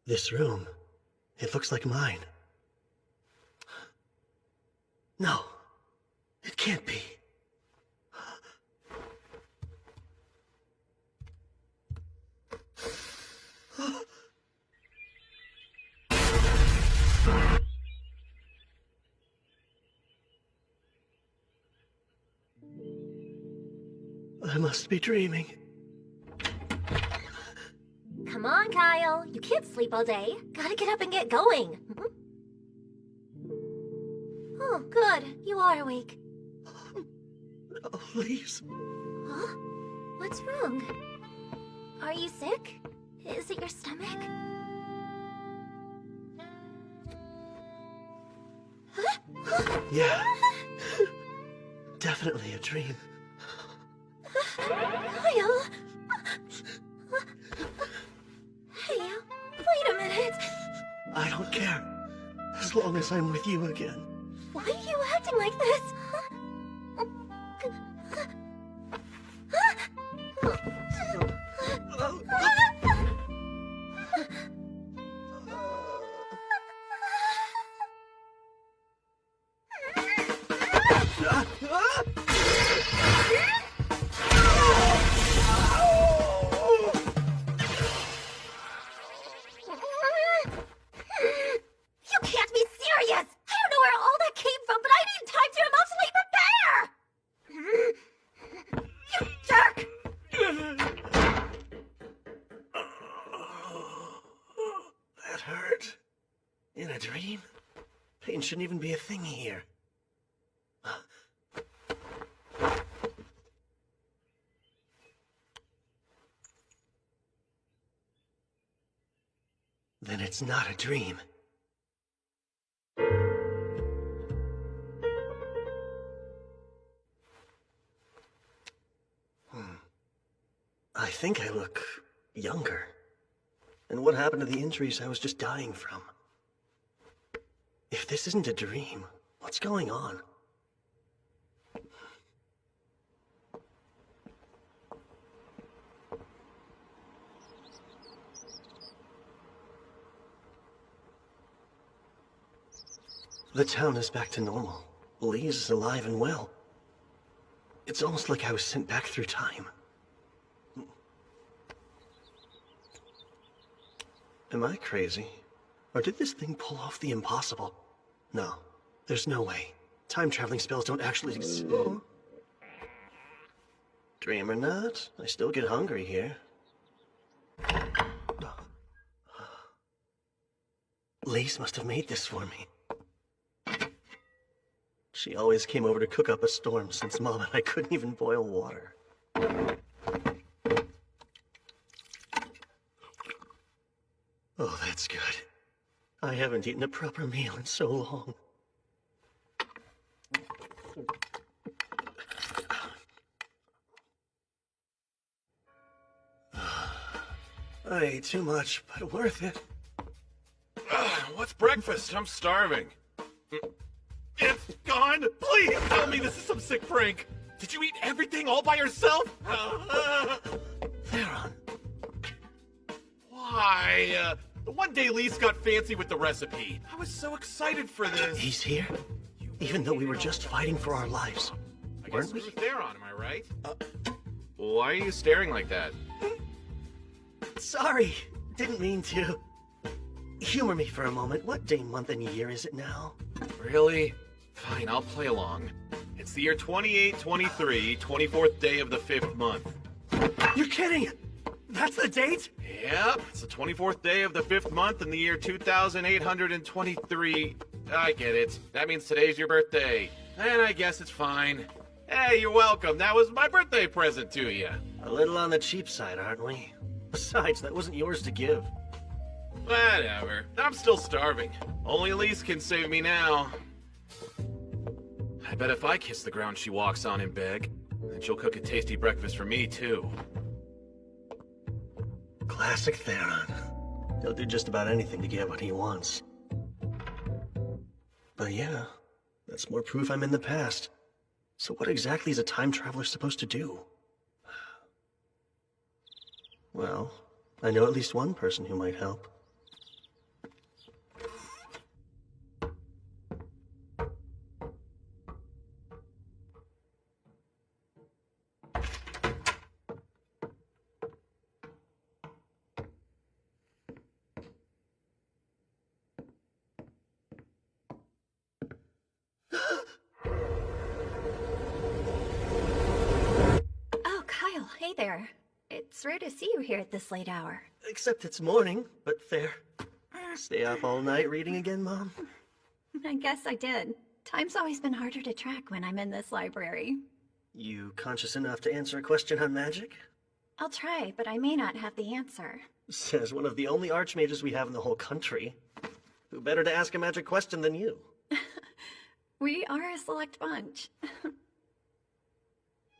This room, it looks like mine. No, it can't be. I must be dreaming. Come on, Kyle. You can't sleep all day. Gotta get up and get going. Oh, good. You are awake. Oh, please. Huh? What's wrong? Are you sick? Is it your stomach? Yeah. Definitely a dream. Kyle! Hey, wait a minute. I don't care. As long as I'm with you again. Why are you acting like this? You can't be serious! I don't know where all that came from, but I need time to emotionally prepare! You jerk! That hurt. In a dream? Pain shouldn't even be a thing here. Then it's not a dream. I think I look younger. And what happened to the injuries I was just dying from? If this isn't a dream, what's going on? The town is back to normal. Lise is alive and well. It's almost like I was sent back through time. Am I crazy? Or did this thing pull off the impossible? No, there's no way. Time-traveling spells don't actually exist. Dream or not, I still get hungry here. Lise must have made this for me. She always came over to cook up a storm since Mom and I couldn't even boil water. Oh, that's good. I haven't eaten a proper meal in so long. I ate too much, but worth it. What's breakfast? I'm starving. It's gone! Please tell me this is some sick prank! Did you eat everything all by yourself? Theron. Why? The one day Lise got fancy with the recipe. I was so excited for this. He's here? Even though we were just fighting for our lives. I Weren't guess we? it was Theron, am I right? Why are you staring like that? Sorry, didn't mean to. Humor me for a moment. What day, month, and year is it now? Really? Fine, I'll play along. It's the year 2823, 24th day of the 5th month. You're kidding! That's the date? Yep, it's the 24th day of the 5th month in the year 2823. I get it. That means today's your birthday. And I guess it's fine. Hey, you're welcome. That was my birthday present to you. A little on the cheap side, aren't we? Besides, that wasn't yours to give. Whatever. I'm still starving. Only Lise can save me now. I bet if I kiss the ground she walks on and beg, then she'll cook a tasty breakfast for me, too. Classic Theron. He'll do just about anything to get what he wants. But yeah, that's more proof I'm in the past. So what exactly is a time traveler supposed to do? Well, I know at least one person who might help. hey there. It's rare to see you here at this late hour. Except it's morning, but fair. Stay up all night reading again, Mom? I guess I did. Time's always been harder to track when I'm in this library. You conscious enough to answer a question on magic? I'll try, but I may not have the answer. Says one of the only archmages we have in the whole country. Who better to ask a magic question than you? We are a select bunch.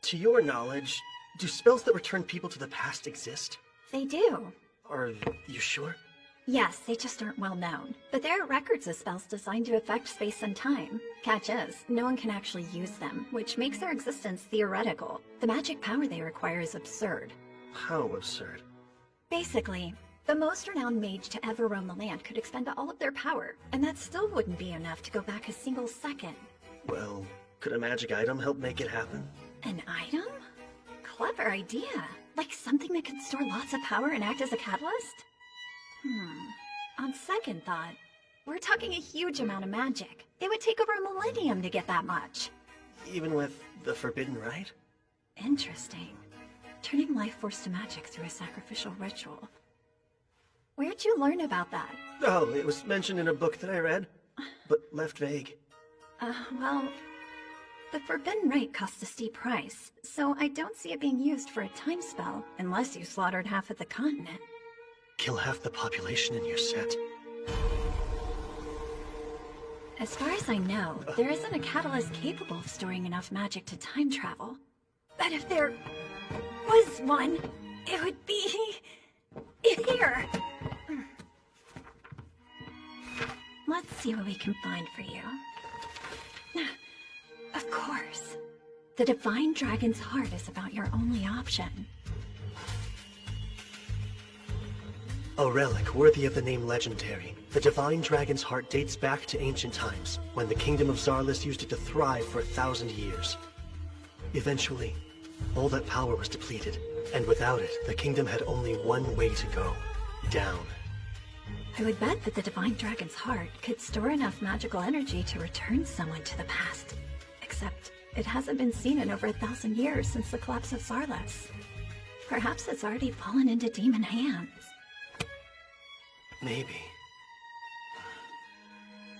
To your knowledge, do spells that return people to the past exist? They do. Are you sure? Yes, they just aren't well known. But there are records of spells designed to affect space and time. Catch is, no one can actually use them, which makes their existence theoretical. The magic power they require is absurd. How absurd. Basically, the most renowned mage to ever roam the land could expend all of their power, and that still wouldn't be enough to go back a single second. Well, could a magic item help make it happen? An item? Clever idea. Like something that can store lots of power and act as a catalyst? On second thought, we're talking a huge amount of magic. It would take over a millennium to get that much. Even with the Forbidden Rite? Interesting. Turning life force to magic through a sacrificial ritual. Where'd you learn about that? Oh, it was mentioned in a book that I read, but left vague. Well, the Forbidden Rite costs a steep price, so I don't see it being used for a time spell unless you slaughtered half of the continent. Kill half the population in your set. As far as I know, there isn't a catalyst capable of storing enough magic to time travel. But if there was one, it would be here. Let's see what we can find for you. Of course. The Divine Dragon's Heart is about your only option. A relic worthy of the name legendary. The Divine Dragon's Heart dates back to ancient times, when the Kingdom of Zarlis used it to thrive for 1,000 years. Eventually, all that power was depleted, and without it, the kingdom had only one way to go. Down. I would bet that the Divine Dragon's Heart could store enough magical energy to return someone to the past. Except, it hasn't been seen in over 1,000 years since the collapse of Zarlis. Perhaps it's already fallen into demon hands. Maybe.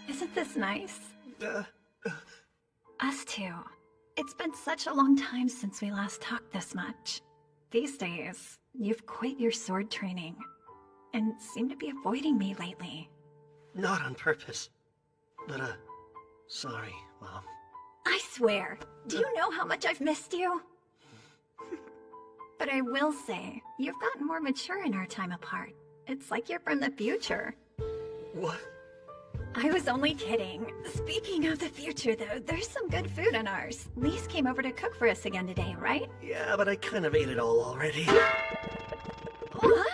Isn't this nice? Us too. It's been such a long time since we last talked this much. These days, you've quit your sword training, and seem to be avoiding me lately. Not on purpose. But, sorry, Mom. I swear, do you know how much I've missed you? But I will say, you've gotten more mature in our time apart. It's like you're from the future. What? I was only kidding. Speaking of the future, though, there's some good food on ours. Lise came over to cook for us again today, right? Yeah, but I kind of ate it all already. What?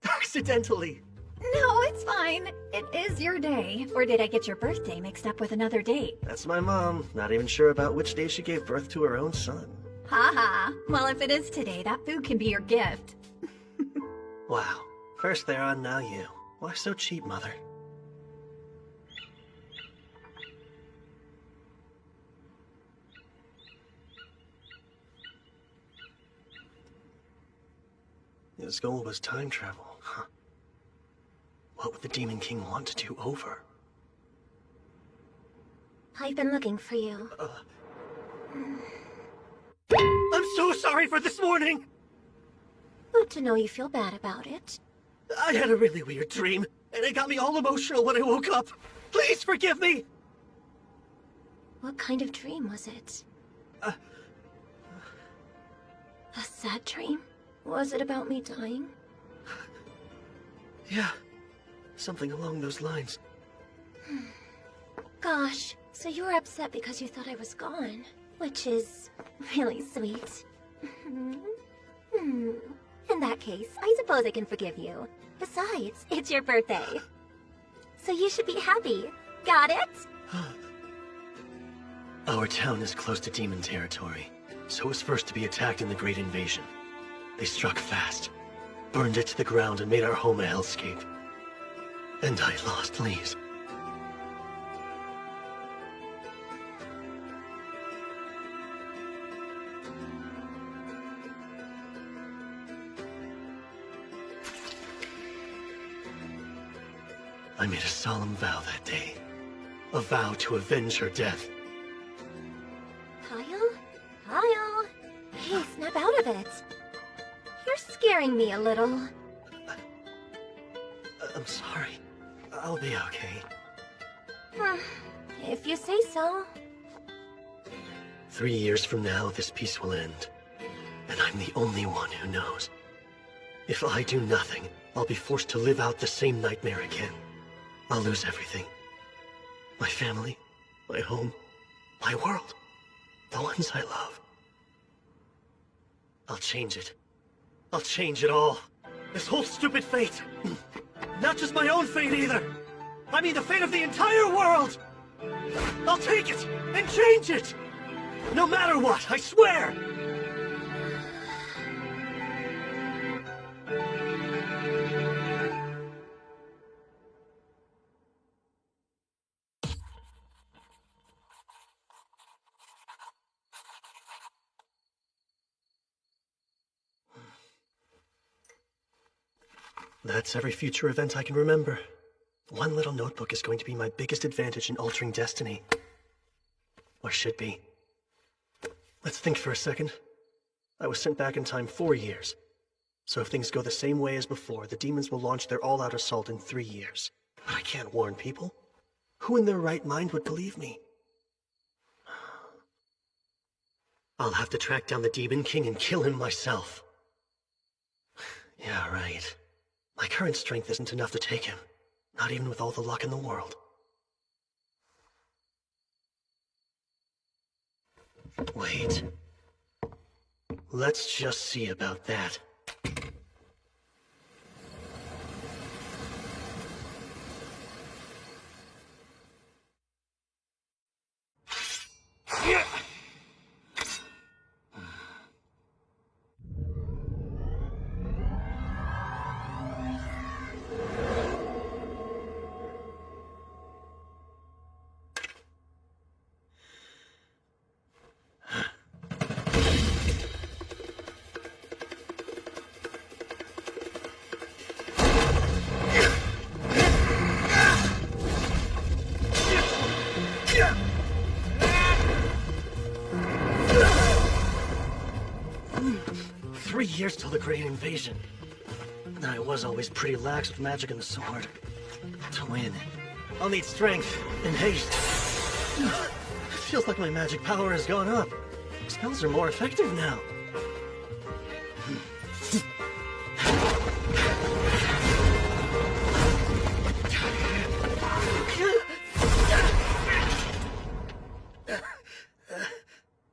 Accidentally. No, it's fine. It is your day. Or did I get your birthday mixed up with another date? That's my mom. Not even sure about which day she gave birth to her own son. Haha. Well, if it is today, that food can be your gift. Wow. First they're on, now you. Why so cheap, Mother? His goal was time travel, huh? What would the Demon King want to do over? I've been looking for you. I'm so sorry for this morning! Good to know you feel bad about it. I had a really weird dream, and it got me all emotional when I woke up. Please forgive me! What kind of dream was it? Uh... A sad dream? Was it about me dying? Yeah, something along those lines. Gosh, so you were upset because you thought I was gone. Which is really sweet. In that case, I suppose I can forgive you. Besides, it's your birthday. So you should be happy. Got it? Our town is close to demon territory, so it was first to be attacked in the Great Invasion. They struck fast, burned it to the ground, and made our home a hellscape. And I lost Lise. I made a solemn vow that day. A vow to avenge her death. Kyle? Kyle? Hey, snap out of it. You're scaring me a little. I'm sorry. I'll be okay. If you say so. 3 years from now, this peace will end. And I'm the only one who knows. If I do nothing, I'll be forced to live out the same nightmare again. I'll lose everything. My family, my home, my world. The ones I love. I'll change it. I'll change it all. This whole stupid fate. Not just my own fate either. I mean the fate of the entire world. I'll take it and change it. No matter what, I swear. That's every future event I can remember. One little notebook is going to be my biggest advantage in altering destiny. Or should be. Let's think for a second. I was sent back in time 4 years. So if things go the same way as before, the demons will launch their all-out assault in 3 years. But I can't warn people. Who in their right mind would believe me? I'll have to track down the Demon King and kill him myself. Yeah, right. My current strength isn't enough to take him. Not even with all the luck in the world. Wait. Let's just see about that. Years till the Great Invasion. I was always pretty lax with magic and the sword. To win, I'll need strength and haste. It feels like my magic power has gone up. Spells are more effective now.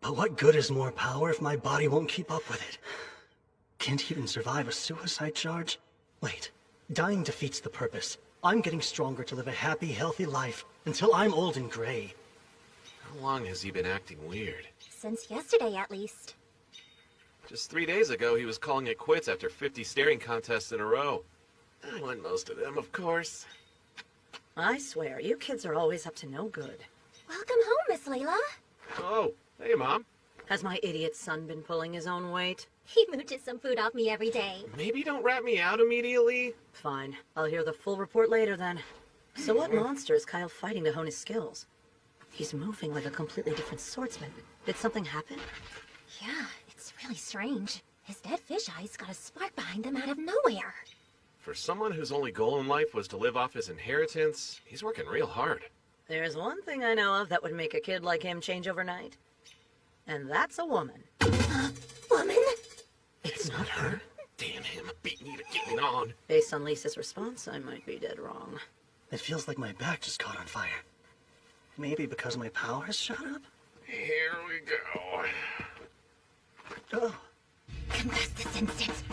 But what good is more power if my body won't keep up with it? Can't even survive a suicide charge? Wait, dying defeats the purpose. I'm getting stronger to live a happy, healthy life until I'm old and gray. How long has he been acting weird? Since yesterday, at least. Just 3 days ago, he was calling it quits after 50 staring contests in a row. I won most of them, of course. I swear, you kids are always up to no good. Welcome home, Miss Layla. Oh, hey, Mom. Has my idiot son been pulling his own weight? He mooches some food off me every day. Maybe don't rat me out immediately. Fine. I'll hear the full report later then. So what monster is Kyle fighting to hone his skills? He's moving like a completely different swordsman. Did something happen? Yeah, it's really strange. His dead fish eyes got a spark behind them out of nowhere. For someone whose only goal in life was to live off his inheritance, he's working real hard. There's one thing I know of that would make a kid like him change overnight. And that's a woman. Woman? It's not her. Damn him, beat me to getting on. Based on Lisa's response, I might be dead wrong. It feels like my back just caught on fire. Maybe because my power has shot up? Here we go. Oh, Confess this instant.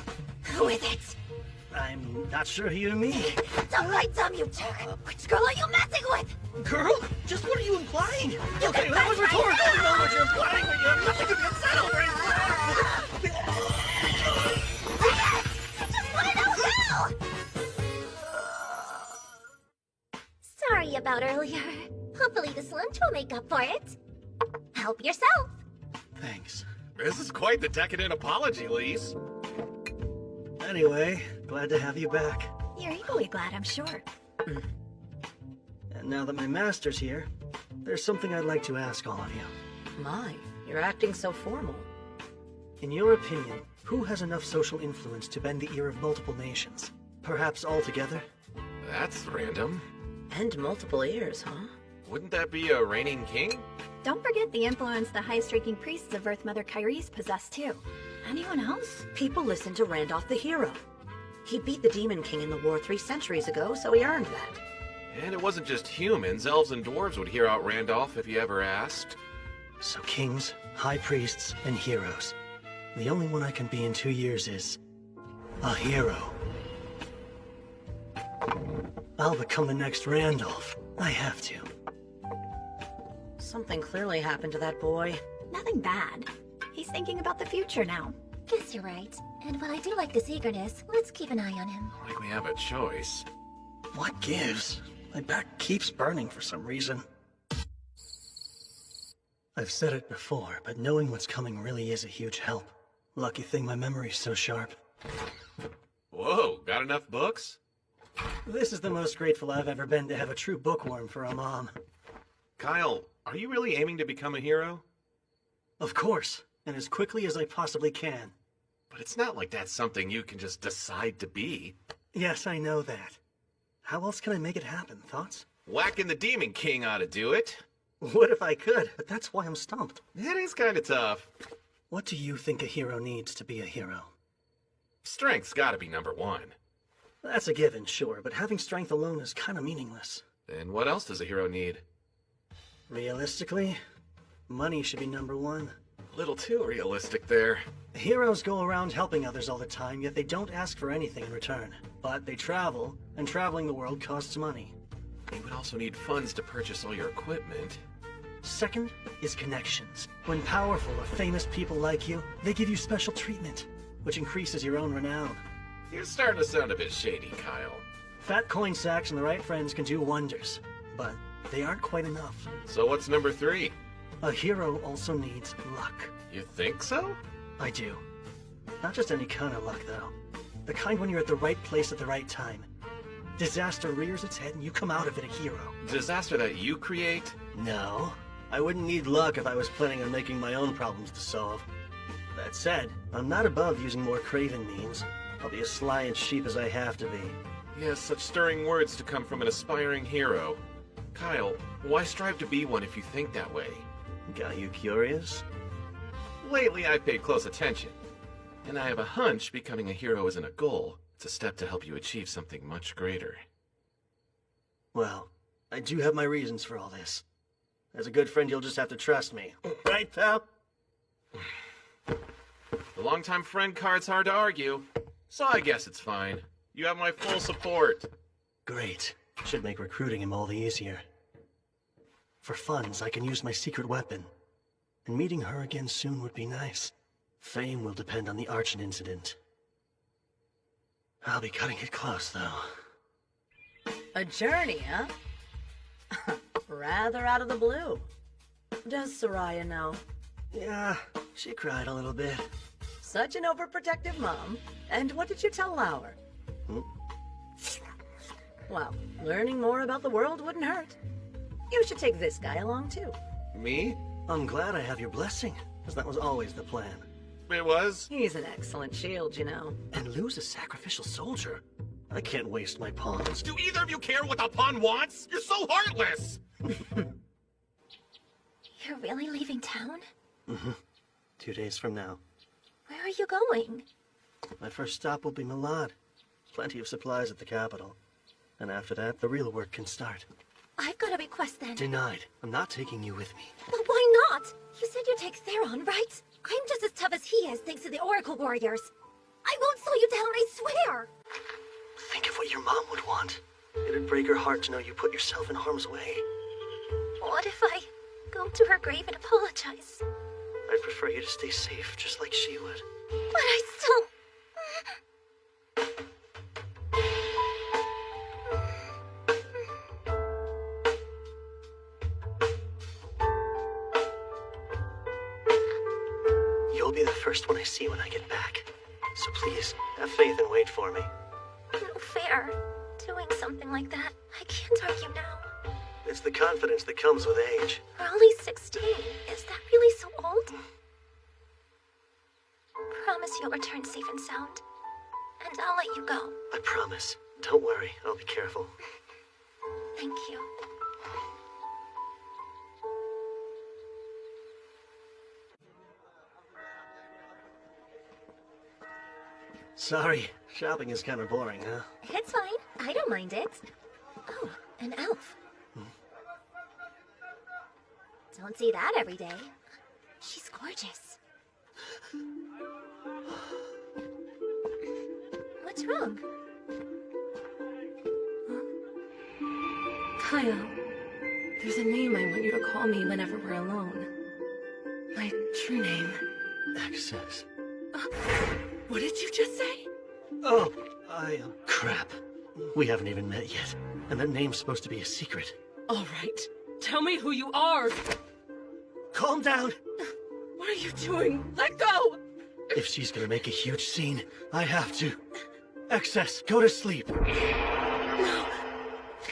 Who is it? I'm not sure who you mean. Don't lie dumb, you jerk! Which girl are you messing with? Girl? Just what are you implying? Okay, that was rhetorical. I know what you're implying, but you have nothing to be upset over. Just wanna know who! Sorry about earlier. Hopefully this lunch will make up for it. Help yourself. Thanks. This is quite the decadent apology, Lise. Anyway, glad to have you back. You're equally glad, I'm sure. And now that my master's here, there's something I'd like to ask all of you. My, you're acting so formal. In your opinion, who has enough social influence to bend the ear of multiple nations? Perhaps all together? That's random. And multiple ears, huh? Wouldn't that be a reigning king? Don't forget the influence the high-streaking priests of Earth Mother Kyrie's possess too. Anyone else? People listen to Randolph the hero. He beat the Demon King in the war 3 centuries ago, so he earned that. And it wasn't just humans. Elves and dwarves would hear out Randolph if he ever asked. So kings, high priests, and heroes. The only one I can be in 2 years is... a hero. I'll become the next Randolph. I have to. Something clearly happened to that boy. Nothing bad. He's thinking about the future now. Guess you're right. And while I do like this eagerness, let's keep an eye on him. Like we have a choice. What gives? My back keeps burning for some reason. I've said it before, but knowing what's coming really is a huge help. Lucky thing my memory's so sharp. Whoa, got enough books? This is the most grateful I've ever been to have a true bookworm for a mom. Kyle, are you really aiming to become a hero? Of course, and as quickly as I possibly can. But it's not like that's something you can just decide to be. Yes, I know that. How else can I make it happen? Thoughts? Whacking the Demon King ought to do it. What if I could? But that's why I'm stumped. That is kind of tough. What do you think a hero needs to be a hero? Strength's gotta be number one. That's a given, sure, but having strength alone is kind of meaningless. Then what else does a hero need? Realistically, money should be number one. A little too realistic there. Heroes go around helping others all the time, yet they don't ask for anything in return. But they travel, and traveling the world costs money. You would also need funds to purchase all your equipment. Second is connections. When powerful or famous people like you, they give you special treatment, which increases your own renown. You're starting to sound a bit shady, Kyle. Fat coin sacks and the right friends can do wonders, but they aren't quite enough. So what's number 3? A hero also needs luck. You think so? I do. Not just any kind of luck, though. The kind when you're at the right place at the right time. Disaster rears its head and you come out of it a hero. Disaster that you create? No. I wouldn't need luck if I was planning on making my own problems to solve. That said, I'm not above using more craven means. I'll be as sly and sheep as I have to be. Yes, such stirring words to come from an aspiring hero. Kyle, why strive to be one if you think that way? Got you curious? Lately, I've paid close attention. And I have a hunch becoming a hero isn't a goal. It's a step to help you achieve something much greater. Well, I do have my reasons for all this. As a good friend, you'll just have to trust me. Right, pal? The longtime friend card's hard to argue, so I guess it's fine. You have my full support. Great. Should make recruiting him all the easier. For funds, I can use my secret weapon. And meeting her again soon would be nice. Fame will depend on the Archon incident. I'll be cutting it close, though. A journey, huh? Rather out of the blue. Does Soraya know? Yeah, she cried a little bit. Such an overprotective mom. And what did you tell Lauer? Well, learning more about the world wouldn't hurt. You should take this guy along, too. Me? I'm glad I have your blessing, because that was always the plan. It was? He's an excellent shield, you know. And lose a sacrificial soldier? I can't waste my pawns. Do either of you care what the pawn wants? You're so heartless! You're really leaving town? 2 days from now. Where are you going? My first stop will be Malad. Plenty of supplies at the capital. And after that, the real work can start. I've got a request then. Denied. I'm not taking you with me. But why not? You said you'd take Theron, right? I'm just as tough as he is, thanks to the Oracle Warriors. I won't slow you down, I swear! Think of what your mom would want. It'd break her heart to know you put yourself in harm's way. What if I go to her grave and apologize? I'd prefer you to stay safe, just like she would. But I still... You'll be the first one I see when I get back. So please, have faith and wait for me. No fair. Doing something like that, I can't argue now. It's the confidence that comes with age. We're only 16. Is that really so old? Promise you'll return safe and sound. And I'll let you go. I promise. Don't worry, I'll be careful. Thank you. Sorry, shopping is kind of boring, huh? It's fine. I don't mind it. Oh, an elf. Don't see that every day. She's gorgeous. What's wrong? Kyle, there's a name I want you to call me whenever we're alone. My true name. Access. What did you just say? Oh, crap. We haven't even met yet. And that name's supposed to be a secret. All right, tell me who you are. Calm down! What are you doing? Let go! If she's gonna make a huge scene, I have to. Excess, go to sleep. No.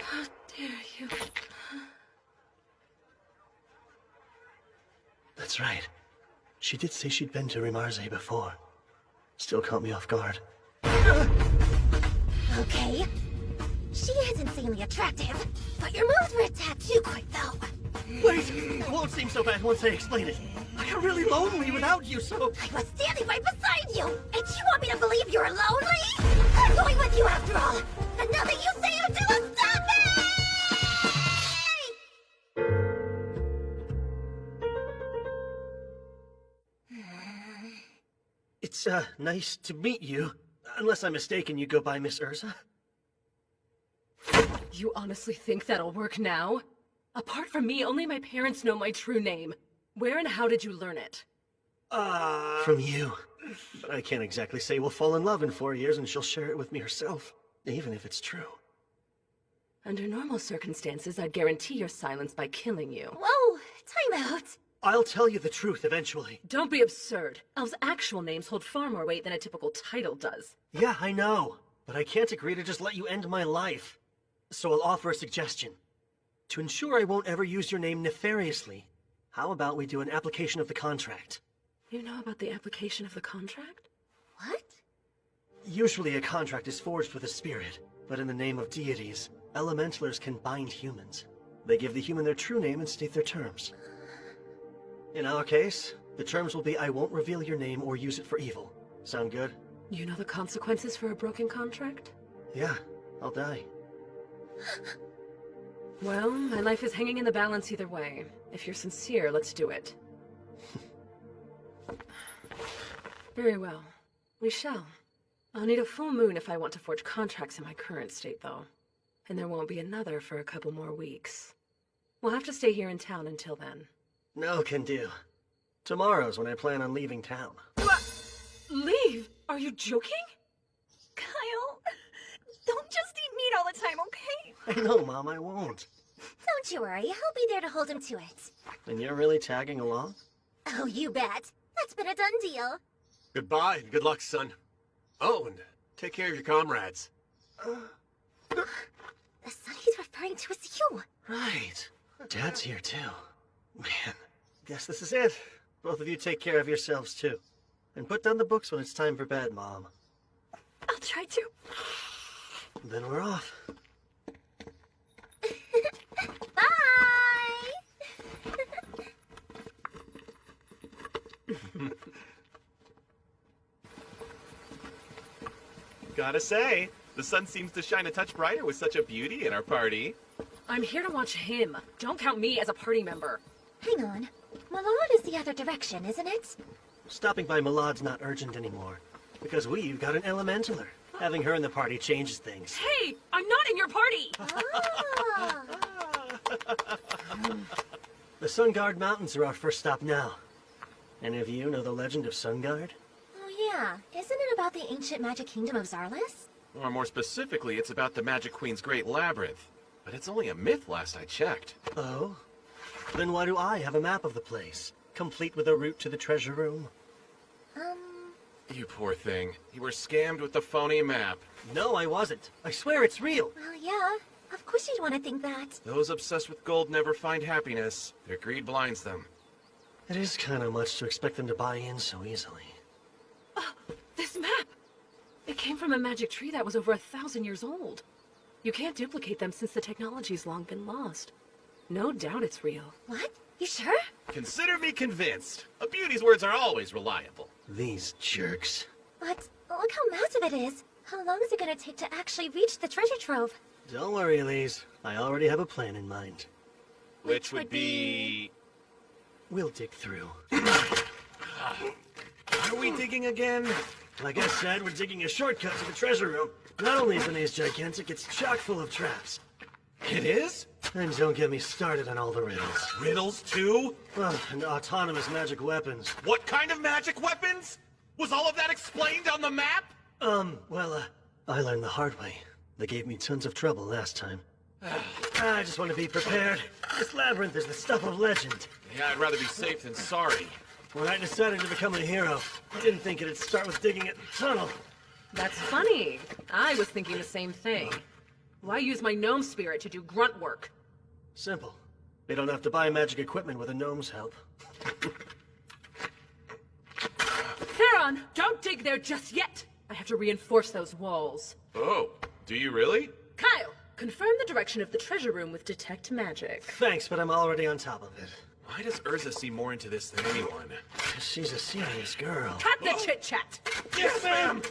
How dare you? That's right. She did say she'd been to Rimarze before. Still caught me off guard. Okay. She is insanely attractive, but your moves were a tad too quick, though. Wait! It won't seem so bad once I explain it. I got really lonely without you, so... I was standing right beside you, and you want me to believe you're lonely? I'm going with you after all, and nothing you say or do will stop me! It's, nice to meet you. Unless I'm mistaken, you go by Miss Urza? You honestly think that'll work now? Apart from me, only my parents know my true name. Where and how did you learn it? From you. But I can't exactly say we'll fall in love in 4 years and she'll share it with me herself. Even if it's true. Under normal circumstances, I'd guarantee your silence by killing you. Whoa, time out. I'll tell you the truth eventually. Don't be absurd. Elves' actual names hold far more weight than a typical title does. Yeah, I know. But I can't agree to just let you end my life. So I'll offer a suggestion. To ensure I won't ever use your name nefariously, how about we do an application of the contract? You know about the application of the contract? What? Usually a contract is forged with a spirit, but in the name of deities, elementalers can bind humans. They give the human their true name and state their terms. In our case, the terms will be I won't reveal your name or use it for evil. Sound good? You know the consequences for a broken contract? Yeah, I'll die. Well, my life is hanging in the balance either way. If you're sincere, let's do it. Very well. We shall. I'll need a full moon if I want to forge contracts in my current state, though. And there won't be another for a couple more weeks. We'll have to stay here in town until then. No can do. Tomorrow's when I plan on leaving town. Leave? Are you joking? Kyle, don't just eat meat all the time, okay? I know, Mom, I won't. Don't you worry, I'll be there to hold him to it. And you're really tagging along? Oh, you bet. That's been a done deal. Goodbye and good luck, son. Oh, and take care of your comrades. The son he's referring to is you. Right. Dad's here, too. Man, guess this is it. Both of you take care of yourselves, too. And put down the books when it's time for bed, Mom. I'll try to. Then we're off. Bye! Gotta say, the sun seems to shine a touch brighter with such a beauty in our party. I'm here to watch him. Don't count me as a party member. Hang on. Malad is the other direction, isn't it? Stopping by Malad's not urgent anymore. Because we've got an elementaler. Having her in the party changes things. Hey, I'm not in your party! Ah. The Sungard Mountains are our first stop now. Any of you know the legend of Sungard? Oh yeah, isn't it about the ancient magic kingdom of Zarlis? Or more specifically, it's about the Magic Queen's Great Labyrinth. But it's only a myth last I checked. Oh? Then why do I have a map of the place, complete with a route to the treasure room? You poor thing. You were scammed with the phony map. No, I wasn't. I swear it's real. Well, yeah. Of course you'd want to think that. Those obsessed with gold never find happiness. Their greed blinds them. It is kind of much to expect them to buy in so easily. This map! It came from a magic tree that was over 1,000 years old. You can't duplicate them since the technology's long been lost. No doubt it's real. What? You sure? Consider me convinced. A beauty's words are always reliable. These jerks. But look how massive it is. How long is it gonna take to actually reach the treasure trove? Don't worry, Elise. I already have a plan in mind. Which would be... We'll dig through. Are we digging again? Like I said, we're digging a shortcut to the treasure room. Not only is the maze gigantic, it's chock full of traps. It is? And don't get me started on all the riddles. Riddles too? And autonomous magic weapons. What kind of magic weapons? Was all of that explained on the map? I learned the hard way. They gave me tons of trouble last time. I just want to be prepared. This labyrinth is the stuff of legend. Yeah, I'd rather be safe than sorry. When I decided to become a hero, I didn't think it'd start with digging a tunnel. That's funny. I was thinking the same thing. Why use my gnome spirit to do grunt work? Simple. They don't have to buy magic equipment with a gnome's help. Theron, don't dig there just yet! I have to reinforce those walls. Oh, do you really? Kyle, confirm the direction of the treasure room with Detect Magic. Thanks, but I'm already on top of it. Why does Urza see more into this than anyone? She's a serious girl. Cut the chit-chat! Yes, ma'am!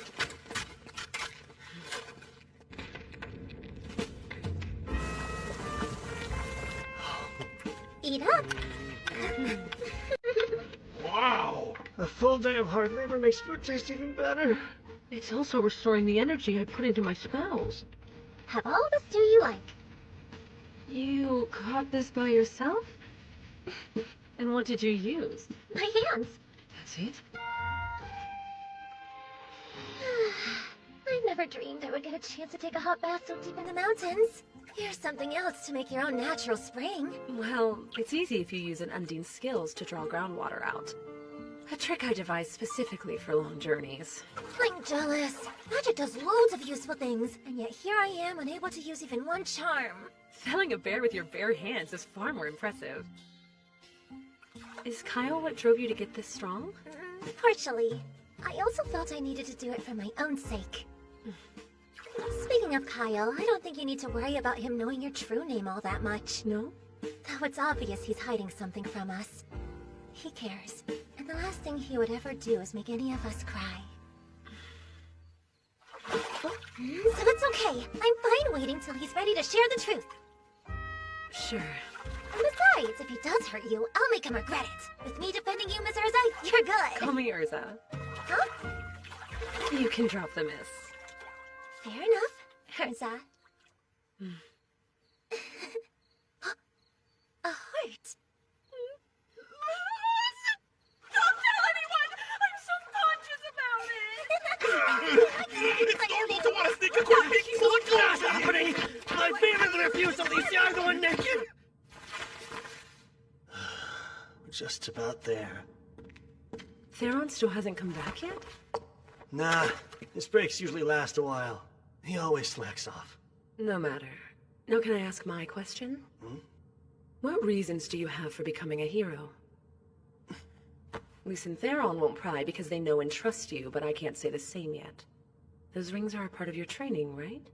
Eat up. Wow! A full day of hard labor makes food taste even better. It's also restoring the energy I put into my spells. Have all the stew you like. You caught this by yourself? And what did you use? My hands. That's it? I never dreamed I would get a chance to take a hot bath so deep in the mountains. Here's something else to make your own natural spring. Well, it's easy if you use an Undine's skills to draw groundwater out. A trick I devised specifically for long journeys. I'm jealous. Magic does loads of useful things, and yet here I am unable to use even one charm. Felling a bear with your bare hands is far more impressive. Is Kyle what drove you to get this strong? Partially. I also felt I needed to do it for my own sake. Speaking of Kyle, I don't think you need to worry about him knowing your true name all that much. No? Though it's obvious he's hiding something from us. He cares, and the last thing he would ever do is make any of us cry. So it's okay. I'm fine waiting till he's ready to share the truth. Sure. Besides, if he does hurt you, I'll make him regret it. With me defending you, Miss Urza, you're good. Call me Urza. Huh? You can drop the miss. Fair enough, Urza. A heart. Don't tell anyone! I'm so conscious about it! It's normal to want to sneak a quick peek into the closet! Happening! My favorite refusal to see I'm going naked! We're just about there. Theron still hasn't come back yet? Nah, his breaks usually last a while. He always slacks off. No matter. Now can I ask my question? What reasons do you have for becoming a hero? Lys and Theron won't pry because they know and trust you, but I can't say the same yet. Those rings are a part of your training, right?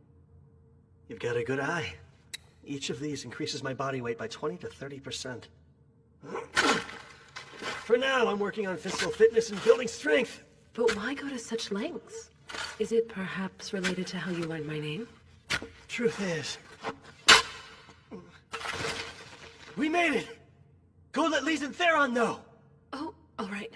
You've got a good eye. Each of these increases my body weight by 20 to 30%. For now, I'm working on physical fitness and building strength. But why go to such lengths? Is it perhaps related to how you learned my name? Truth is, we made it! Go let Lys and Theron know! Oh, all right.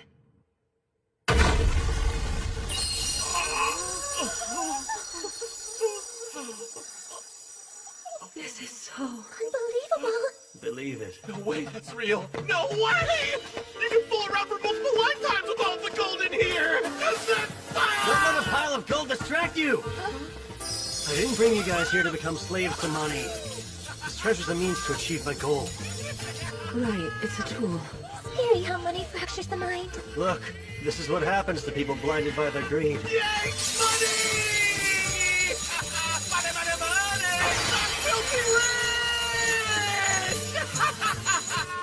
This is so... Unbelievable. Believe it. No way that's real! No way! You can fool around for multiple lifetimes with all the gold in here! Don't let a pile of gold distract you! I didn't bring you guys here to become slaves to money. This treasure's a means to achieve my goal. Right, it's a tool. Scary how money fractures the mind. Look, this is what happens to people blinded by their greed. Yay! Money! Money, money, money! Stop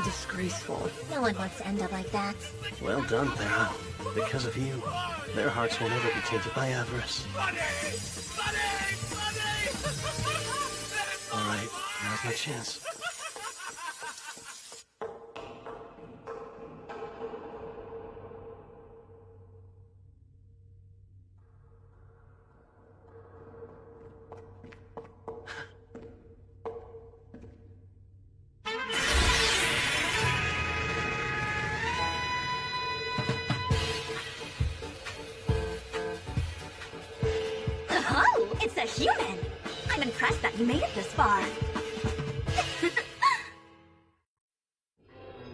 Disgraceful. No one wants to end up like that. Well done, Thera. Because of you, their hearts will never be tainted by avarice. All right, now's my chance. Oh, it's a human! I'm impressed that you made it this far.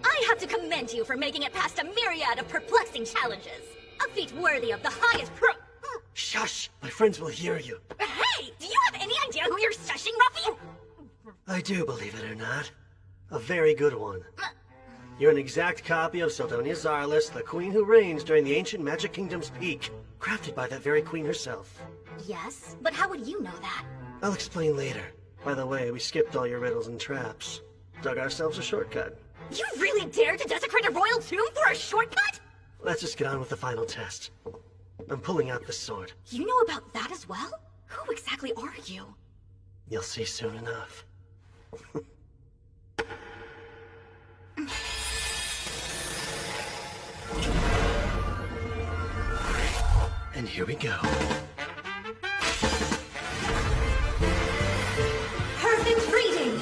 I have to commend you for making it past a myriad of perplexing challenges. A feat worthy of the highest Shush! My friends will hear you. Hey! Do you have any idea who you're shushing, Ruffy? I do, believe it or not. A very good one. You're an exact copy of Seldonia Zarlis, the queen who reigns during the ancient Magic Kingdom's peak, crafted by that very queen herself. Yes, but how would you know that? I'll explain later. By the way, we skipped all your riddles and traps. Dug ourselves a shortcut. You really dared to desecrate a royal tomb for a shortcut? Let's just get on with the final test. I'm pulling out this sword. You know about that as well? Who exactly are you? You'll see soon enough. And here we go. Perfect reading!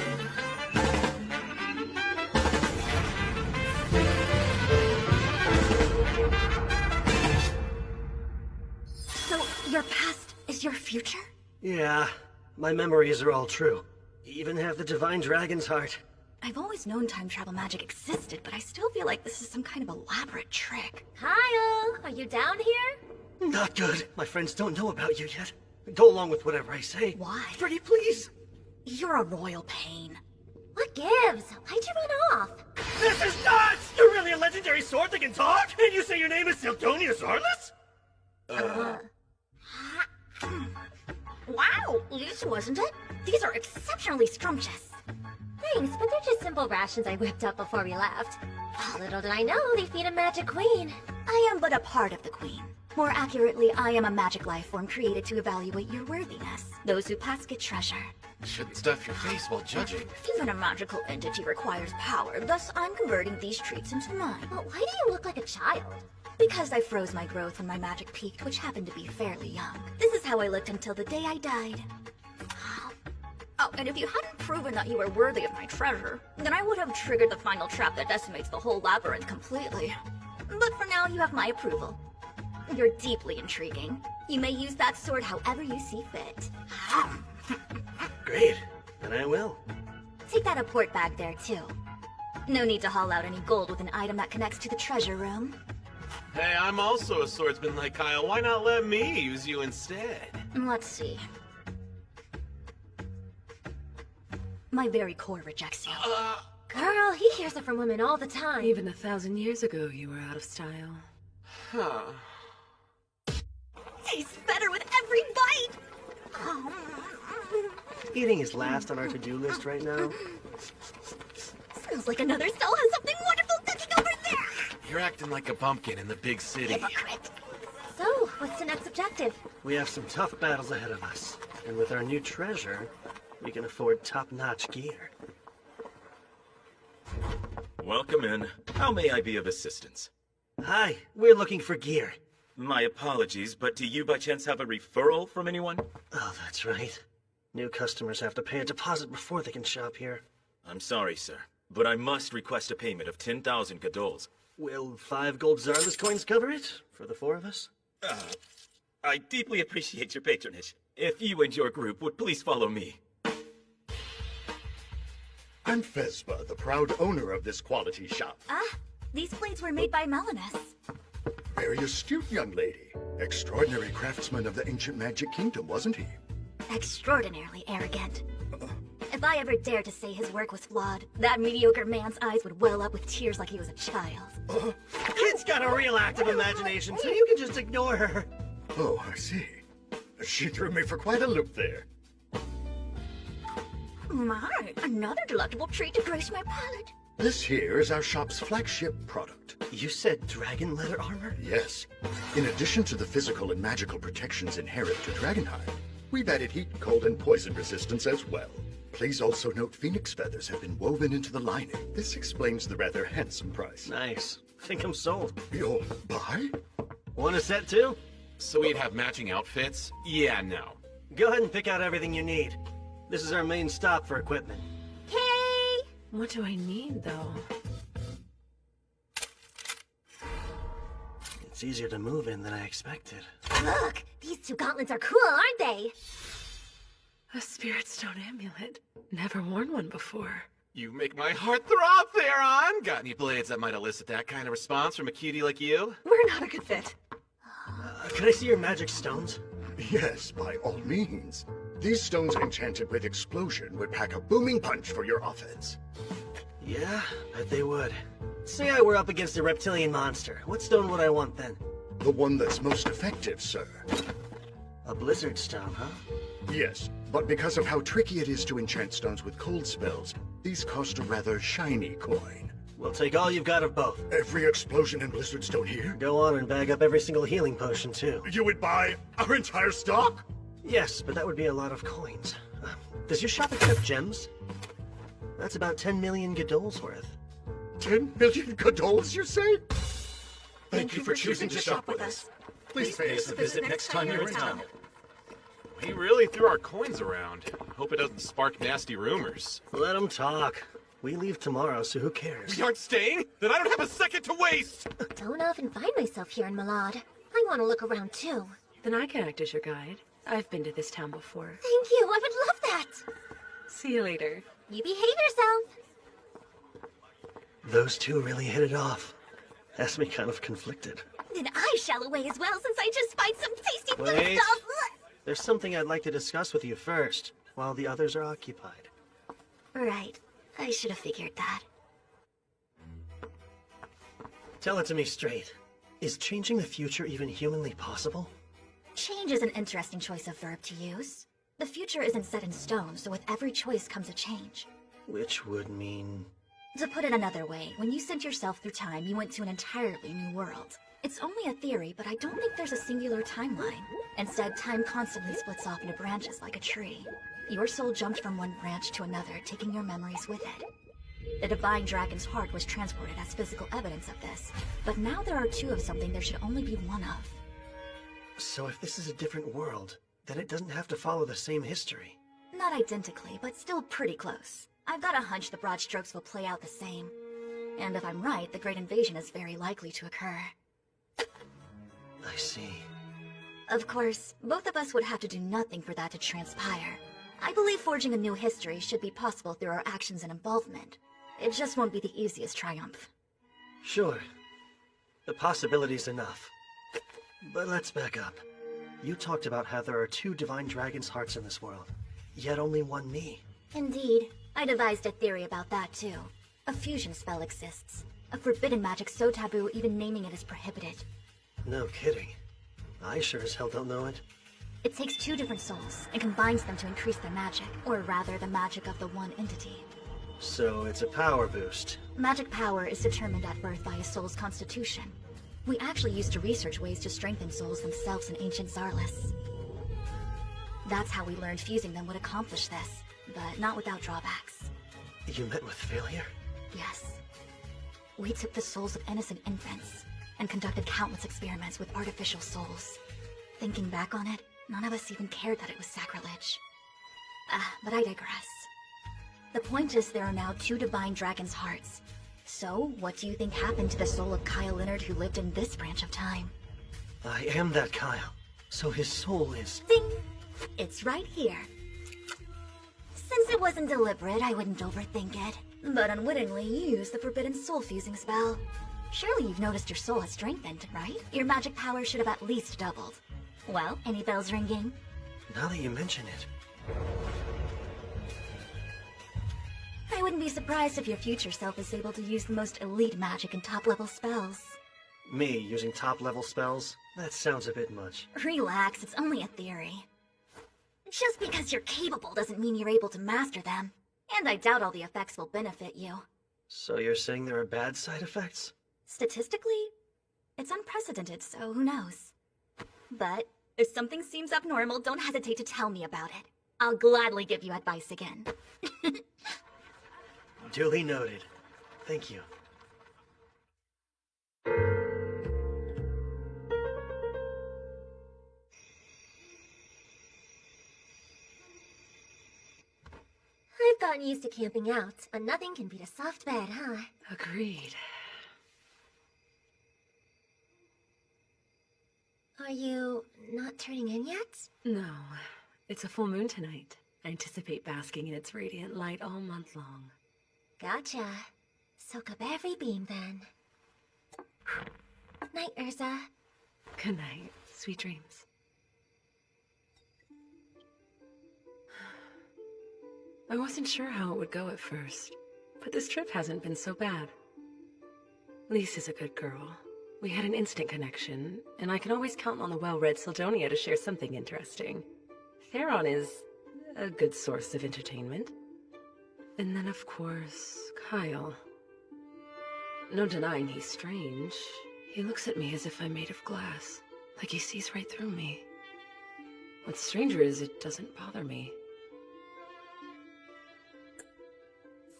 So, your past is your future? Yeah, my memories are all true. Even have the Divine Dragon's heart. I've always known time travel magic existed, but I still feel like this is some kind of elaborate trick. Kyle, are you down here? Not good. My friends don't know about you yet. Go along with whatever I say. Why? Pretty please. You're a royal pain. What gives? Why'd you run off? This is nuts! You're really a legendary sword that can talk? And you say your name is Seldonia Zarlis? Wow, this wasn't it? These are exceptionally scrumptious. Thanks, but they're just simple rations I whipped up before we left. Little did I know they feed a magic queen. I am but a part of the queen. More accurately, I am a magic life form created to evaluate your worthiness. Those who pass get treasure. Shouldn't stuff your face while judging. Even a magical entity requires power, thus I'm converting these treats into mine. But why do you look like a child? Because I froze my growth when my magic peaked, which happened to be fairly young. This is how I looked until the day I died. Oh, and if you hadn't proven that you were worthy of my treasure, then I would have triggered the final trap that decimates the whole labyrinth completely. But for now, you have my approval. You're deeply intriguing. You may use that sword however you see fit. Great. Then I will. Take that apport bag there, too. No need to haul out any gold with an item that connects to the treasure room. Hey, I'm also a swordsman like Kyle. Why not let me use you instead? Let's see. My very core rejects you. Girl, he hears it from women all the time. Even 1,000 years ago, you were out of style. Huh. Tastes better with every bite! Eating is last on our to-do list right now. Smells like another cell has something wonderful cooking over there! You're acting like a bumpkin in the big city. Hypocrite. So, what's the next objective? We have some tough battles ahead of us. And with our new treasure, we can afford top-notch gear. Welcome in. How may I be of assistance? Hi, we're looking for gear. My apologies, but do you by chance have a referral from anyone? Oh, that's right. New customers have to pay a deposit before they can shop here. I'm sorry, sir, but I must request a payment of 10,000 gadols. Will 5 gold Zarlis coins cover it? For the 4 of us? I deeply appreciate your patronage. If you and your group would please follow me. I'm Fespa, the proud owner of this quality shop. These blades were made by Melanus. Very astute young lady. Extraordinary craftsman of the ancient Magic Kingdom, wasn't he? Extraordinarily arrogant. If I ever dared to say his work was flawed, that mediocre man's eyes would well up with tears like he was a child. Kid's got a real active imagination, so you can just ignore her. Oh, I see. She threw me for quite a loop there. My, another delectable treat to grace my palate. This here is our shop's flagship product. You said dragon leather armor? Yes. In addition to the physical and magical protections inherent to Dragonhide, we've added heat, cold, and poison resistance as well. Please also note phoenix feathers have been woven into the lining. This explains the rather handsome price. Nice. Think I'm sold. You'll buy? Want a set too? So we'd have matching outfits? Yeah, no. Go ahead and pick out everything you need. This is our main stop for equipment. Okay. What do I need, though? It's easier to move in than I expected. Look, these two gauntlets are cool, aren't they? A Spirit Stone amulet. Never worn one before. You make my heart throb, Theron! Got any blades that might elicit that kind of response from a cutie like you? We're not a good fit. Can I see your magic stones? Yes, by all means. These stones enchanted with explosion would pack a booming punch for your offense. Yeah, bet they would. Say I were up against a reptilian monster. What stone would I want then? The one that's most effective, sir. A blizzard stone, huh? Yes, but because of how tricky it is to enchant stones with cold spells, these cost a rather shiny coin. We'll take all you've got of both. Every explosion and blizzard stone here? Go on and bag up every single healing potion, too. You would buy our entire stock? Yes, but that would be a lot of coins. Does your shop accept gems? That's about 10 million Godols worth. 10 million Godols, you say? Thank you for choosing to shop with us. Please pay us a visit next time you're in town. We really threw our coins around. Hope it doesn't spark nasty rumors. Let them talk. We leave tomorrow, so who cares? We aren't staying? Then I don't have a second to waste! Don't often find myself here in Malad. I want to look around too. Then I can act as your guide. I've been to this town before. Thank you, I would love that. See you later. You behave yourself. Those two really hit it off. Has me kind of conflicted. Did I shall away as well since I just spied some tasty food Wait. stuff? There's something I'd like to discuss with you first, while the others are occupied. Right. I should have figured that. Tell it to me straight. Is changing the future even humanly possible? Change is an interesting choice of verb to use. The future isn't set in stone, so with every choice comes a change. Which would mean... To put it another way, when you sent yourself through time, you went to an entirely new world. It's only a theory, but I don't think there's a singular timeline. Instead, time constantly splits off into branches like a tree. Your soul jumped from one branch to another, taking your memories with it. The Divine Dragon's heart was transported as physical evidence of this, but now there are two of something there should only be one of. So if this is a different world, then it doesn't have to follow the same history. Not identically, but still pretty close. I've got a hunch the broad strokes will play out the same. And if I'm right, the Great Invasion is very likely to occur. I see. Of course, both of us would have to do nothing for that to transpire. I believe forging a new history should be possible through our actions and involvement. It just won't be the easiest triumph. Sure. The possibility's enough. But let's back up. You talked about how there are two Divine Dragon's hearts in this world, yet only one me. Indeed. I devised a theory about that too. A fusion spell exists. A forbidden magic so taboo even naming it is prohibited. No kidding. I sure as hell don't know it. It takes two different souls and combines them to increase their magic, or rather the magic of the one entity. So it's a power boost. Magic power is determined at birth by a soul's constitution. We actually used to research ways to strengthen souls themselves in ancient Zarlis. That's how we learned fusing them would accomplish this, but not without drawbacks. You met with failure? Yes. We took the souls of innocent infants and conducted countless experiments with artificial souls. Thinking back on it, none of us even cared that it was sacrilege. But I digress. The point is there are now two Divine Dragon's hearts. So, what do you think happened to the soul of Kyle Leonard who lived in this branch of time? I am that Kyle. So his soul is... Ding! It's right here. Since it wasn't deliberate, I wouldn't overthink it. But unwittingly, you used the forbidden soul fusing spell. Surely you've noticed your soul has strengthened, right? Your magic power should have at least doubled. Well, any bells ringing? Now that you mention it... I wouldn't be surprised if your future self is able to use the most elite magic and top-level spells. Me using top-level spells? That sounds a bit much. Relax, it's only a theory. Just because you're capable doesn't mean you're able to master them. And I doubt all the effects will benefit you. So you're saying there are bad side effects? Statistically, it's unprecedented, so who knows? But if something seems abnormal, don't hesitate to tell me about it. I'll gladly give you advice again. Duly noted. Thank you. I've gotten used to camping out, but nothing can beat a soft bed, huh? Agreed. Are you not turning in yet? No, it's a full moon tonight. I anticipate basking in its radiant light all month long. Gotcha. Soak up every beam, then. Night, Urza. Good night. Sweet dreams. I wasn't sure how it would go at first, but this trip hasn't been so bad. Lise is a good girl. We had an instant connection, and I can always count on the well-read Sildonia to share something interesting. Theron is a good source of entertainment. And then, of course, Kyle. No denying he's strange. He looks at me as if I'm made of glass, like he sees right through me. What's stranger is it doesn't bother me.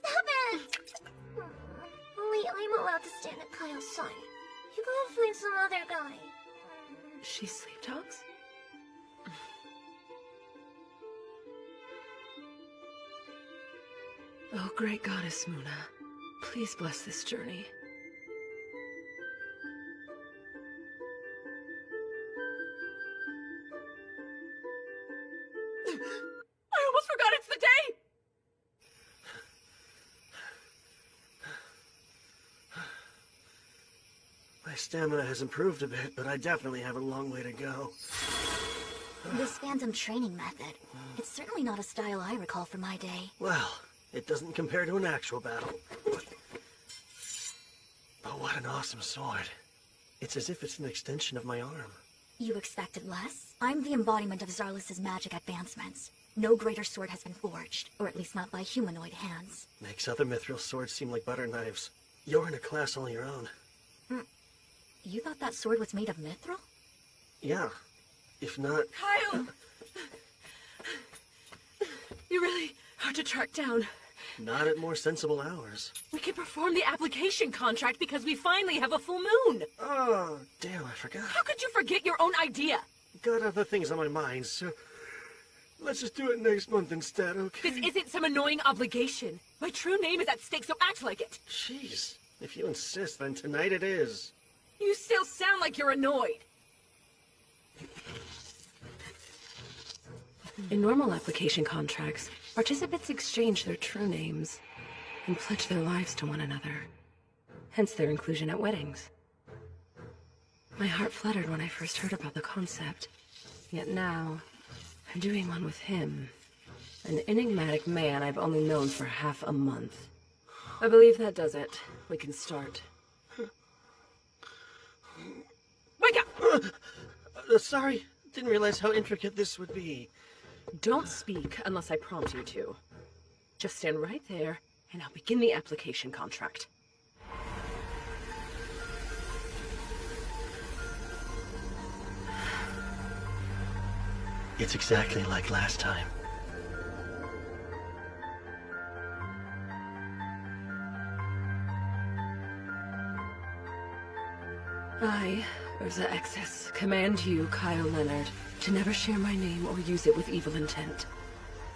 Stop it! Only I'm allowed to stand at Kyle's side. You gotta find some other guy. She sleep talks? Oh, great goddess Muna, please bless this journey. I almost forgot it's the day! My stamina has improved a bit, but I definitely have a long way to go. This phantom training method, it's certainly not a style I recall from my day. Well, it doesn't compare to an actual battle. But what an awesome sword. It's as if it's an extension of my arm. You expected less? I'm the embodiment of Zarlis' magic advancements. No greater sword has been forged, or at least not by humanoid hands. Makes other mithril swords seem like butter knives. You're in a class all your own. You thought that sword was made of mithril? Yeah. If not... Kyle! You're really hard to track down. Not at more sensible hours. We can perform the application contract because we finally have a full moon! Oh, damn, I forgot. How could you forget your own idea? Got other things on my mind, so... Let's just do it next month instead, okay? This isn't some annoying obligation. My true name is at stake, so act like it. Jeez. If you insist, then tonight it is. You still sound like you're annoyed. In normal application contracts, participants exchange their true names and pledge their lives to one another. Hence their inclusion at weddings. My heart fluttered when I first heard about the concept. Yet now, I'm doing one with him. An enigmatic man I've only known for half a month. I believe that does it. We can start. Wake up! Sorry. Didn't realize how intricate this would be. Don't speak unless I prompt you to. Just stand right there, and I'll begin the application contract. It's exactly like last time. I, Urza Exis, command you, Kyle Leonard, to never share my name or use it with evil intent.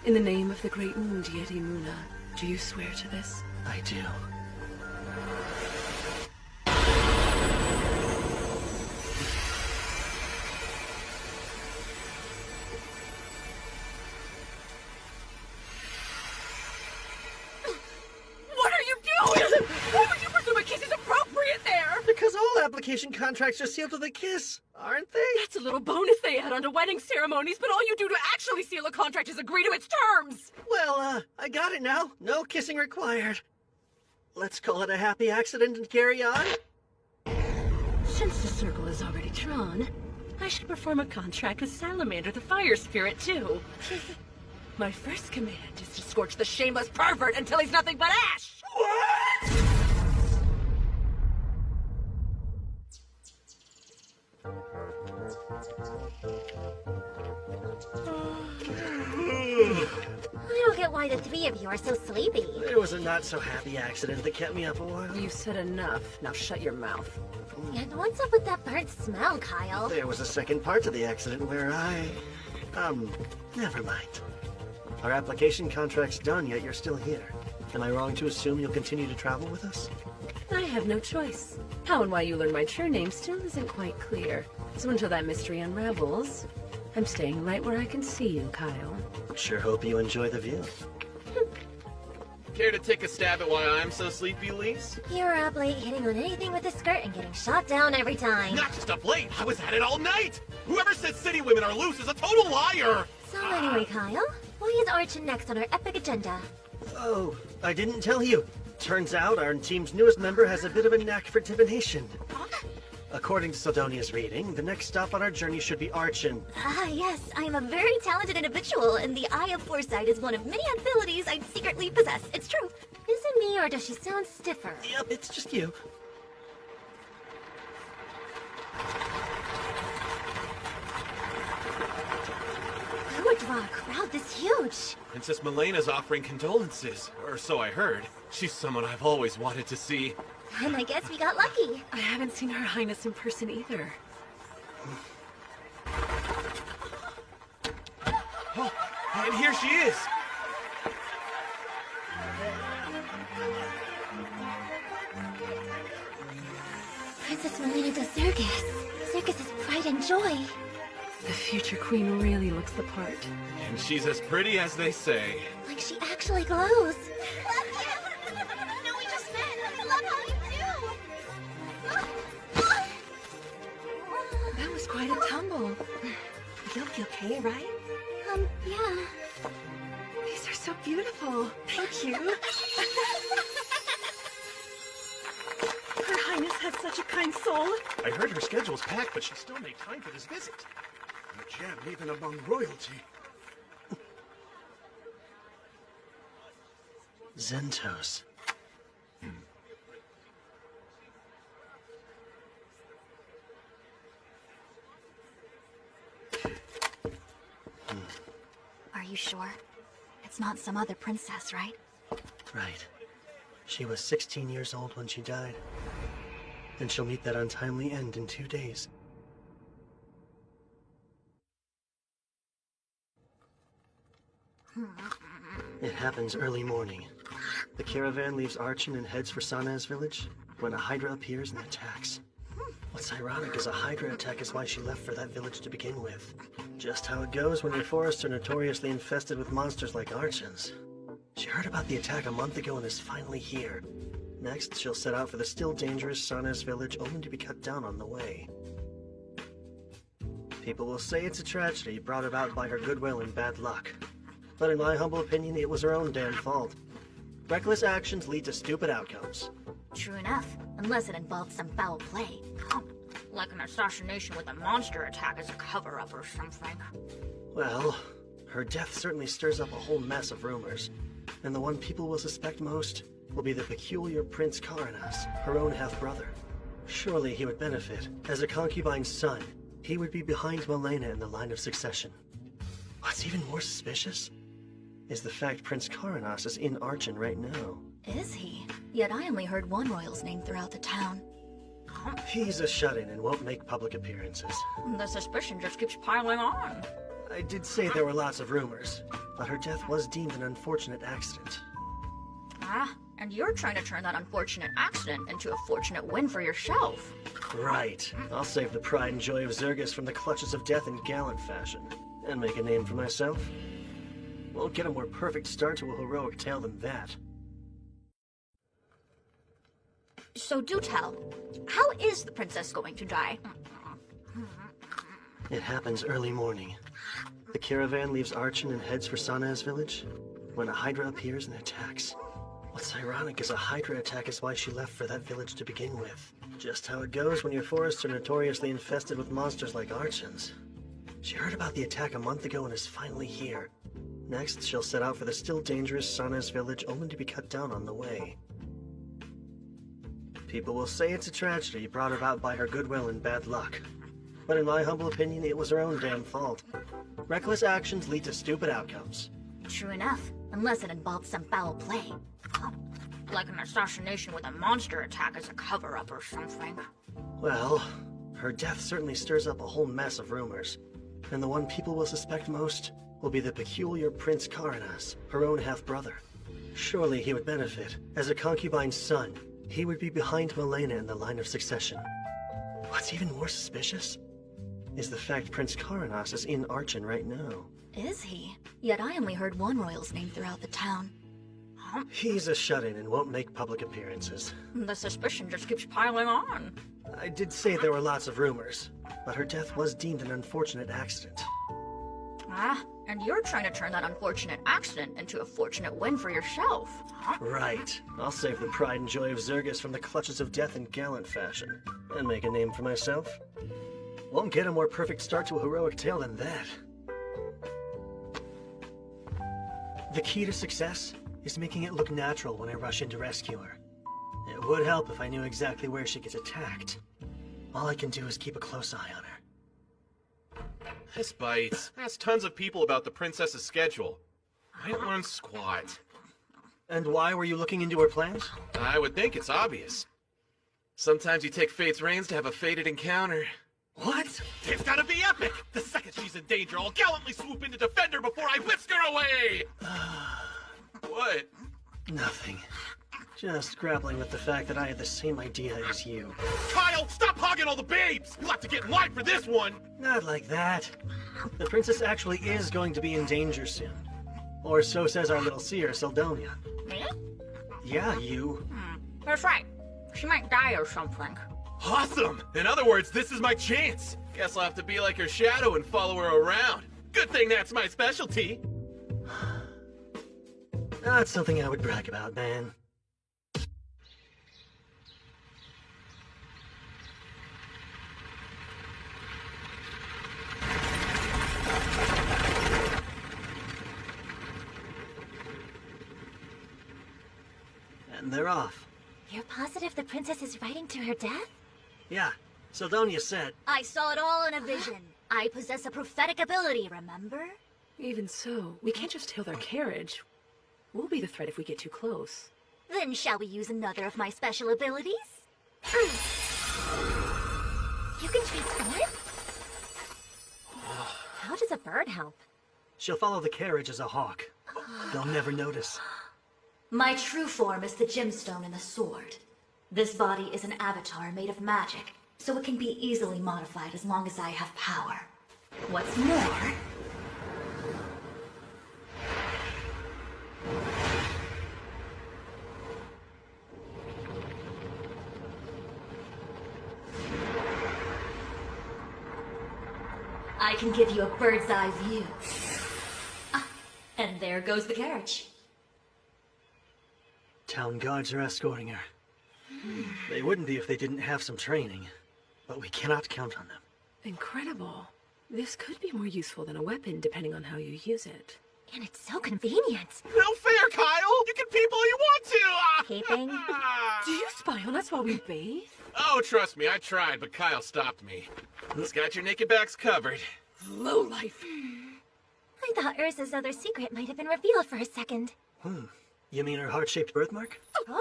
In the name of the great moon deity Muna, do you swear to this? I do. What are you doing? Why would you presume a kiss is appropriate there? Because all application contracts are sealed with a kiss, aren't they? That's a little bonus they add onto wedding ceremonies, but all you do to actually seal a contract is agree to its terms! Well, I got it now. No kissing required. Let's call it a happy accident and carry on. Since the circle is already drawn, I should perform a contract with Salamander, the fire spirit, too. My first command is to scorch the shameless pervert until he's nothing but ash! I don't get why the three of you are so sleepy. There was a not-so-happy accident that kept me up a while. You said enough. Now shut your mouth. And what's up with that burnt smell, Kyle? There was a second part to the accident where never mind. Our application contract's done, yet you're still here. Am I wrong to assume you'll continue to travel with us? I have no choice. How and why you learn my true name still isn't quite clear. So until that mystery unravels, I'm staying right where I can see you, Kyle. Sure hope you enjoy the view. Care to take a stab at why I'm so sleepy, Lise? You're up late hitting on anything with a skirt and getting shot down every time. Not just up late, I was at it all night! Whoever said city women are loose is a total liar! So anyway, Kyle, why is Archon next on our epic agenda? Oh, I didn't tell you. Turns out our team's newest member has a bit of a knack for divination. According to Sildonia's reading, the next stop on our journey should be Archon. Ah, yes, I am a very talented individual, and the Eye of Foresight is one of many abilities I secretly possess. It's true. Is it me, or does she sound stiffer? Yep, it's just you. Who would draw a crowd this huge? Princess Milena's offering condolences, or so I heard. She's someone I've always wanted to see. And I guess we got lucky. I haven't seen Her Highness in person either. Oh, and here she is! Princess Milena de Circus. Circus's pride and joy. The future queen really looks the part. And she's as pretty as they say. Like she actually glows. Love you! No, we just met. I love how you do. That was quite a tumble. You'll be okay, right? Yeah. These are so beautiful. Thank you. Her Highness has such a kind soul. I heard her schedule's packed, but she still made time for this visit. A gem even among royalty. Zentos. Are you sure? It's not some other princess, right? Right. She was 16 years old when she died. And she'll meet that untimely end in 2 days. It happens early morning. The caravan leaves Archon and heads for Sanez village when a Hydra appears and attacks. What's ironic is a Hydra attack is why she left for that village to begin with. Just how it goes when your forests are notoriously infested with monsters like Archons. She heard about the attack a month ago and is finally here. Next, she'll set out for the still dangerous Sanez village, only to be cut down on the way. People will say it's a tragedy brought about by her goodwill and bad luck. But in my humble opinion, it was her own damn fault. Reckless actions lead to stupid outcomes. True enough, unless it involved some foul play. Like an assassination with a monster attack as a cover-up or something. Well, her death certainly stirs up a whole mess of rumors. And the one people will suspect most will be the peculiar Prince Karanas, her own half-brother. Surely he would benefit. As a concubine's son, he would be behind Milena in the line of succession. What's even more suspicious is the fact Prince Karanas is in Archon right now. Is he? Yet I only heard one royal's name throughout the town. He's a shut-in and won't make public appearances. The suspicion just keeps piling on. I did say there were lots of rumors, but her death was deemed an unfortunate accident. Ah, and you're trying to turn that unfortunate accident into a fortunate win for yourself. Right. I'll save the pride and joy of Zergus from the clutches of death in gallant fashion, and make a name for myself. Won't get a more perfect start to a heroic tale than that. So do tell, how is the princess going to die? It happens early morning. The caravan leaves Archon and heads for Sanez village when a Hydra appears and attacks. What's ironic is a Hydra attack is why she left for that village to begin with. Just how it goes when your forests are notoriously infested with monsters like Archons. She heard about the attack a month ago and is finally here. Next, she'll set out for the still dangerous Sarnes village, only to be cut down on the way. People will say it's a tragedy brought about by her goodwill and bad luck. But in my humble opinion, it was her own damn fault. Reckless actions lead to stupid outcomes. True enough, unless it involved some foul play. Like an assassination with a monster attack as a cover-up or something. Well, her death certainly stirs up a whole mess of rumors. And the one people will suspect most will be the peculiar Prince Karanas, her own half-brother. Surely he would benefit. As a concubine's son, he would be behind Milena in the line of succession. What's even more suspicious is the fact Prince Karanas is in Archon right now. Is he? Yet I only heard one royal's name throughout the town. Huh? He's a shut-in and won't make public appearances. The suspicion just keeps piling on. I did say there were lots of rumors, but her death was deemed an unfortunate accident. Ah, and you're trying to turn that unfortunate accident into a fortunate win for yourself. Huh? Right. I'll save the pride and joy of Zergus from the clutches of death in gallant fashion, and make a name for myself. Won't get a more perfect start to a heroic tale than that. The key to success is making it look natural when I rush in to rescue her. It would help if I knew exactly where she gets attacked. All I can do is keep a close eye on her. This bites. Ask tons of people about the princess's schedule. I don't learn squat. And why were you looking into her plans? I would think it's obvious. Sometimes you take fate's reins to have a fated encounter. What? It's gotta be epic! The second she's in danger, I'll gallantly swoop in to defend her before I whisk her away! What? Nothing. Just grappling with the fact that I had the same idea as you. Kyle, stop hogging all the babes! You'll have to get in line for this one! Not like that. The princess actually is going to be in danger soon. Or so says our little seer, Seldonia. Me? Yeah, you. That's right. She might die or something. Awesome! In other words, this is my chance! Guess I'll have to be like her shadow and follow her around. Good thing that's my specialty! Not something I would brag about, man. And they're off. You're positive the princess is riding to her death? Yeah, Seldonia said. I saw it all in a vision. I possess a prophetic ability, remember? Even so, we can't just tail their carriage. We'll be the threat if we get too close. Then shall we use another of my special abilities? You can transform? How does a bird help? She'll follow the carriage as a hawk. They'll never notice. My true form is the gemstone and the sword. This body is an avatar made of magic, so it can be easily modified as long as I have power. What's more... I can give you a bird's eye view. Ah, and there goes the carriage. Town guards are escorting her. They wouldn't be if they didn't have some training, but we cannot count on them. Incredible. This could be more useful than a weapon, depending on how you use it. And it's so convenient. No fair, Kyle! You can peep all you want to! Peeping? Do you spy on us while we bathe? Oh, trust me, I tried, but Kyle stopped me. He's got your naked backs covered. Lowlife. I thought Ursa's other secret might have been revealed for a second. You mean her heart-shaped birthmark? Huh?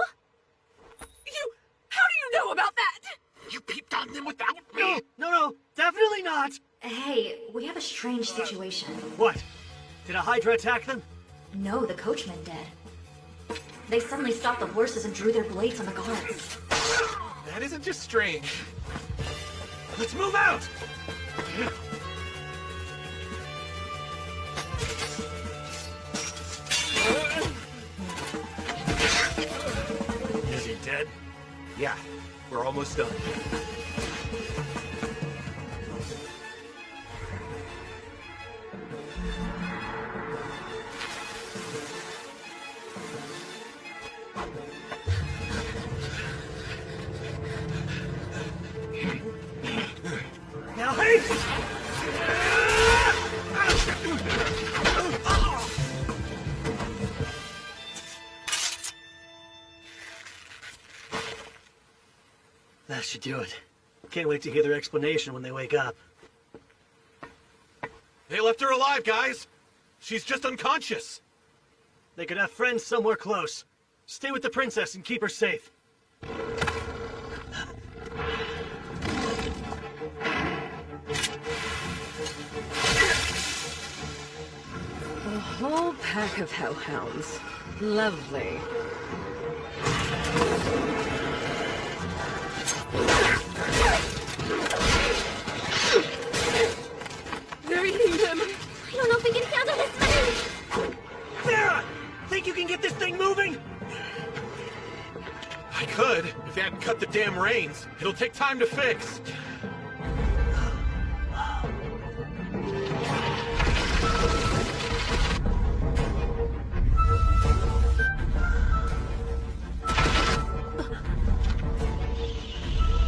How do you know about that? You peeped on them without me! No, definitely not! Hey, we have a strange situation. What? Did a Hydra attack them? No, the coachman did. They suddenly stopped the horses and drew their blades on the guards. That isn't just strange. Let's move out! Is he dead? Yeah, we're almost done. Now, hey! That should do it. Can't wait to hear their explanation when they wake up. They left her alive, guys! She's just unconscious! They could have friends somewhere close. Stay with the princess and keep her safe. A whole pack of hellhounds. Lovely. They're eating them! I don't know if we can handle this many. Sarah! Think you can get this thing moving? I could, if they hadn't cut the damn reins. It'll take time to fix.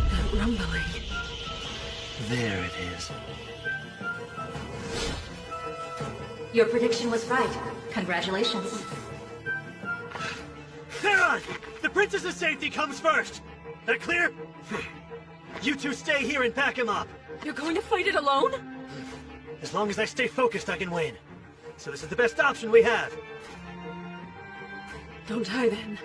That rumbling. There it is. Your prediction was right. Congratulations. Theron! The princess's safety comes first! That clear? You two stay here and back him up. You're going to fight it alone? As long as I stay focused, I can win. So this is the best option we have. Don't die then.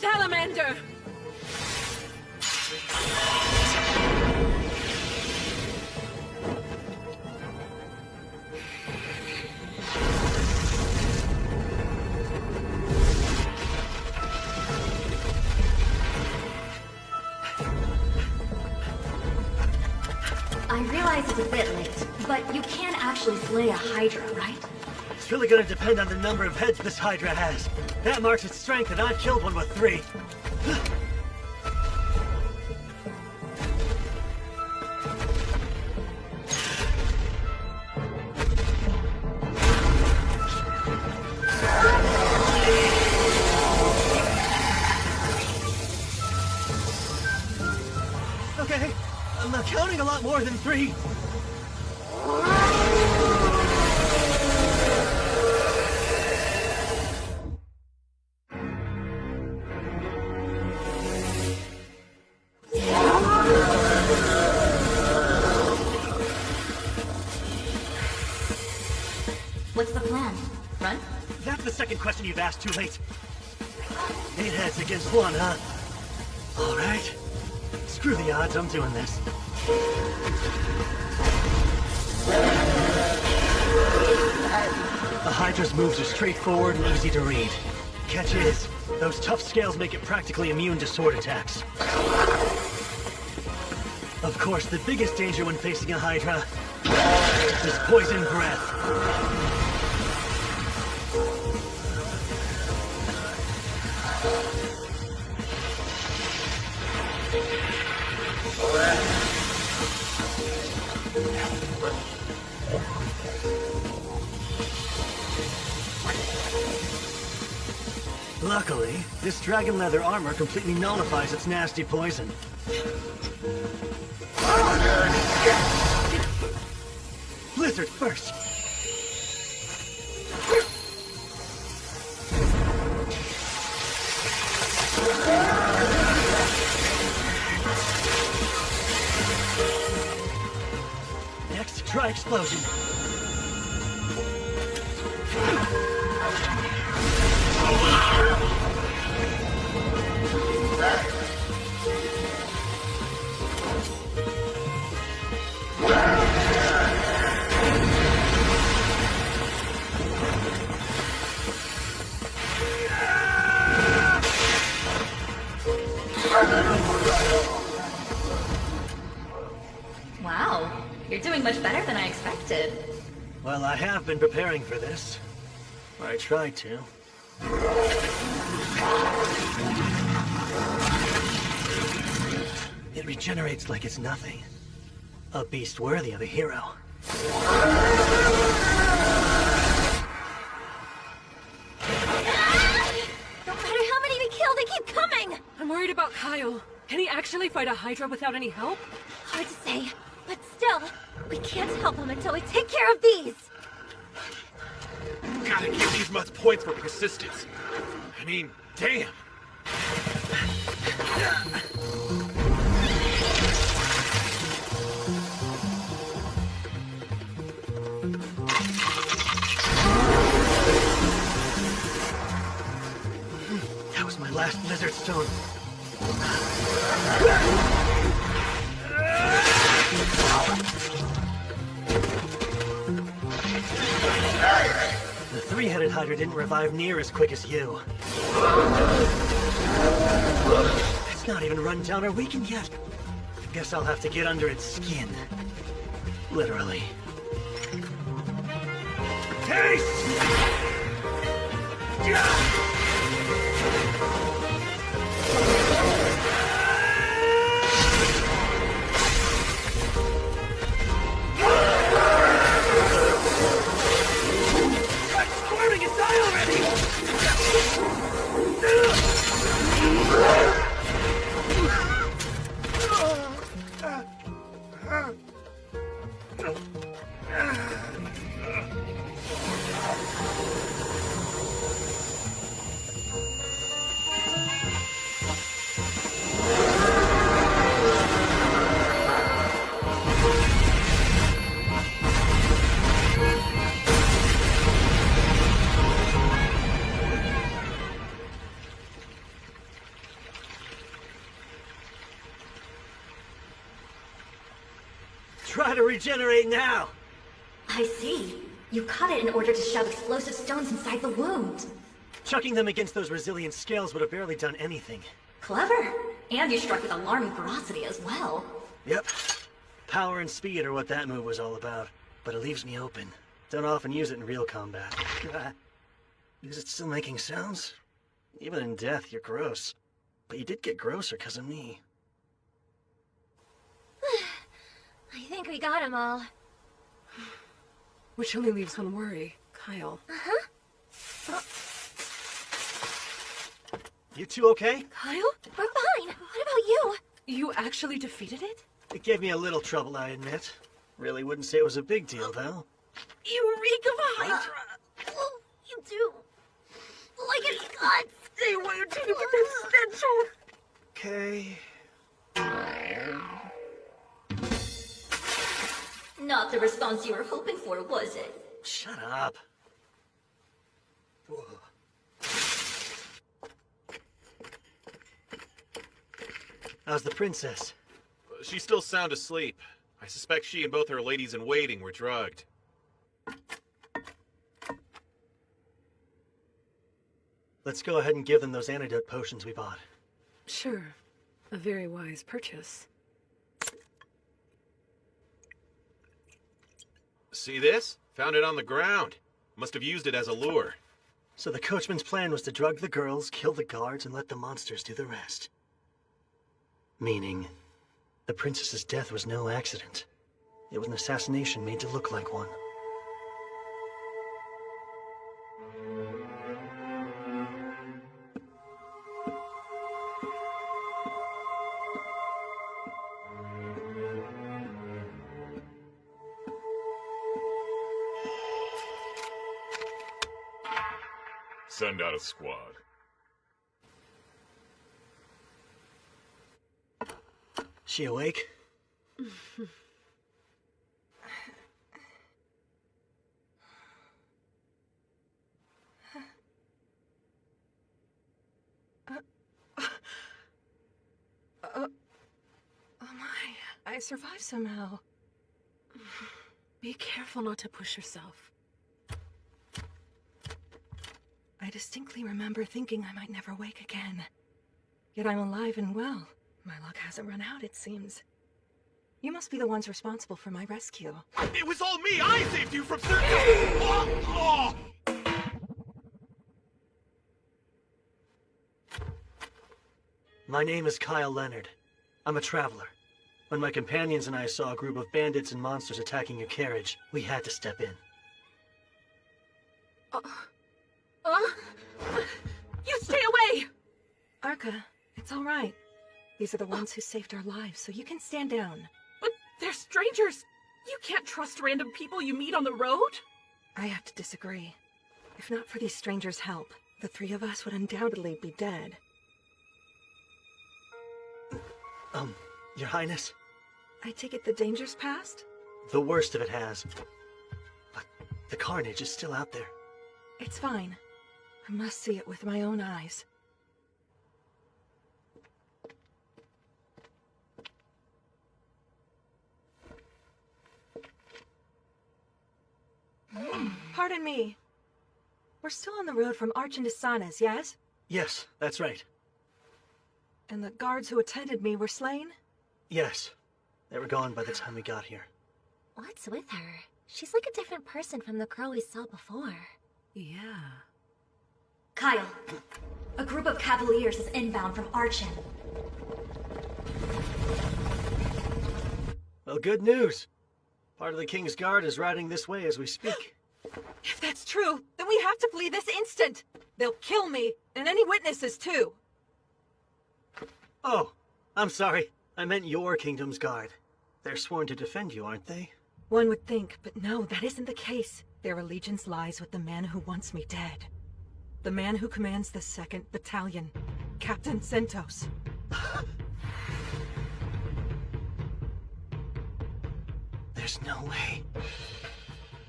Salamander! I realize it's a bit late, but you can actually slay a Hydra, right? It's really gonna depend on the number of heads this Hydra has. That marks its strength, and I've killed one with 3. Okay, I'm not counting a lot more than 3. What's the plan? Run? That's the second question you've asked too late. 8 heads against 1, huh? All right. Screw the odds, I'm doing this. The Hydra's moves are straightforward and easy to read. Catch is, those tough scales make it practically immune to sword attacks. Of course, the biggest danger when facing a Hydra is poison breath. Luckily, this dragon leather armor completely nullifies its nasty poison. Blizzard first! Next, try explosion. Wow, you're doing much better than I expected. Well, I have been preparing for this. Or I tried to. It It regenerates like it's nothing. A beast worthy of a hero. No matter how many we kill, they keep coming! I'm worried about Kyle. Can he actually fight a Hydra without any help? Hard to say, but still, we can't help him until we take care of these! Gotta give these mutts points for persistence. I mean, damn. That was my last Blizzard Stone. The three-headed Hydra didn't revive near as quick as you. It's not even run down or weakened yet. Guess I'll have to get under its skin. Literally. Taste! Squirming and die already! Try to regenerate now! I see. You cut it in order to shove explosive stones inside the wound. Chucking them against those resilient scales would have barely done anything. Clever. And you struck with alarming ferocity as well. Yep. Power and speed are what that move was all about. But it leaves me open. Don't often use it in real combat. Is it still making sounds? Even in death, you're gross. But you did get grosser because of me. I think we got them all. Which only leaves one worry. Kyle. You two okay? Kyle? We're fine. What about you? You actually defeated it? It gave me a little trouble, I admit. Really wouldn't say it was a big deal, though. You reek of Hydra. Oh, you do. Like it's guts. Stay away until you get that stench off. Okay. Not the response you were hoping for, was it? Shut up. How's the princess? She's still sound asleep. I suspect she and both her ladies-in-waiting were drugged. Let's go ahead and give them those antidote potions we bought. Sure. A very wise purchase. See this? Found it on the ground. Must have used it as a lure. So the coachman's plan was to drug the girls, kill the guards, and let the monsters do the rest. Meaning, the princess's death was no accident. It was an assassination made to look like one. Send out a squad. She awake? Oh my, I survived somehow. Be careful not to push yourself. I distinctly remember thinking I might never wake again. Yet I'm alive and well. My luck hasn't run out, it seems. You must be the ones responsible for my rescue. It was all me! I saved you from certain... Oh! My name is Kyle Leonard. I'm a traveler. When my companions and I saw a group of bandits and monsters attacking a carriage, we had to step in. You stay away! Arca, it's all right. These are the ones who saved our lives, so you can stand down. But they're strangers! You can't trust random people you meet on the road? I have to disagree. If not for these strangers' help, the three of us would undoubtedly be dead. Your Highness? I take it the danger's past? The worst of it has. But the carnage is still out there. It's fine. I must see it with my own eyes. Pardon me. We're still on the road from Archen to Sanas, yes? Yes, that's right. And the guards who attended me were slain? Yes. They were gone by the time we got here. What's with her? She's like a different person from the girl we saw before. Yeah. Kyle, a group of cavaliers is inbound from Archen. Well, good news. Part of the King's Guard is riding this way as we speak. If that's true, then we have to flee this instant! They'll kill me, and any witnesses too! Oh, I'm sorry. I meant your Kingdom's Guard. They're sworn to defend you, aren't they? One would think, but no, that isn't the case. Their allegiance lies with the man who wants me dead. The man who commands the 2nd Battalion, Captain Zentos. There's no way.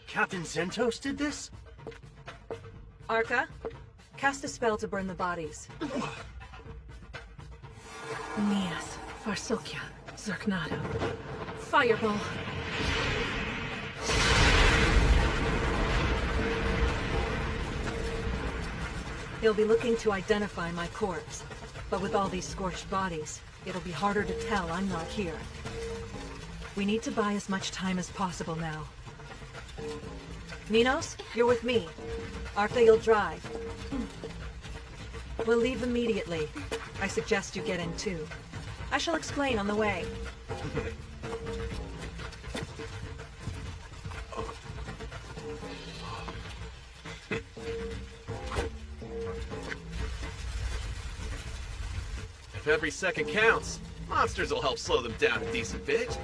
Captain Zentos did this? Arca, cast a spell to burn the bodies. Nias, Farsokia, Zerknado. Fireball. He'll be looking to identify my corpse. But with all these scorched bodies, it'll be harder to tell I'm not here. We need to buy as much time as possible now. Minos, you're with me. Arca, you'll drive. We'll leave immediately. I suggest you get in too. I shall explain on the way. If every second counts, monsters will help slow them down a decent bit.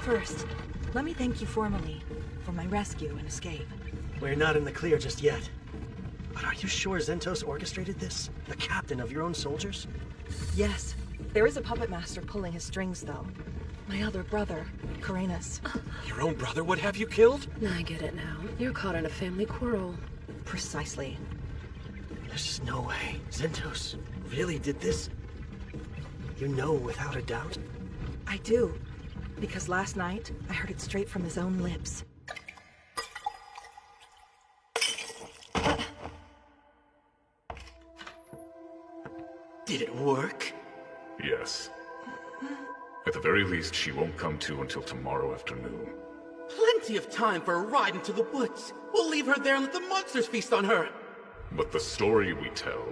First, let me thank you formally for my rescue and escape. We're not in the clear just yet. But are you sure Zentos orchestrated this? The captain of your own soldiers? Yes. There is a puppet master pulling his strings, though. My other brother, Karenas. Your own brother would have you killed? I get it now. You're caught in a family quarrel. Precisely. There's just no way. Zentos really did this? You know without a doubt? I do. Because last night, I heard it straight from his own lips. Did it work? Yes. At the very least, she won't come to until tomorrow afternoon. Plenty of time for a ride into the woods. We'll leave her there and let the monsters feast on her. But the story we tell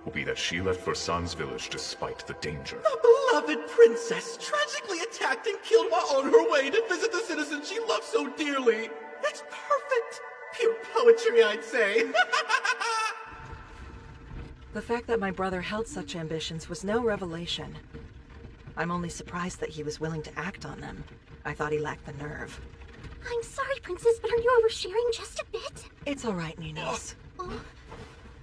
will be that she left for San's village despite the danger. The beloved princess tragically attacked and killed while on her way to visit the citizens she loved so dearly. It's perfect. Pure poetry, I'd say. The fact that my brother held such ambitions was no revelation. I'm only surprised that he was willing to act on them. I thought he lacked the nerve. I'm sorry, Princess, but are you oversharing just a bit? It's all right, Ninos.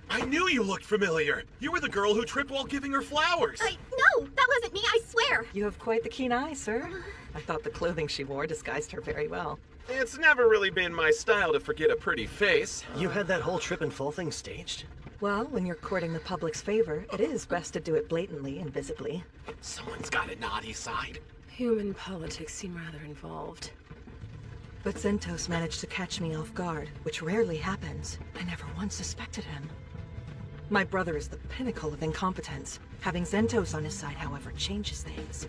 I knew you looked familiar. You were the girl who tripped while giving her flowers. No, that wasn't me, I swear! there! You have quite the keen eye, sir. I thought the clothing she wore disguised her very well. It's never really been my style to forget a pretty face. You had that whole trip and fall thing staged? Well, when you're courting the public's favor, it is best to do it blatantly and visibly. Someone's got a naughty side. Human politics seem rather involved. But Zentos managed to catch me off guard, which rarely happens. I never once suspected him. My brother is the pinnacle of incompetence. Having Zentos on his side, however, changes things.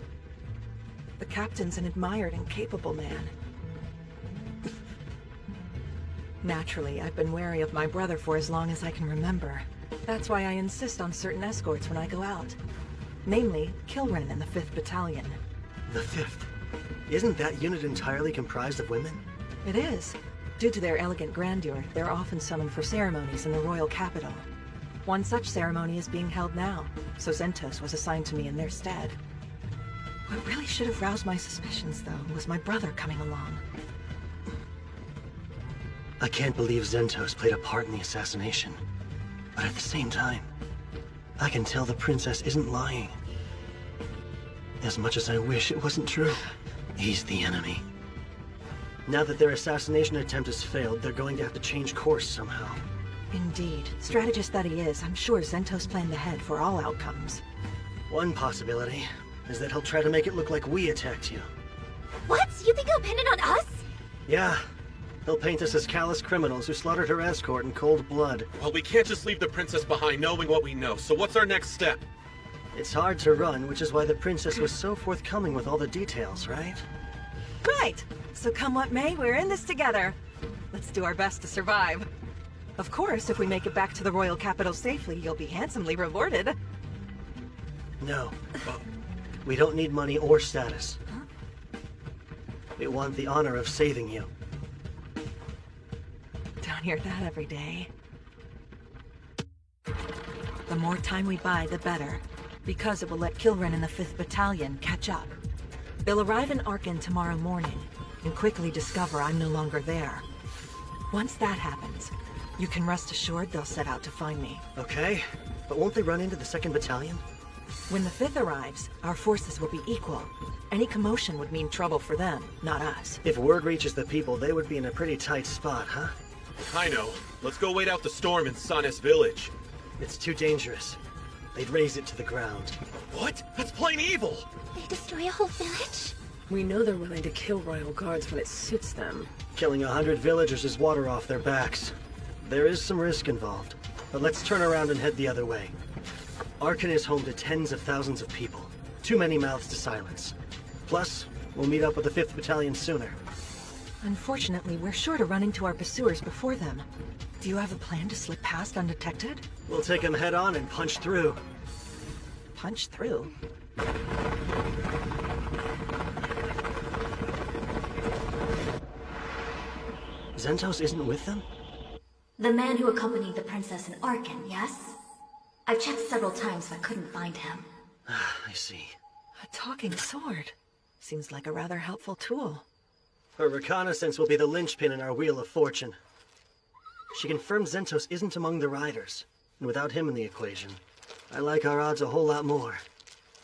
The captain's an admired and capable man. Naturally, I've been wary of my brother for as long as I can remember. That's why I insist on certain escorts when I go out. Namely, Kilren and the 5th Battalion. The 5th? Isn't that unit entirely comprised of women? It is. Due to their elegant grandeur, they're often summoned for ceremonies in the royal capital. One such ceremony is being held now, so Zentos was assigned to me in their stead. What really should have roused my suspicions, though, was my brother coming along. I can't believe Zentos played a part in the assassination. But at the same time, I can tell the princess isn't lying. As much as I wish it wasn't true, he's the enemy. Now that their assassination attempt has failed, they're going to have to change course somehow. Indeed. Strategist that he is, I'm sure Zentos planned ahead for all outcomes. One possibility is that he'll try to make it look like we attacked you. What? You think he'll pin it on us? Yeah. He'll paint us as callous criminals who slaughtered her escort in cold blood. Well, we can't just leave the princess behind knowing what we know, so what's our next step? It's hard to run, which is why the princess was so forthcoming with all the details, right? Right! So come what may, we're in this together. Let's do our best to survive. Of course, if we make it back to the royal capital safely, you'll be handsomely rewarded. No. We don't need money or status. We want the honor of saving you. Don't hear that every day. The more time we buy, the better. Because it will let Kilren and the 5th Battalion catch up. They'll arrive in Arkin tomorrow morning, and quickly discover I'm no longer there. Once that happens, you can rest assured they'll set out to find me. Okay, but won't they run into the 2nd Battalion? When the 5th arrives, our forces will be equal. Any commotion would mean trouble for them, not us. If word reaches the people, they would be in a pretty tight spot, huh? I know. Let's go wait out the storm in Sanes Village. It's too dangerous. They'd raze it to the ground. What? That's plain evil! They destroy a whole village? We know they're willing to kill royal guards when it suits them. Killing 100 villagers is water off their backs. There is some risk involved, but let's turn around and head the other way. Arkin is home to tens of thousands of people. Too many mouths to silence. Plus, we'll meet up with the 5th Battalion sooner. Unfortunately, we're sure to run into our pursuers before them. Do you have a plan to slip past undetected? We'll take them head on and punch through. Punch through? Zentos isn't with them? The man who accompanied the princess in Arkin, yes? I've checked several times but couldn't find him. I see. A talking sword. Seems like a rather helpful tool. Her reconnaissance will be the linchpin in our Wheel of Fortune. She confirms Zentos isn't among the riders, and without him in the equation, I like our odds a whole lot more.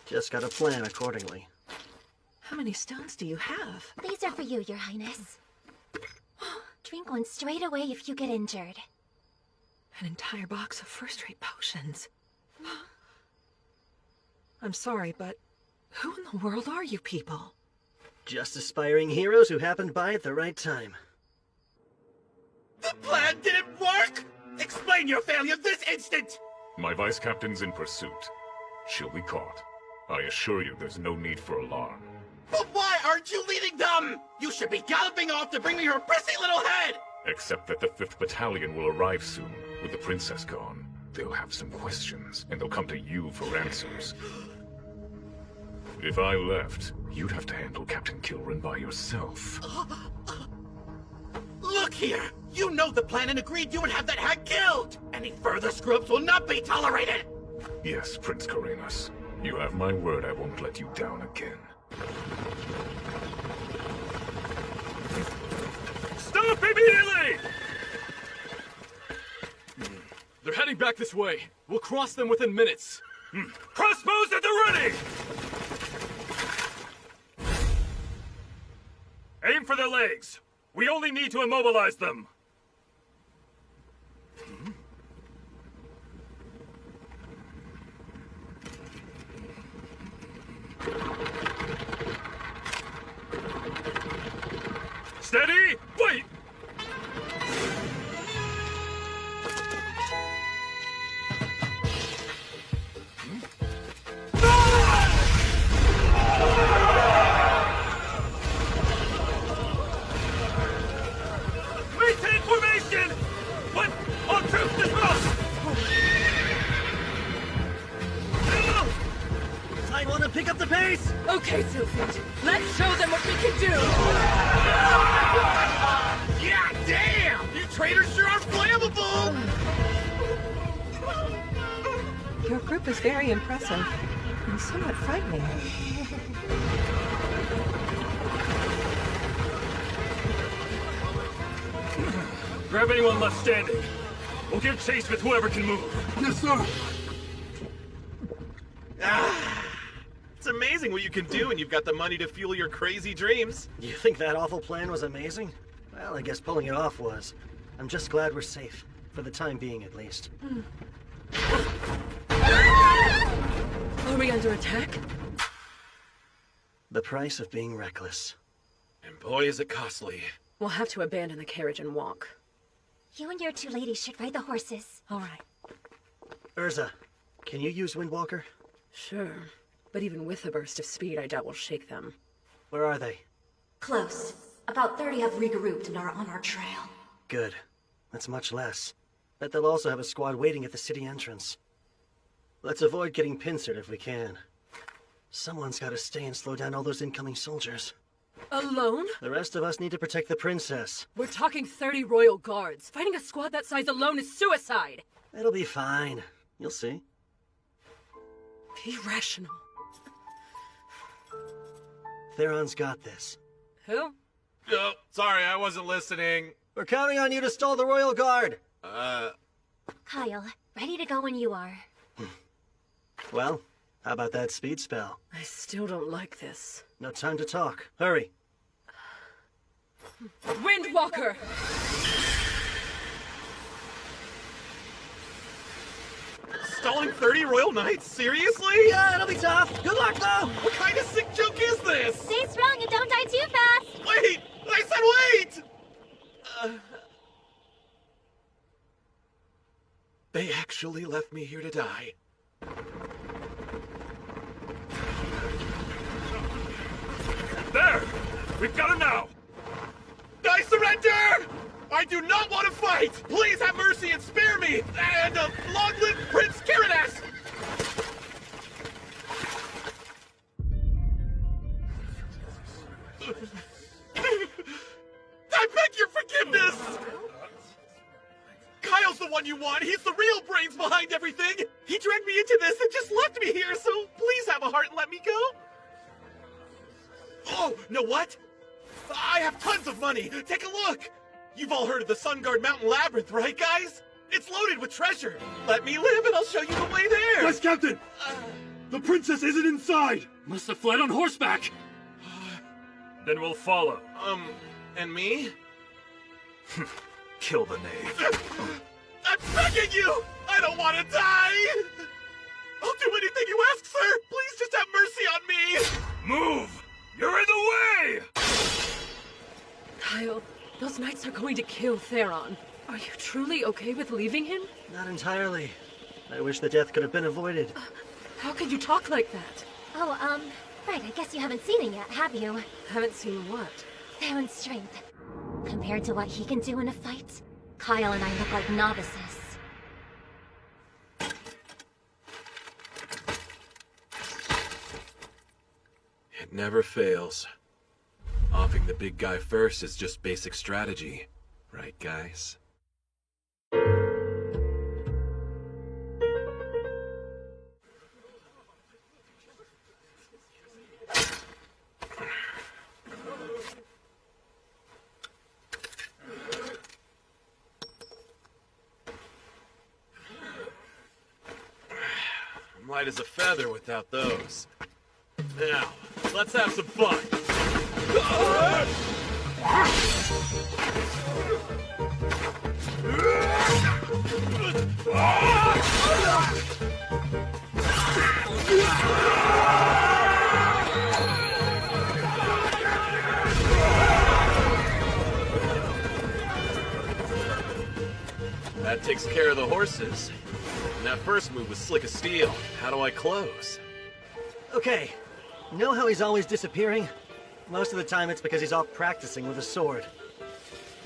Just gotta plan accordingly. How many stones do you have? These are for you, Your Highness. Drink one straight away if you get injured. An entire box of first-rate potions. I'm sorry, but who in the world are you people? Just aspiring heroes who happened by at the right time. The plan didn't work! Explain your failure this instant! My vice captain's in pursuit. She'll be caught. I assure you there's no need for alarm. But why aren't you leading them? You should be galloping off to bring me her prissy little head! Except that the 5th Battalion will arrive soon. With the princess gone, they'll have some questions, and they'll come to you for answers. If I left, you'd have to handle Captain Kilren by yourself. Look here! You know the plan and agreed you would have that hag killed! Any further scrubs will not be tolerated! Yes, Prince Carenas. You have my word I won't let you down again. Stop immediately! They're heading back this way. We'll cross them within minutes. Crossbows at the ready! aim for their legs. We only need to immobilize them. Steady! Wait! Maintain formation! But all troops dismount! I want to pick up the pace! Okay, Sylphid. Let's show them what we can do! Yeah, damn! You traitors sure are flammable! Your group is very impressive and somewhat frightening. Grab anyone left standing. We'll give chase with whoever can move. Yes, sir. It's amazing what you can do when you've got the money to fuel your crazy dreams. You think that awful plan was amazing? Well, I guess pulling it off was. I'm just glad we're safe. For the time being, at least. Are we under attack? The price of being reckless. And boy, is it costly. We'll have to abandon the carriage and walk. You and your two ladies should ride the horses. All right. Urza, can you use Windwalker? Sure. But even with a burst of speed, I doubt we'll shake them. Where are they? Close. About 30 have regrouped and are on our trail. Good. That's much less. Bet they'll also have a squad waiting at the city entrance. Let's avoid getting pincered if we can. Someone's got to stay and slow down all those incoming soldiers. Alone? The rest of us need to protect the princess. We're talking 30 royal guards. Fighting a squad that size alone is suicide. It'll be fine. You'll see. Be rational. Theron's got this. Who? Oh, sorry, I wasn't listening. We're counting on you to stall the royal guard. Kyle, ready to go when you are. Well, how about that speed spell? I still don't like this. No time to talk. Hurry. Windwalker! Stalling 30 royal knights? Seriously? Yeah, it'll be tough. Good luck, though. What kind of sick joke is this? Stay strong and don't die too fast! Wait! I said wait! They actually left me here to die. There! We've got him now! I surrender! I do not want to fight! Please have mercy and spare me! And long live Prince Kiradas! I beg your forgiveness! Kyle's the one you want. He's the real brains behind everything. He dragged me into this and just left me here, so please have a heart and let me go. Oh, know what? I have tons of money. Take a look. You've all heard of the Sunguard Mountain Labyrinth, right, guys? It's loaded with treasure. Let me live and I'll show you the way there. Yes, Captain! The princess isn't inside! Must have fled on horseback. Then we'll follow. And me? Kill the knave. I'm begging you! I don't want to die! I'll do anything you ask, sir! Please just have mercy on me! Move! You're in the way! Kyle, those knights are going to kill Theron. Are you truly okay with leaving him? Not entirely. I wish the death could have been avoided. How can you talk like that? Oh, right, I guess you haven't seen it yet, have you? Haven't seen what? Theron's strength. Compared to what he can do in a fight, Kyle and I look like novices. It never fails. Offing the big guy first is just basic strategy. Right, guys? I'm light as a feather without those. Now, let's have some fun. That takes care of the horses. And that first move was slick as steel. How do I close? Okay. Know how he's always disappearing? Most of the time it's because he's off practicing with a sword.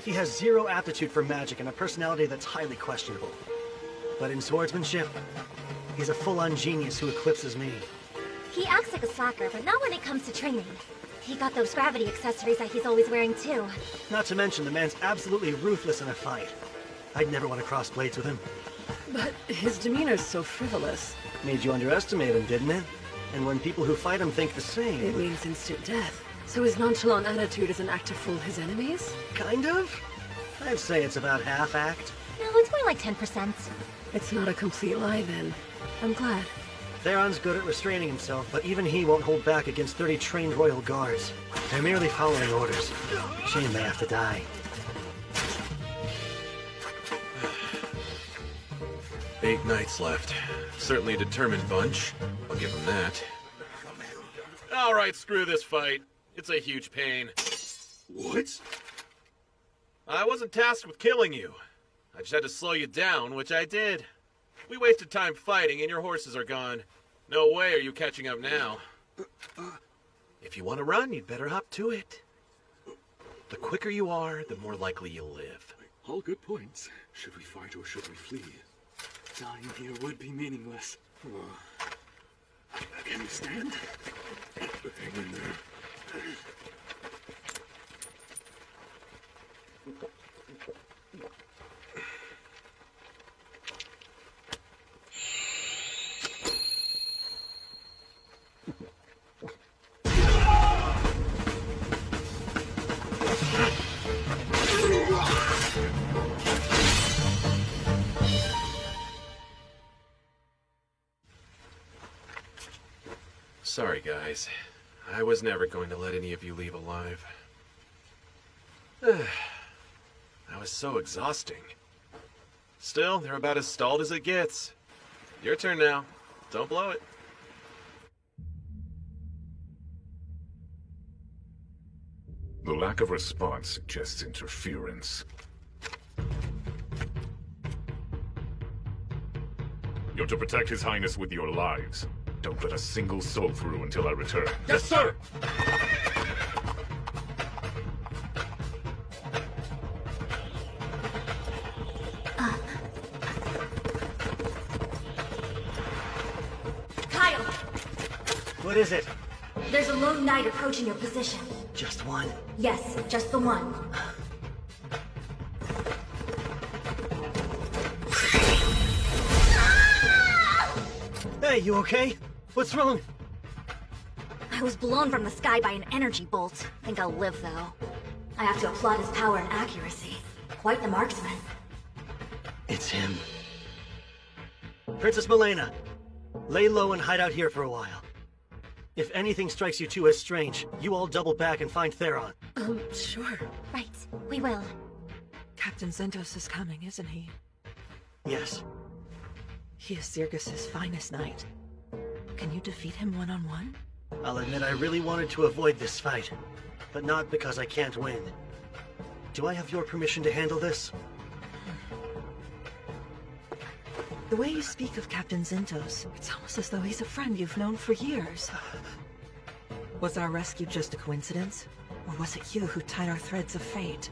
He has zero aptitude for magic and a personality that's highly questionable. But in swordsmanship, he's a full-on genius who eclipses me. He acts like a slacker, but not when it comes to training. He got those gravity accessories that he's always wearing too. Not to mention, the man's absolutely ruthless in a fight. I'd never want to cross blades with him. But his demeanor's so frivolous. Made you underestimate him, didn't it? And when people who fight him think the same... It means instant death. So his nonchalant attitude is an act to fool his enemies? Kind of? I'd say it's about half-act. No, it's more like 10%. It's not a complete lie, then. I'm glad. Theron's good at restraining himself, but even he won't hold back against 30 trained royal guards. They're merely following orders. Shame they have to die. 8 knights left. Certainly a determined bunch. I'll give them that. Alright, screw this fight. It's a huge pain. What? I wasn't tasked with killing you. I just had to slow you down, which I did. We wasted time fighting and your horses are gone. No way are you catching up now. If you want to run, you'd better hop to it. The quicker you are, the more likely you'll live. All good points. Should we fight or should we flee? Dying here would be meaningless. Can you stand? Hang in there. Sorry, guys. I was never going to let any of you leave alive. That was so exhausting. Still, they're about as stalled as it gets. Your turn now. Don't blow it. The lack of response suggests interference. You're to protect His Highness with your lives. Don't let a single soul through until I return. Yes, sir! Kyle! What is it? There's a lone knight approaching your position. Just one? Yes, just the one. Hey, you okay? What's wrong? I was blown from the sky by an energy bolt. Think I'll live, though. I have to applaud his power and accuracy. Quite the marksman. It's him. Princess Milena, lay low and hide out here for a while. If anything strikes you two as strange, you all double back and find Theron. Sure. Right, we will. Captain Zentos is coming, isn't he? Yes. He is Zirgus's finest knight. Can you defeat him one-on-one? I'll admit I really wanted to avoid this fight, but not because I can't win. Do I have your permission to handle this? The way you speak of Captain Zentos, it's almost as though he's a friend you've known for years. Was our rescue just a coincidence? Or was it you who tied our threads of fate?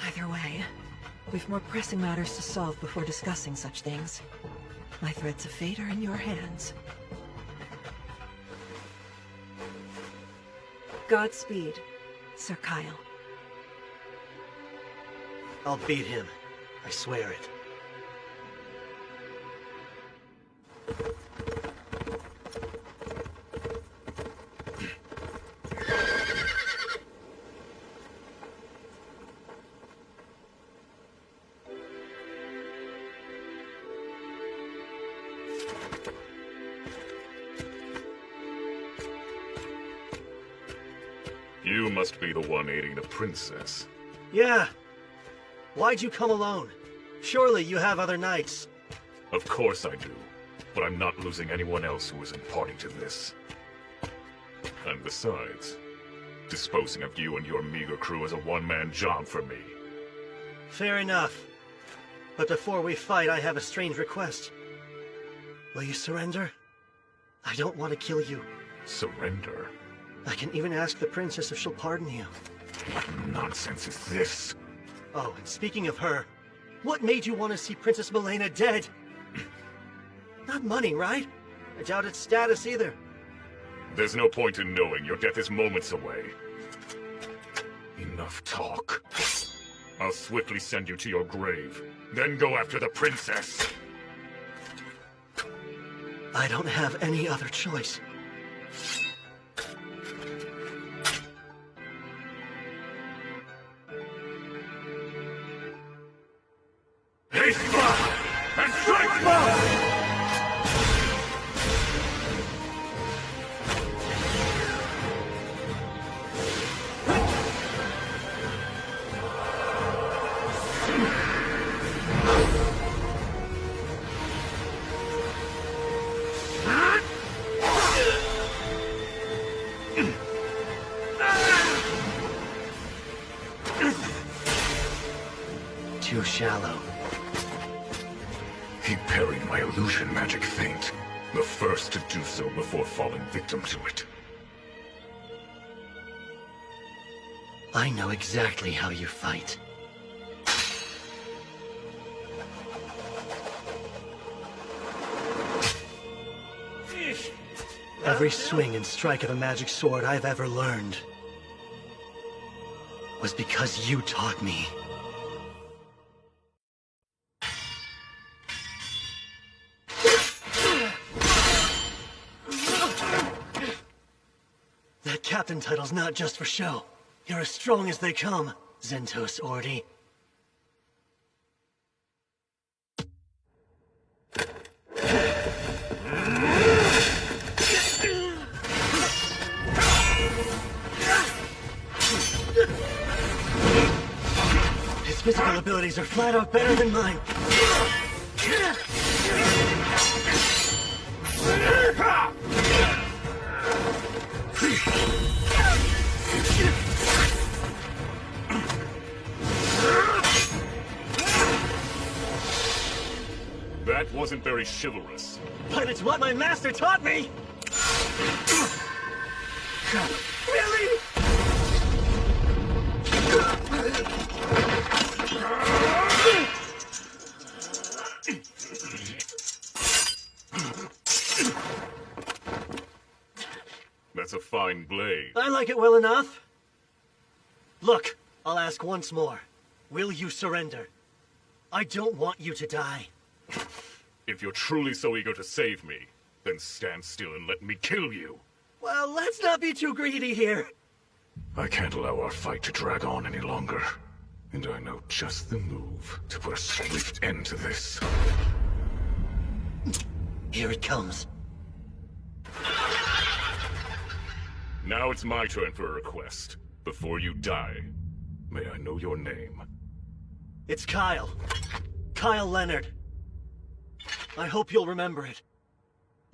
Either way, we've more pressing matters to solve before discussing such things. My threads of fate are in your hands. Godspeed, Sir Kyle. I'll beat him. I swear it. You must be the one aiding the princess. Yeah. Why'd you come alone? Surely you have other knights. Of course I do. But I'm not losing anyone else who isn't party to this. And besides, disposing of you and your meager crew is a one-man job for me. Fair enough. But before we fight, I have a strange request. Will you surrender? I don't want to kill you. Surrender? I can even ask the princess if she'll pardon you. What nonsense is this? Oh, and speaking of her, what made you want to see Princess Milena dead? Not money, right? I doubt its status either. There's no point in knowing. Your death is moments away. Enough talk. I'll swiftly send you to your grave. Then go after the princess. I don't have any other choice. Haste back and strike back! Too shallow. He parried my illusion magic feint. The first to do so before falling victim to it. I know exactly how you fight. Every swing and strike of a magic sword I've ever learned was because you taught me. That captain title's not just for show. You're as strong as they come, Zentos Ordi. His physical abilities are flat out better than mine. That wasn't very chivalrous. But it's what my master taught me! Really? That's a fine blade. I like it well enough. Look, I'll ask once more. Will you surrender? I don't want you to die. If you're truly so eager to save me, then stand still and let me kill you. Well, let's not be too greedy here. I can't allow our fight to drag on any longer. And I know just the move to put a swift end to this. Here it comes. Now it's my turn for a request. Before you die, may I know your name? It's Kyle. Kyle Leonard. I hope you'll remember it.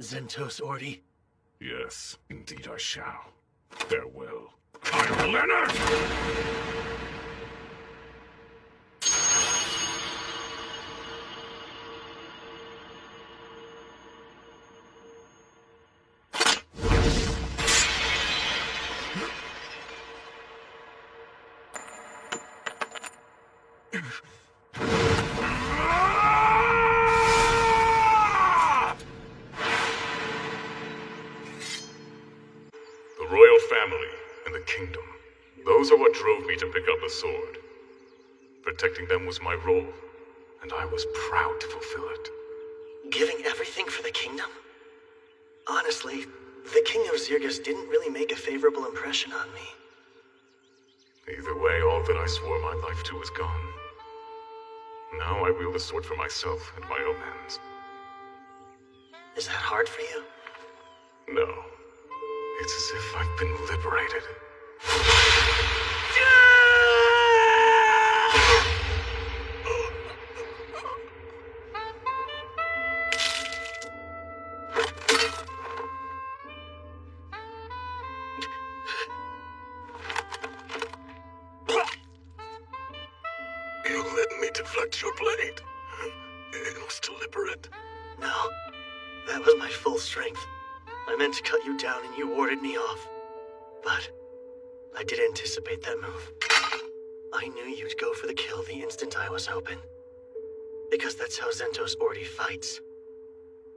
Zentos Ordi. Yes, indeed I shall. Farewell, Kyle Leonard! Kingdom. Those are what drove me to pick up a sword. Protecting them was my role, and I was proud to fulfill it. Giving everything for the kingdom? Honestly, the King of Zirgus didn't really make a favorable impression on me. Either way, all that I swore my life to is gone. Now I wield the sword for myself and my own ends. Is that hard for you? No. It's as if I've been liberated. You let me deflect your blade. It was deliberate. No, that was my full strength. I meant to cut you down and you warded me off. But I did anticipate that move. I knew you'd go for the kill the instant I was open. Because that's how Zentos Ordi fights.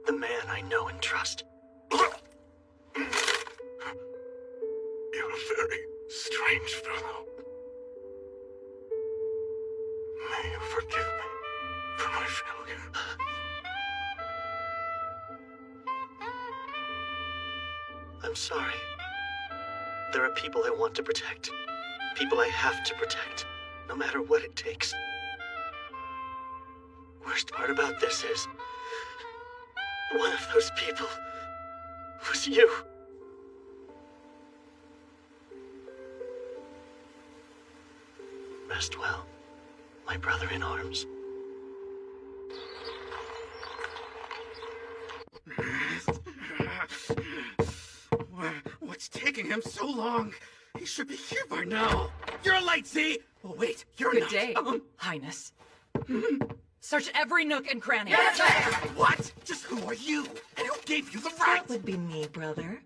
The man I know and trust. You're a very strange fellow. May you forgive me for my failure. I'm sorry. There are people I want to protect. People I have to protect, no matter what it takes. Worst part about this is, one of those people was you. Rest well, my brother in arms. What's taking him so long? He should be here by now. You're late, Z! Oh, wait, you're Good not. day, Highness. Search every nook and cranny. Yes, what? Just who are you? And who gave you the right? That would be me, brother.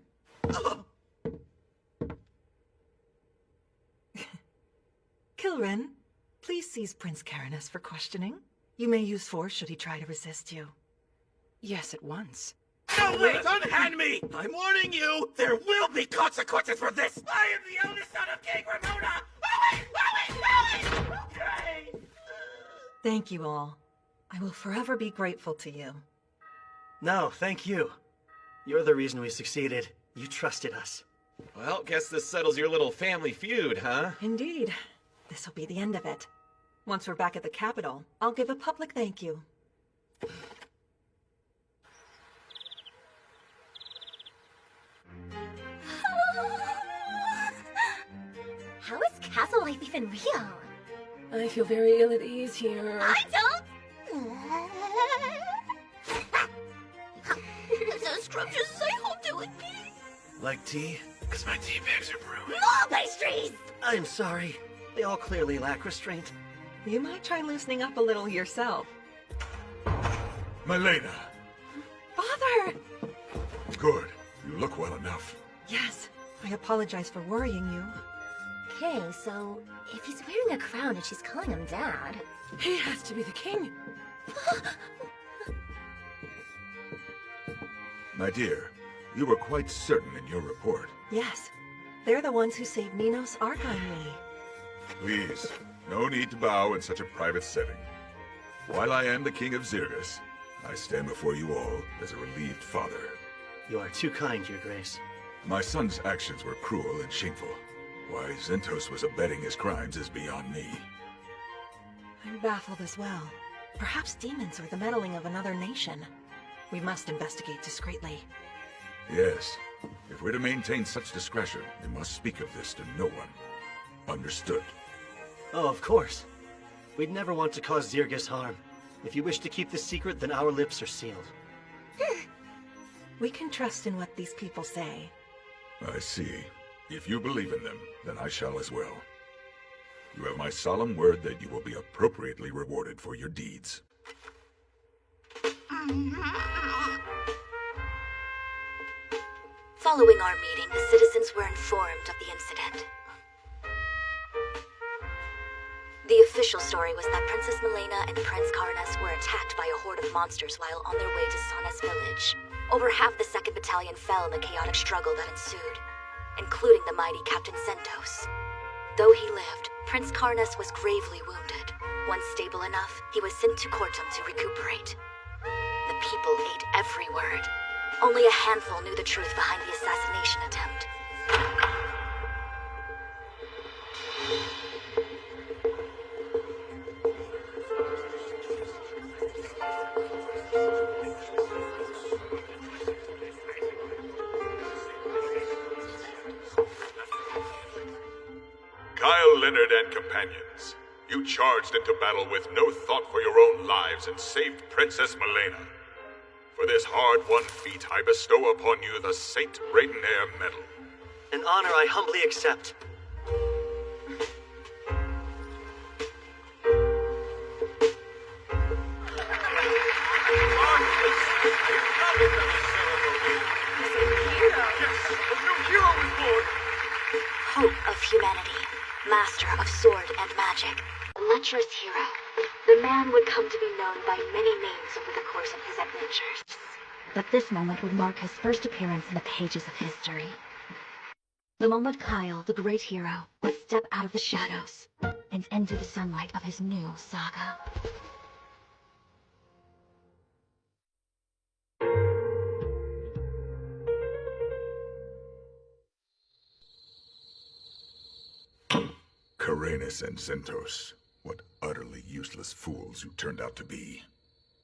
Kilrin, please seize Prince Caranus for questioning. You may use force should he try to resist you. Yes, at once. No, wait, unhand me! I'm warning you, there will be consequences for this! I am the eldest son of King Ramona! Okay! Thank you all. I will forever be grateful to you. No, thank you. You're the reason we succeeded. You trusted us. Well, guess this settles your little family feud, huh? Indeed. This will be the end of it. Once we're back at the capital, I'll give a public thank you. How is castle life even real? I feel very ill at ease here. I don't. I'm so scrumptious as I hope to would be. Like tea? Because my tea bags are brewing. More pastries! I'm sorry. They all clearly lack restraint. You might try loosening up a little yourself. Milena, Father! good. You look well enough. Yes, I apologize for worrying you. Okay, so if he's wearing a crown and she's calling him Dad... He has to be the king. My dear, you were quite certain in your report. Yes, they're the ones who saved Minos Ark on me. Please, no need to bow in such a private setting. While I am the king of Zirgus, I stand before you all as a relieved father. You are too kind, Your Grace. My son's actions were cruel and shameful. Why Zentos was abetting his crimes is beyond me. I'm baffled as well. Perhaps demons or the meddling of another nation. We must investigate discreetly. Yes, if we're to maintain such discretion, we must speak of this to no one. Understood. Oh, of course. We'd never want to cause Zirgus harm. If you wish to keep this secret, then our lips are sealed. We can trust in what these people say. I see. If you believe in them, then I shall as well. You have my solemn word that you will be appropriately rewarded for your deeds. Following our meeting, the citizens were informed of the incident. The official story was that Princess Milena and Prince Caranus were attacked by a horde of monsters while on their way to Sonas village. Over half the 2nd Battalion fell in the chaotic struggle that ensued, including the mighty Captain Zentos. Though he lived, Prince Caranus was gravely wounded. Once stable enough, he was sent to Cortum to recuperate. The people ate every word. Only a handful knew the truth behind the assassination attempt. Leonard and companions. You charged into battle with no thought for your own lives and saved Princess Malena. For this hard-won feat, I bestow upon you the Saint Raidenair Medal. An honor I humbly accept. Hope of humanity, master of sword and magic, a lecherous hero. The man would come to be known by many names over the course of his adventures. But this moment would mark his first appearance in the pages of history. The moment Kyle, the great hero, would step out of the shadows and enter the sunlight of his new saga. Karanus and Zentos. What utterly useless fools you turned out to be.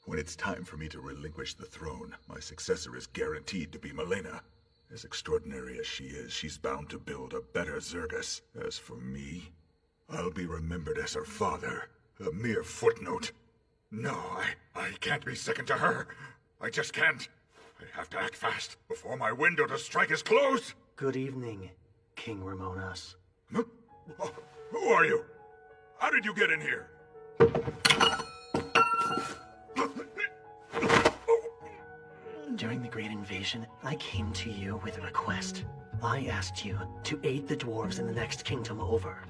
When it's time for me to relinquish the throne, my successor is guaranteed to be Malena. As extraordinary as she is, she's bound to build a better Zergus. As for me, I'll be remembered as her father, a mere footnote. No, I can't be second to her. I just can't. I have to act fast before my window to strike is closed. Good evening, King Ramonas. Who are you? How did you get in here? During the Great Invasion, I came to you with a request. I asked you to aid the dwarves in the next kingdom over.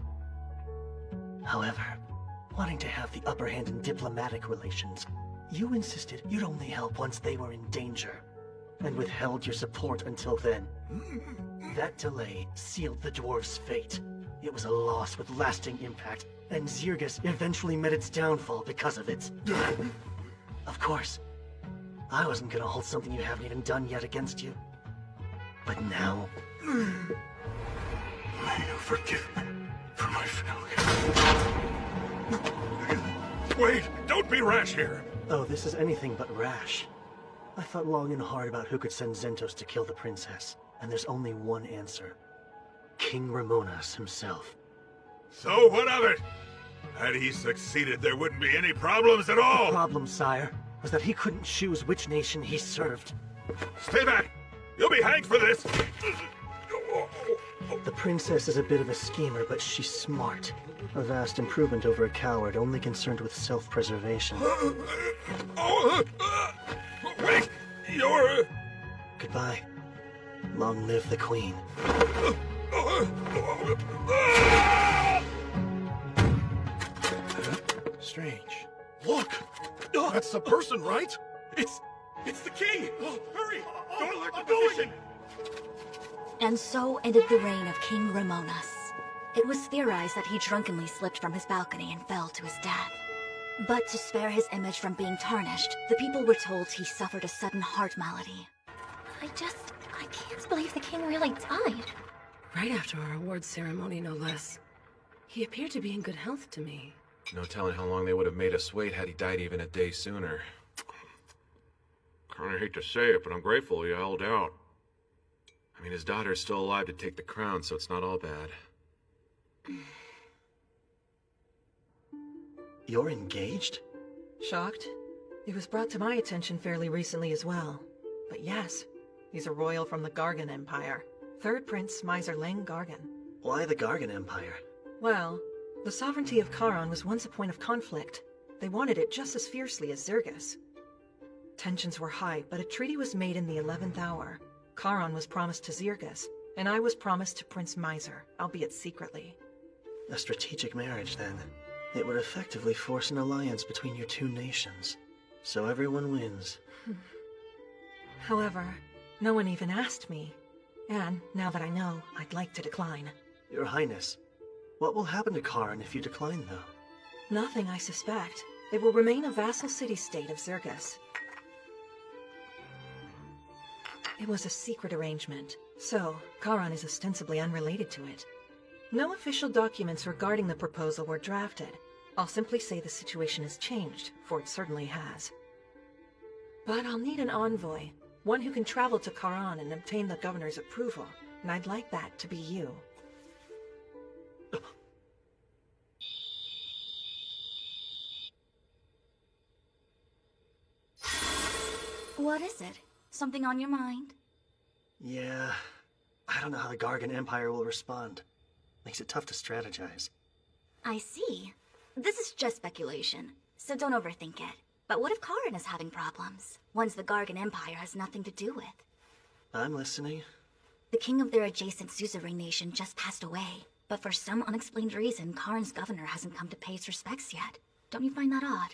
However, wanting to have the upper hand in diplomatic relations, you insisted you'd only help once they were in danger, and withheld your support until then. That delay sealed the dwarves' fate. It was a loss with lasting impact, and Zergus eventually met its downfall because of it. Of course, I wasn't gonna hold something you haven't even done yet against you. But now... May you forgive me for my failure. Wait! Don't be rash here! Oh, this is anything but rash. I thought long and hard about who could send Zentos to kill the princess, and there's only one answer. King Ramonas himself. So what of it? Had he succeeded, there wouldn't be any problems at all! The problem, sire, was that he couldn't choose which nation he served. Stay back! You'll be hanged for this! The princess is a bit of a schemer, but she's smart. A vast improvement over a coward only concerned with self-preservation. Wait! You're... Goodbye. Long live the queen. Strange. Look! That's the person, right? It's the king! Hurry! Don't alert the physician! And so ended the reign of King Ramonas. It was theorized that he drunkenly slipped from his balcony and fell to his death. But to spare his image from being tarnished, the people were told he suffered a sudden heart malady. I can't believe the king really died. Right after our awards ceremony, no less. He appeared to be in good health to me. No telling how long they would have made us wait had he died even a day sooner. Kinda hate to say it, but I'm grateful he held out. I mean, his daughter's still alive to take the crown, so it's not all bad. You're engaged? Shocked? It was brought to my attention fairly recently as well. But yes, he's a royal from the Gargan Empire. Third Prince Miser Leng Gargan. Why the Gargan Empire? Well, the sovereignty of Charon was once a point of conflict. They wanted it just as fiercely as Zergus. Tensions were high, but a treaty was made in the 11th hour. Charon was promised to Zergus, and I was promised to Prince Miser, albeit secretly. A strategic marriage, then. It would effectively force an alliance between your two nations. So everyone wins. However, no one even asked me. And, now that I know, I'd like to decline. Your Highness, what will happen to Charon if you decline, though? Nothing, I suspect. It will remain a vassal city-state of Zergus. It was a secret arrangement, so Charon is ostensibly unrelated to it. No official documents regarding the proposal were drafted. I'll simply say the situation has changed, for it certainly has. But I'll need an envoy, one who can travel to Charon and obtain the governor's approval, and I'd like that to be you. What is it? Something on your mind? Yeah, I don't know how the Gargan Empire will respond. Makes it tough to strategize. I see. This is just speculation, so don't overthink it. But what if Karin is having problems? Ones the Gargan Empire has nothing to do with. I'm listening. The king of their adjacent suzerain nation just passed away. But for some unexplained reason, Karin's governor hasn't come to pay his respects yet. Don't you find that odd?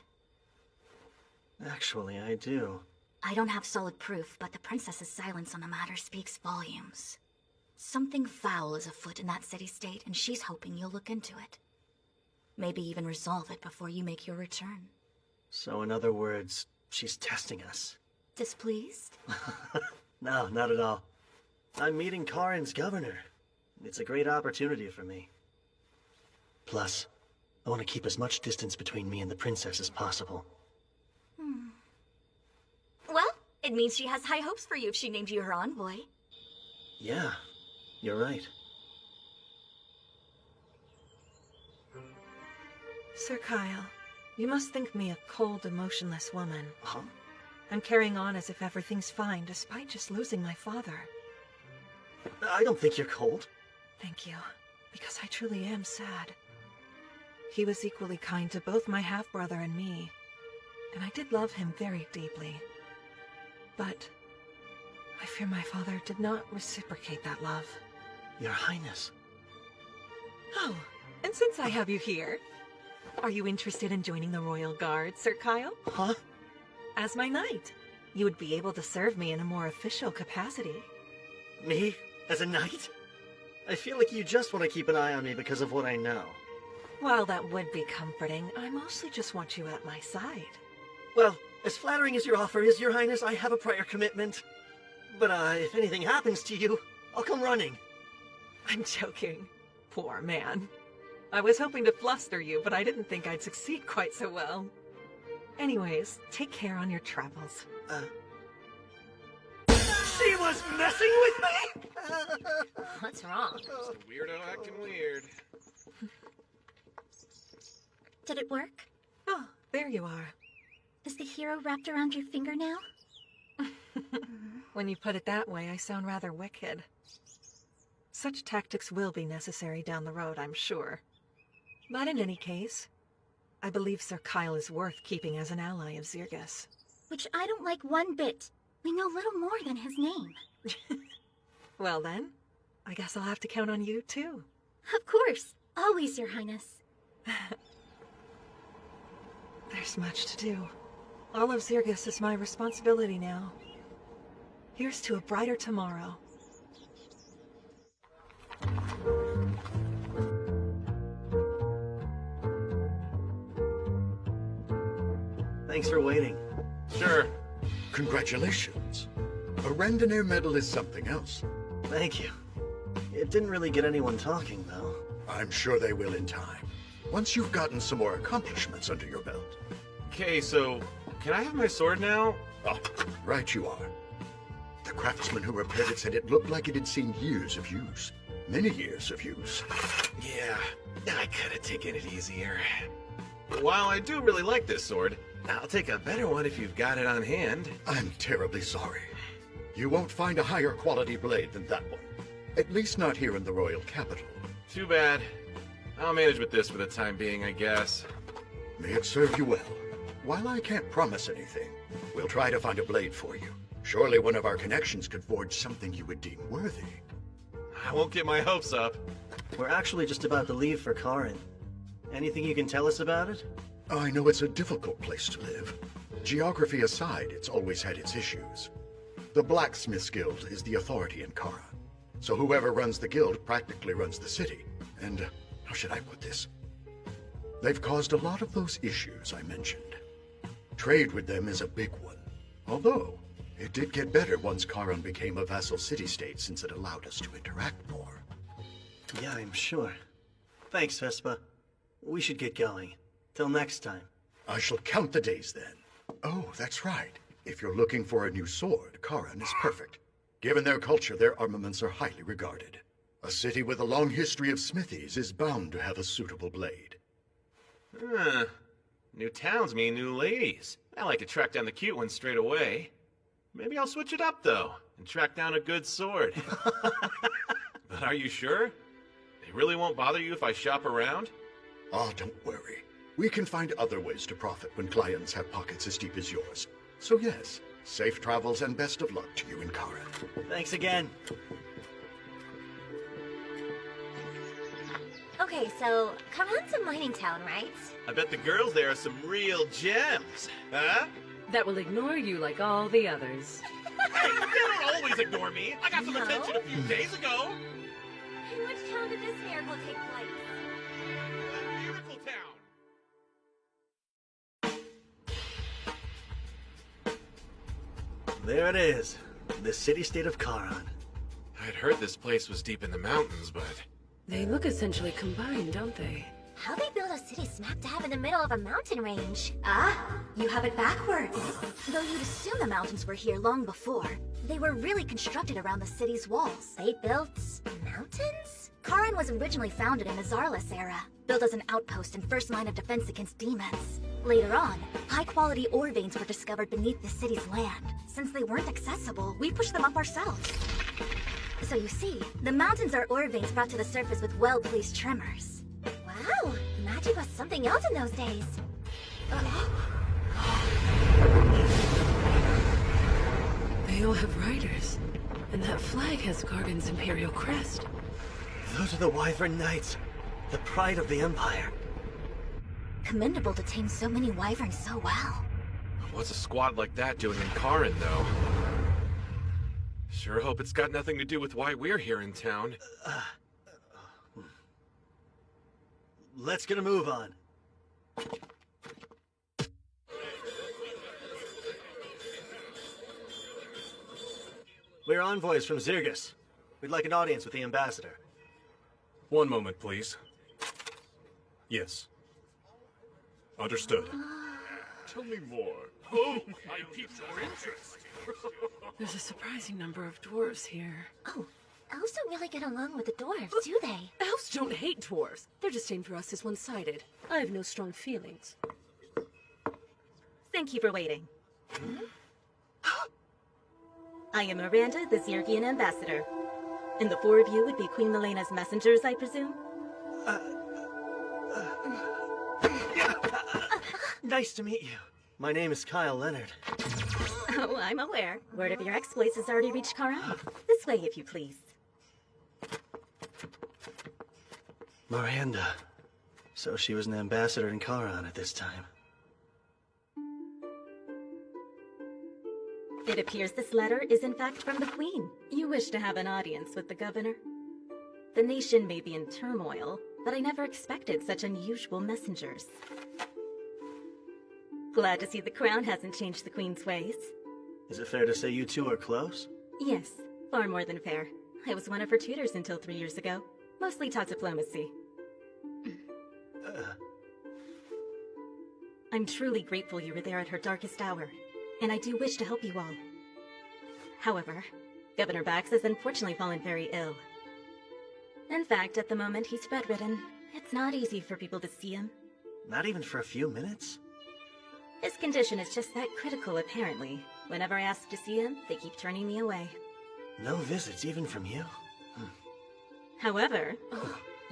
Actually, I do. I don't have solid proof, but the princess's silence on the matter speaks volumes. Something foul is afoot in that city-state, and she's hoping you'll look into it. Maybe even resolve it before you make your return. So in other words, she's testing us. Displeased? No, not at all. I'm meeting Karin's governor. It's a great opportunity for me. Plus, I want to keep as much distance between me and the princess as possible. Well, it means she has high hopes for you if she named you her envoy. Yeah, you're right. Sir Kyle, you must think me a cold, emotionless woman. Huh? I'm carrying on as if everything's fine, despite just losing my father. I don't think you're cold. Thank you, because I truly am sad. He was equally kind to both my half-brother and me, and I did love him very deeply. But I fear my father did not reciprocate that love. Your Highness. Oh, and since I have you here, are you interested in joining the Royal Guard, Sir Kyle? Huh? As my knight, you would be able to serve me in a more official capacity. Me? As a knight? I feel like you just want to keep an eye on me because of what I know. While that would be comforting, I mostly just want you at my side. Well, as flattering as your offer is, Your Highness, I have a prior commitment. But, if anything happens to you, I'll come running. I'm joking. Poor man. I was hoping to fluster you, but I didn't think I'd succeed quite so well. Anyways, take care on your travels. She was messing with me?! What's wrong? Just a weirdo acting weird. Did it work? Oh, there you are. Is the hero wrapped around your finger now? When you put it that way, I sound rather wicked. Such tactics will be necessary down the road, I'm sure. But in any case, I believe Sir Kyle is worth keeping as an ally of Zirgus. Which I don't like one bit. We know little more than his name. Well then, I guess I'll have to count on you too. Of course. Always, Your Highness. There's much to do. All of Zirgus is my responsibility now. Here's to a brighter tomorrow. Thanks for waiting. Sure. Congratulations. A Randonnair medal is something else. Thank you. It didn't really get anyone talking, though. I'm sure they will in time. Once you've gotten some more accomplishments under your belt. Okay, so can I have my sword now? Ah, right you are. The craftsman who repaired it said it looked like it had seen years of use. Many years of use. Yeah, I could have taken it easier. While I do really like this sword, I'll take a better one if you've got it on hand. I'm terribly sorry. You won't find a higher quality blade than that one. At least not here in the royal capital. Too bad. I'll manage with this for the time being, I guess. May it serve you well. While I can't promise anything, we'll try to find a blade for you. Surely one of our connections could forge something you would deem worthy. I won't get my hopes up. We're actually just about to leave for Karin. Anything you can tell us about it? I know it's a difficult place to live. Geography aside, it's always had its issues. The Blacksmiths Guild is the authority in Kara. So whoever runs the guild practically runs the city. And, how should I put this? They've caused a lot of those issues I mentioned. Trade with them is a big one. Although, it did get better once Karan became a vassal city-state since it allowed us to interact more. Yeah, I'm sure. Thanks, Vespa. We should get going. Till next time. I shall count the days then. Oh, that's right. If you're looking for a new sword, Karan is perfect. Given their culture, their armaments are highly regarded. A city with a long history of smithies is bound to have a suitable blade. New towns mean new ladies. I like to track down the cute ones straight away. Maybe I'll switch it up, though, and track down a good sword. But are you sure? They really won't bother you if I shop around? Ah, don't worry. We can find other ways to profit when clients have pockets as deep as yours. So yes, safe travels and best of luck to you and Kara. Thanks again. Okay, so Karan's a mining town, right? I bet the girls there are some real gems, huh? That will ignore you like all the others. Hey, they don't always ignore me. I got some No? attention a few days ago. In which town did this miracle take place? Miracle Town. There it is. The city-state of Karan. I'd heard this place was deep in the mountains, but... They look essentially combined, don't they? How they build a city smack dab in the middle of a mountain range? Ah, you have it backwards. Though you'd assume the mountains were here long before, they were really constructed around the city's walls. They built mountains? Karan was originally founded in the Zarlus era, built as an outpost and first line of defense against demons. Later on, high-quality ore veins were discovered beneath the city's land. Since they weren't accessible, we pushed them up ourselves. So you see, the mountains are ore veins brought to the surface with well-placed tremors. Wow, magic was something else in those days. They all have riders. And that flag has Gargan's imperial crest. Those are the Wyvern Knights, the pride of the Empire. Commendable to tame so many wyverns so well. What's a squad like that doing in Karan, though? Sure hope it's got nothing to do with why we're here in town. Let's get a move on. We're envoys from Zirgus. We'd like an audience with the ambassador. One moment, please. Yes. Understood. Tell me more. Oh, I piqued your interest. There's a surprising number of dwarves here. Oh, elves don't really get along with the dwarves, do they? Elves don't hate dwarves. They're just aimed for us as one-sided. I have no strong feelings. Thank you for waiting. I am Miranda, the Zirgian ambassador. And the four of you would be Queen Milena's messengers, I presume? Nice to meet you. My name is Kyle Leonard. Oh, I'm aware. Word of your exploits has already reached Karan. This way, if you please. Miranda. So she was an ambassador in Karan at this time. It appears this letter is in fact from the Queen. You wish to have an audience with the governor? The nation may be in turmoil, but I never expected such unusual messengers. Glad to see the crown hasn't changed the Queen's ways. Is it fair to say you two are close? Yes, far more than fair. I was one of her tutors until 3 years ago. Mostly taught diplomacy. I'm truly grateful you were there at her darkest hour, and I do wish to help you all. However, Governor Bax has unfortunately fallen very ill. In fact, at the moment he's bedridden. It's not easy for people to see him. Not even for a few minutes? His condition is just that critical, apparently. Whenever I ask to see him, they keep turning me away. No visits, even from you? However,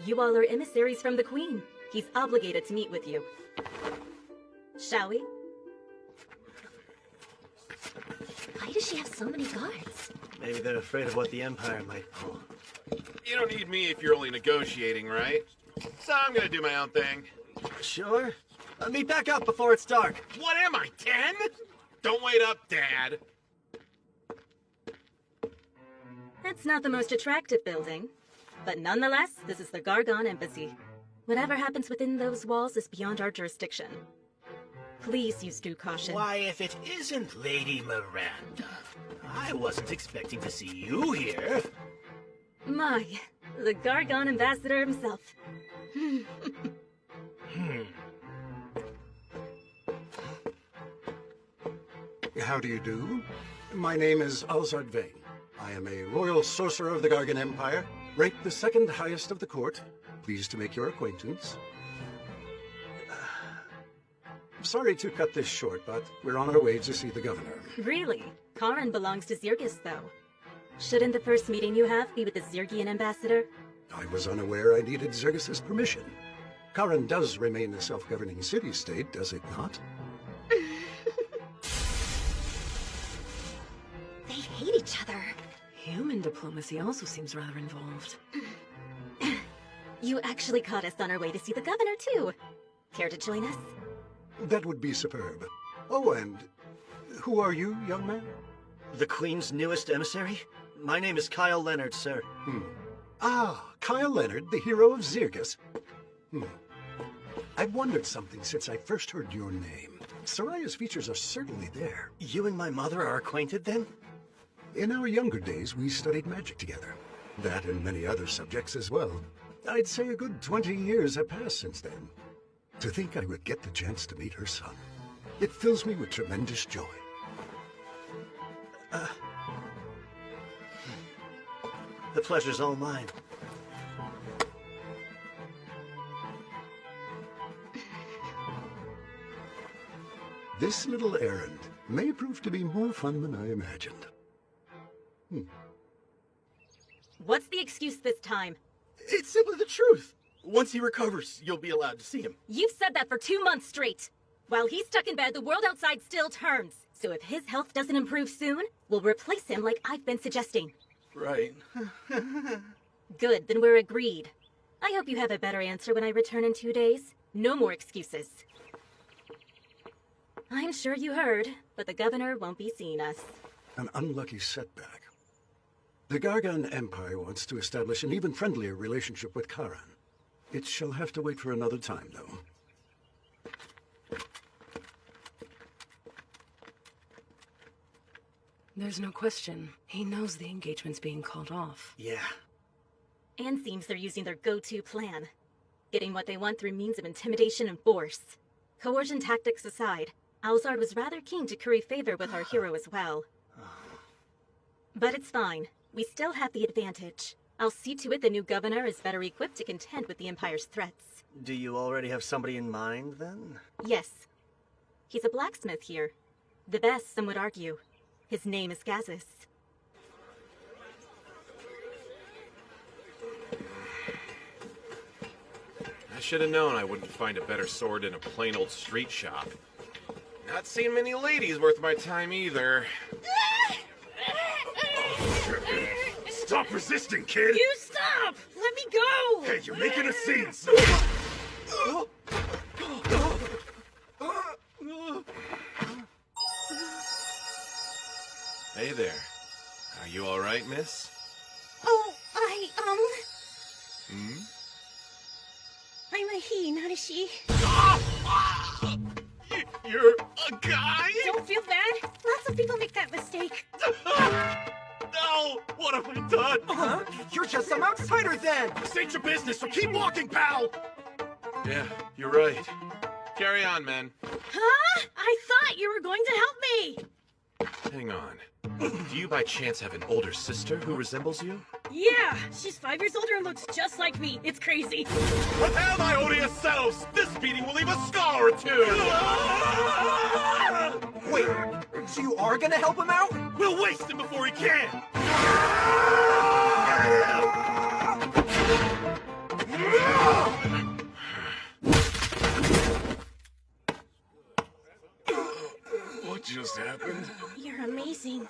you all are emissaries from the Queen. He's obligated to meet with you. Shall we? Why does she have so many guards? Maybe they're afraid of what the Empire might pull. You don't need me if you're only negotiating, right? So I'm gonna do my own thing. Sure. Meet back up before it's dark. What am I, 10? Don't wait up, Dad. It's not the most attractive building, but nonetheless, this is the Gargon Embassy. Whatever happens within those walls is beyond our jurisdiction. Please use due caution. Why, if it isn't Lady Miranda, I wasn't expecting to see you here. My, the Gargon Ambassador himself. How do you do? My name is Alzard Vane. I am a royal sorcerer of the Gargan Empire, ranked the second highest of the court. Pleased to make your acquaintance. Sorry to cut this short, but we're on our way to see the governor. Really? Karin belongs to Zirgus, though. Shouldn't the first meeting you have be with the Zirgian ambassador? I was unaware I needed Zergus' permission. Karin does remain a self-governing city-state, does it not? They hate each other. Human diplomacy also seems rather involved. You actually caught us on our way to see the governor, too. Care to join us? That would be superb. Oh, and who are you, young man? The Queen's newest emissary? My name is Kyle Leonard, sir. Ah, Kyle Leonard, the hero of Zirgus. I've wondered something since I first heard your name. Soraya's features are certainly there. You and my mother are acquainted, then? In our younger days, we studied magic together. That and many other subjects as well. I'd say a good 20 years have passed since then. To think I would get the chance to meet her son. It fills me with tremendous joy. The pleasure's all mine. This little errand may prove to be more fun than I imagined. What's the excuse this time? It's simply the truth. Once he recovers, you'll be allowed to see him. You've said that for 2 months straight. While he's stuck in bed, the world outside still turns. So if his health doesn't improve soon, we'll replace him like I've been suggesting. Right. Good, then we're agreed. I hope you have a better answer when I return in 2 days. No more excuses. I'm sure you heard, but the governor won't be seeing us. An unlucky setback. The Gargan Empire wants to establish an even friendlier relationship with Karan. It shall have to wait for another time, though. There's no question. He knows the engagement's being called off. Yeah. And seems they're using their go-to plan. Getting what they want through means of intimidation and force. Coercion tactics aside, Alzard was rather keen to curry favor with our hero as well. But it's fine. We still have the advantage. I'll see to it the new governor is better equipped to contend with the Empire's threats. Do you already have somebody in mind, then? Yes. He's a blacksmith here. The best, some would argue. His name is Gazis. I should have known I wouldn't find a better sword in a plain old street shop. Not seen many ladies worth my time either. Stop resisting, kid! You stop! Let me go! Hey, you're making a scene, son! Hey there. Are you alright, miss? Oh, Hmm? I'm a he, not a she. You're a guy? Don't feel bad. Lots of people make that mistake. No! What have I done? Huh? You're just some outsider then! This ain't your business, so keep walking, pal! Yeah, you're right. Carry on, men. Huh? I thought you were going to help me! Hang on. Do you by chance have an older sister who resembles you? Yeah, she's 5 years older and looks just like me. It's crazy. Prepare my odious selves! This beating will leave a scar or two! Wait, so you are gonna help him out? We'll waste him before he can! What just happened? You're amazing.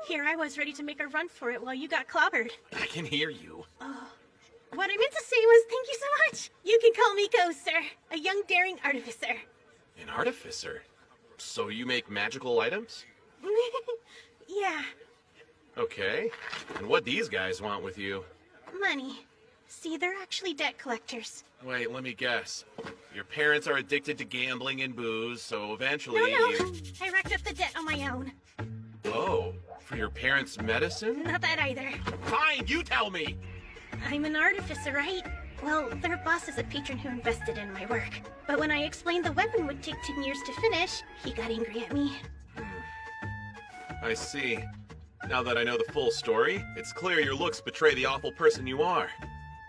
Here I was ready to make a run for it while you got clobbered. I can hear you. What I meant to say was thank you so much. You can call me Ghost, sir. A young daring artificer. An artificer? So you make magical items? Yeah, Okay. And what these guys want with you? money. See, they're actually debt collectors. Wait, let me guess. Your parents are addicted to gambling and booze, so eventually No, you... I racked up the debt on my own. Oh, for your parents' medicine? Not that either. Fine, you tell me! I'm an artificer, right? Well, their boss is a patron who invested in my work. But when I explained the weapon would take 10 years to finish, he got angry at me. I see. Now that I know the full story, it's clear your looks betray the awful person you are.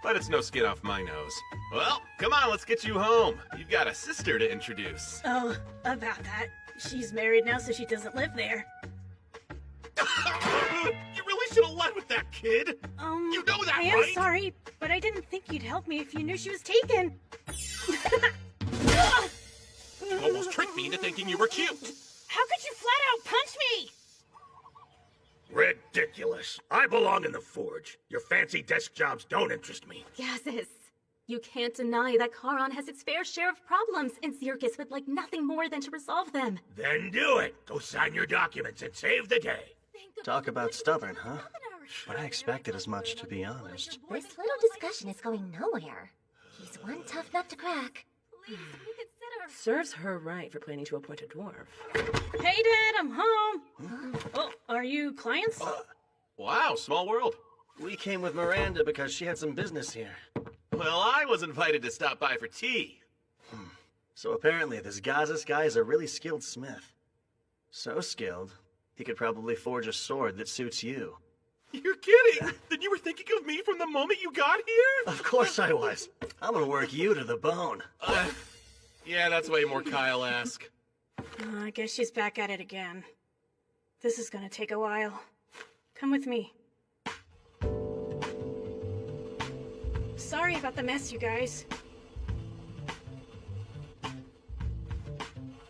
but it's no skin off my nose. Well, come on, let's get you home. You've got a sister to introduce. Oh, about that. She's married now, so she doesn't live there. You really should have led with that, kid. You know that, I am right? sorry, but I didn't think you'd help me if you knew she was taken. You almost tricked me into thinking you were cute. How could you flat out punch me? Ridiculous. I belong in the Forge. Your fancy desk jobs don't interest me. Gazus, you can't deny that Charon has its fair share of problems, and Zirkus would like nothing more than to resolve them. Then do it. Go sign your documents and save the day. Talk about stubborn, huh? But I expected as much, to be honest. This little discussion is going nowhere. He's one tough nut to crack. Serves her right for planning to appoint a dwarf. Hey, Dad, I'm home. Oh, are you clients? Wow, small world. We came with Miranda because she had some business here. Well, I was invited to stop by for tea. So apparently this Gazus guy is a really skilled smith. So skilled, he could probably forge a sword that suits you. You're kidding! Then you were thinking of me from the moment you got here? Of course I was. I'm gonna work you to the bone. Yeah, that's way more Kyle-esque. I guess she's back at it again. This is gonna take a while. Come with me. Sorry about the mess, you guys.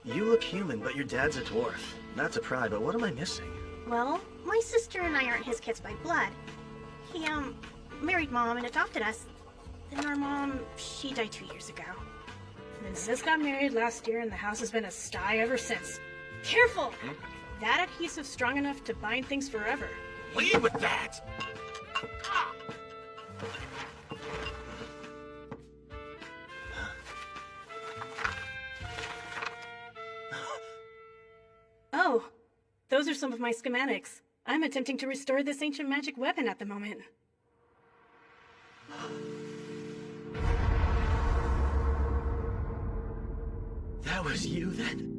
You look human, but your dad's a dwarf. Not to pry, but what am I missing? Well, my sister and I aren't his kids by blood. He, married Mom and adopted us. Then our mom, she died 2 years ago. And Sis got married last year, and the house has been a sty ever since. Careful! That adhesive's strong enough to bind things forever. Leave with that! Oh, those are some of my schematics. I'm attempting to restore this ancient magic weapon at the moment. That was you, then?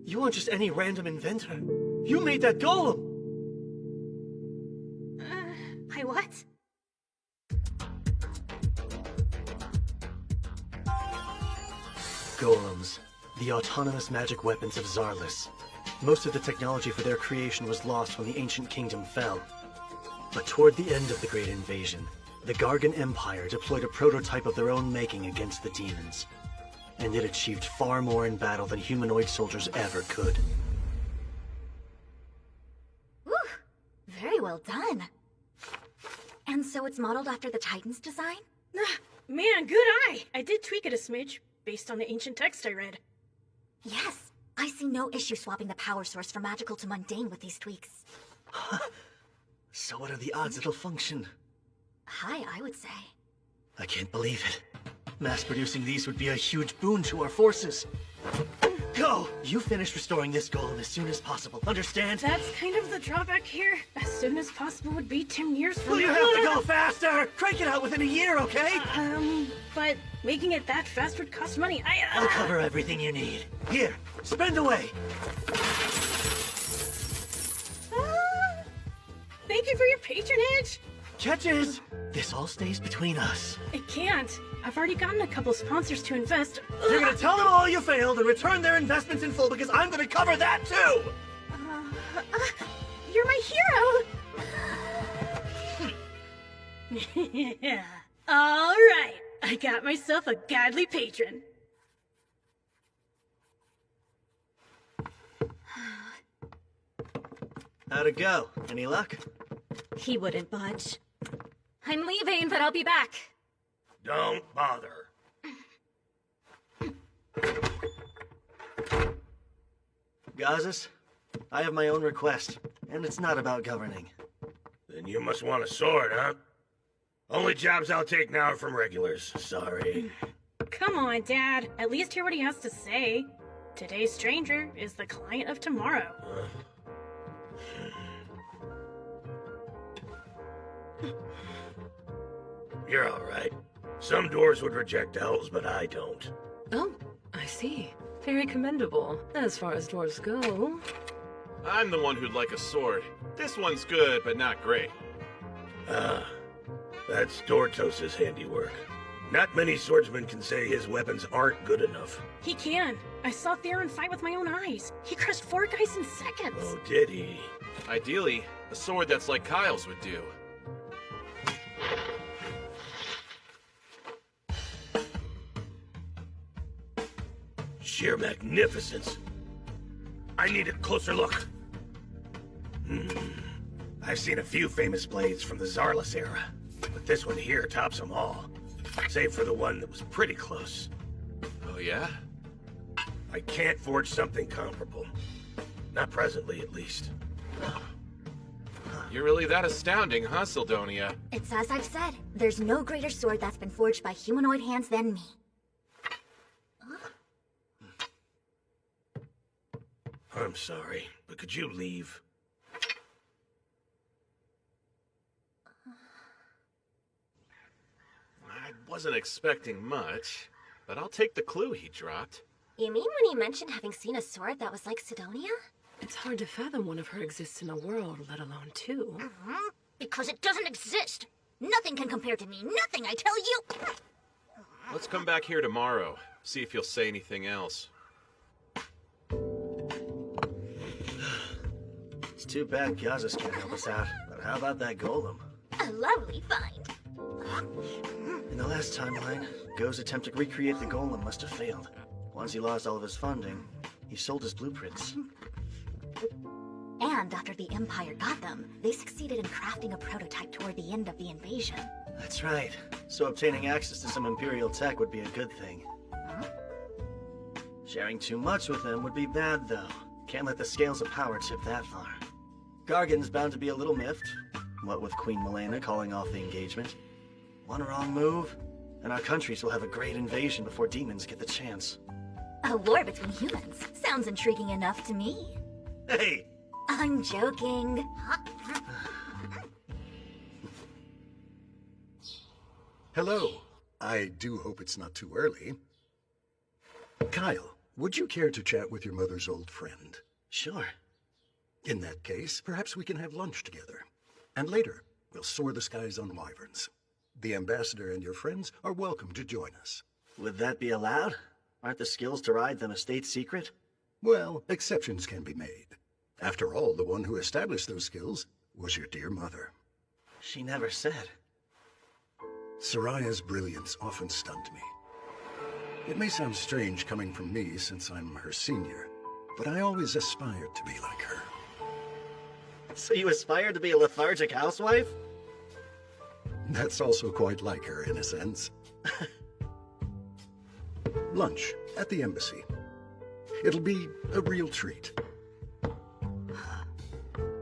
You weren't just any random inventor. You made that golem! I what? Golems, the autonomous magic weapons of Zarlis. Most of the technology for their creation was lost when the ancient kingdom fell. But toward the end of the Great Invasion, the Gargan Empire deployed a prototype of their own making against the demons. And it achieved far more in battle than humanoid soldiers ever could. Whew! Very well done. And so it's modeled after the Titan's design? Man, good eye! I did tweak it a smidge, based on the ancient text I read. Yes, I see no issue swapping the power source from magical to mundane with these tweaks. So what are the odds it'll function? High, I would say. I can't believe it. Mass-producing these would be a huge boon to our forces. Go! You finish restoring this golem as soon as possible, understand? That's kind of the drawback here. As soon as possible would be 10 years from Well, you now. have to go faster! Crank it out within a year, okay? But making it that fast would cost money. I'll cover everything you need. Here, spend away! Thank you for your patronage! Catches! This all stays between us. It can't. I've already gotten a couple sponsors to invest. You're gonna tell them all you failed and return their investments in full because I'm gonna cover that too! You're my hero! All right, I got myself a godly patron. How'd it go? Any luck? He wouldn't budge. I'm leaving, but I'll be back. Don't bother. Gazus, I have my own request, and it's not about governing. Then you must want a sword, huh? Only jobs I'll take now are from regulars. Sorry. Come on, Dad. At least hear what he has to say. Today's stranger is the client of tomorrow. You're all right. Some dwarves would reject elves, but I don't. Oh, I see. Very commendable, as far as dwarves go. I'm the one who'd like a sword. This one's good, but not great. Ah, that's Dortos' handiwork. Not many swordsmen can say his weapons aren't good enough. He can. I saw Theron fight with my own eyes. He crushed 4 guys in seconds. Oh, did he? Ideally, a sword that's like Kyle's would do. Sheer magnificence. I need a closer look. I've seen a few famous blades from the Zarlus era, but this one here tops them all. Save for the one that was pretty close. Oh, yeah? I can't forge something comparable. Not presently, at least. You're really that astounding, huh, Sildonia? It's as I've said. There's no greater sword that's been forged by humanoid hands than me. I'm sorry, but could you leave? I wasn't expecting much, but I'll take the clue he dropped. You mean when he mentioned having seen a sword that was like Sidonia? It's hard to fathom one of her exists in a world, let alone 2. Because it doesn't exist. Nothing can compare to me. Nothing, I tell you. Let's come back here tomorrow, see if you'll say anything else. It's too bad Gazas can't help us out, but how about that golem? A lovely find. In the last timeline, Go's attempt to recreate the golem must have failed. Once he lost all of his funding, he sold his blueprints. And after the Empire got them, they succeeded in crafting a prototype toward the end of the invasion. That's right. So obtaining access to some Imperial tech would be a good thing. Sharing too much with them would be bad, though. Can't let the scales of power tip that far. Gargan's bound to be a little miffed, what with Queen Milena calling off the engagement. One wrong move, and our countries will have a great invasion before demons get the chance. A war between humans. Sounds intriguing enough to me. Hey! I'm joking. Hello. I do hope it's not too early. Kyle, would you care to chat with your mother's old friend? Sure. In that case, perhaps we can have lunch together. And later, we'll soar the skies on wyverns. The ambassador and your friends are welcome to join us. Would that be allowed? Aren't the skills to ride them a state secret? Well, exceptions can be made. After all, the one who established those skills was your dear mother. She never said. Soraya's brilliance often stunned me. It may sound strange coming from me since I'm her senior, but I always aspired to be like her. So you aspired to be a lethargic housewife? That's also quite like her, in a sense. Lunch at the embassy. It'll be a real treat.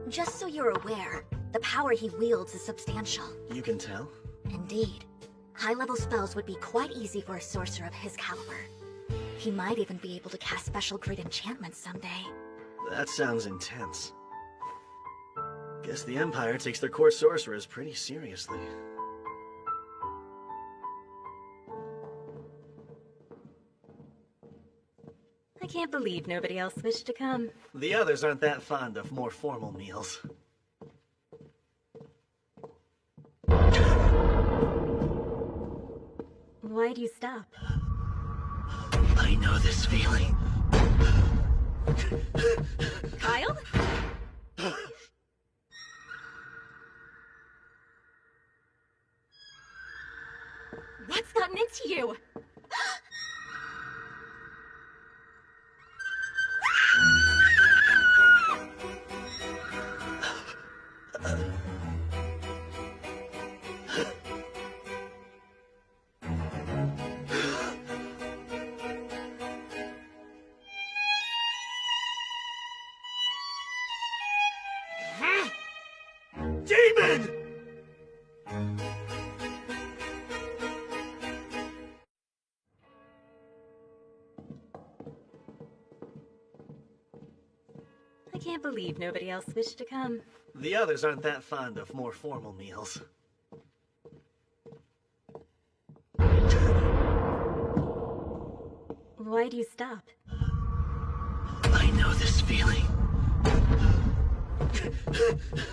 Just so you're aware, the power he wields is substantial. You can tell? Indeed. High-level spells would be quite easy for a sorcerer of his caliber. He might even be able to cast special great enchantments someday. That sounds intense. Guess the Empire takes their court sorcerers pretty seriously. I can't believe nobody else wished to come. The others aren't that fond of more formal meals. Why'd you stop? I know this feeling. Kyle? What's gotten into you? Demon! I can't believe nobody else wished to come. The others aren't that fond of more formal meals. Why'd you stop? I know this feeling.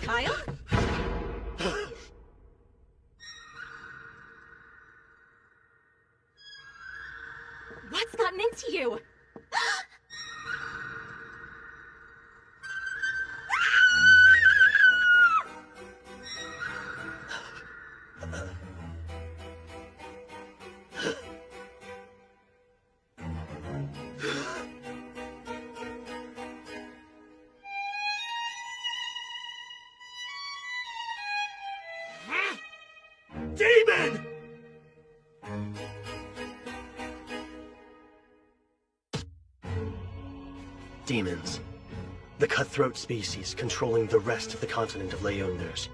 Kyle? What's gotten into you? Demon! Demons. The cutthroat species controlling the rest of the continent of Leonders,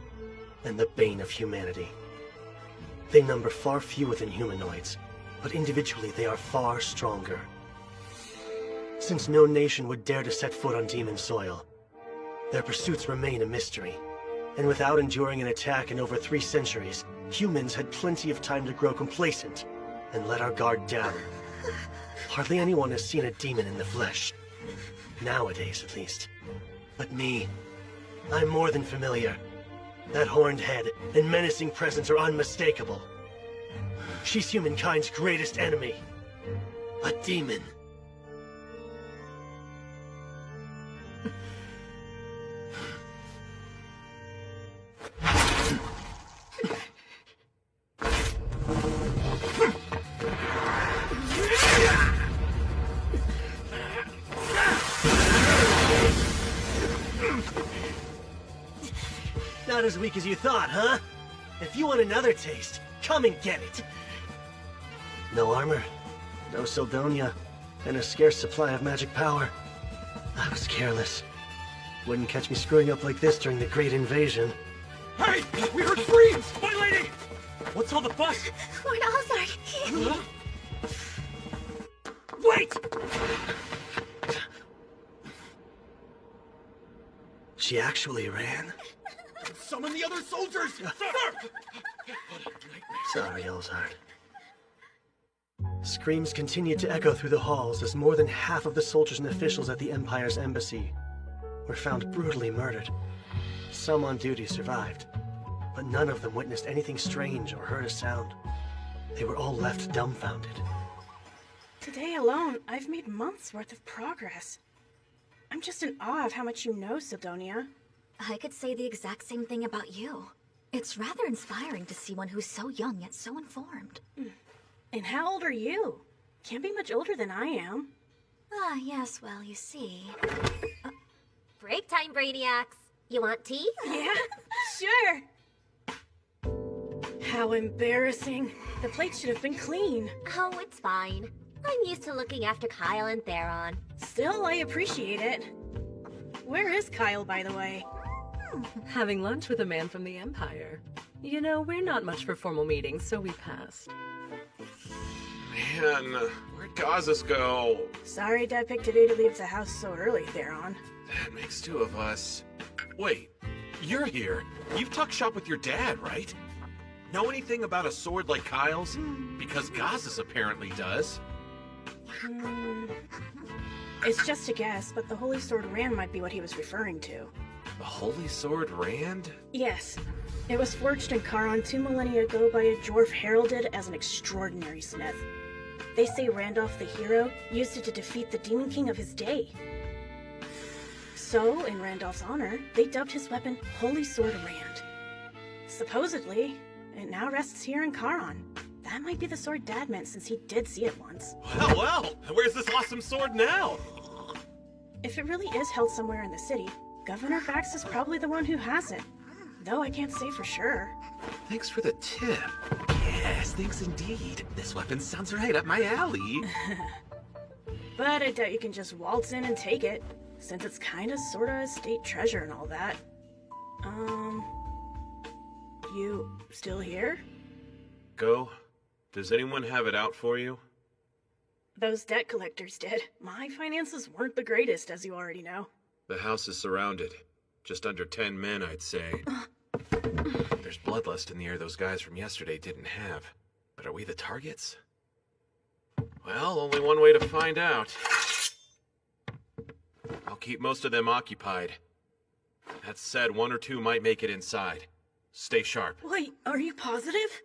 and the bane of humanity. They number far fewer than humanoids, but individually they are far stronger. Since no nation would dare to set foot on demon soil, their pursuits remain a mystery. And without enduring an attack in over 3 centuries, humans had plenty of time to grow complacent and let our guard down. Hardly anyone has seen a demon in the flesh. Nowadays, at least. But me, I'm more than familiar. That horned head and menacing presence are unmistakable. She's humankind's greatest enemy. A demon. Not as weak as you thought, huh? If you want another taste, come and get it. No armor, no Sildonia, and a scarce supply of magic power. I was careless. Wouldn't catch me screwing up like this during the Great Invasion. Hey! We heard screams! My lady! What's all the fuss? Lord Alzard! Wait! She actually ran? Summon the other soldiers! Sir! Sorry, Elzard. Screams continued to echo through the halls as more than half of the soldiers and officials at the Empire's embassy were found brutally murdered. Some on duty survived, but none of them witnessed anything strange or heard a sound. They were all left dumbfounded. Today alone, I've made months worth of progress. I'm just in awe of how much you know, Sildonia. I could say the exact same thing about you. It's rather inspiring to see one who's so young yet so informed. And how old are you? Can't be much older than I am. Ah, yes, well, you see. Break time, Brainiacs. You want tea? Yeah, sure. How embarrassing. The plate should have been clean. Oh, it's fine. I'm used to looking after Kyle and Theron. Still, I appreciate it. Where is Kyle, by the way? Having lunch with a man from the Empire. You know, we're not much for formal meetings, so we passed. Man, where'd Gazas go? Sorry Dad picked today to leave the house so early, Theron. That makes 2 of us. Wait, you're here. You've tucked shop with your dad, right? Know anything about a sword like Kyle's? Because Gazas apparently does. It's just a guess, but the Holy Sword Rand might be what he was referring to. The Holy Sword Rand? Yes. It was forged in Charon 2 millennia ago by a dwarf heralded as an extraordinary smith. They say Randolph the hero used it to defeat the Demon King of his day. So, in Randolph's honor, they dubbed his weapon Holy Sword Rand. Supposedly, it now rests here in Charon. That might be the sword Dad meant since he did see it once. Well, where's this awesome sword now? If it really is held somewhere in the city, Governor Bax is probably the one who has it. Though I can't say for sure. Thanks for the tip. Yes, thanks indeed. This weapon sounds right up my alley. But I doubt you can just waltz in and take it, since it's kinda sorta a state treasure and all that. You still here? Go. Does anyone have it out for you? Those debt collectors did. My finances weren't the greatest, as you already know. The house is surrounded. Just under 10 men, I'd say. There's bloodlust in the air those guys from yesterday didn't have. But are we the targets? Well, only one way to find out. I'll keep most of them occupied. That said, 1 or 2 might make it inside. Stay sharp. Wait, are you positive?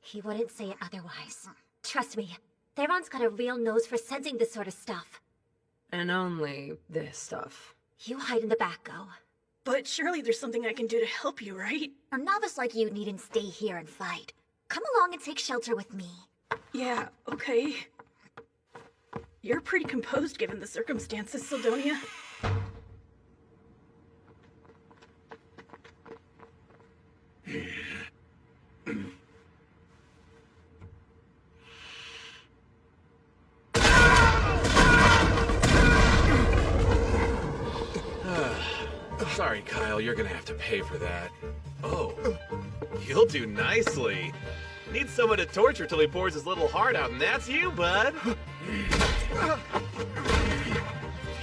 He wouldn't say it otherwise. Trust me, Theron's got a real nose for sensing this sort of stuff. And only this stuff. You hide in the back, Go. But surely there's something I can do to help you, right? A novice like you needn't stay here and fight. Come along and take shelter with me. Yeah, okay. You're pretty composed given the circumstances, Sildonia. Sorry, Kyle, you're gonna have to pay for that. Oh, you'll do nicely. Need someone to torture till he pours his little heart out, and that's you, bud.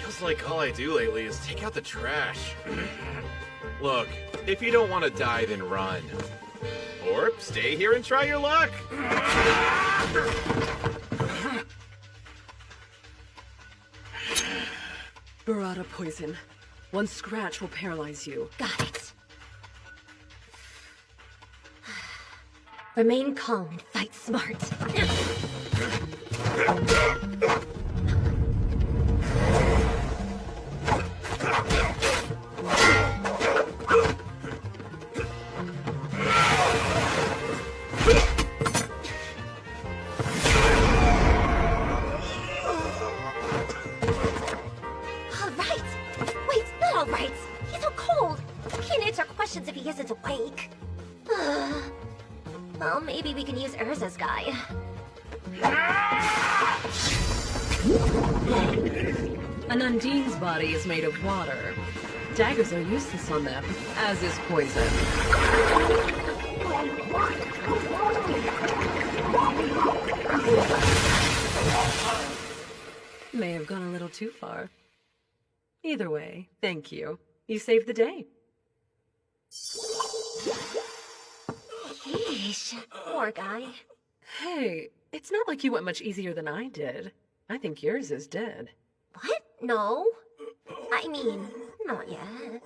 Feels like all I do lately is take out the trash. Look, if you don't want to die, then run. Or stay here and try your luck. Barada poison. One scratch will paralyze you. Got it. Remain calm and fight smart. If he isn't awake. Well, maybe we can use Urza's guy. An Undine's body is made of water. Daggers are useless on them, as is poison. May have gone a little too far. Either way, thank you. You saved the day. Yeesh, poor guy. Hey, it's not like you went much easier than I did. I think yours is dead. What? No. I mean, not yet.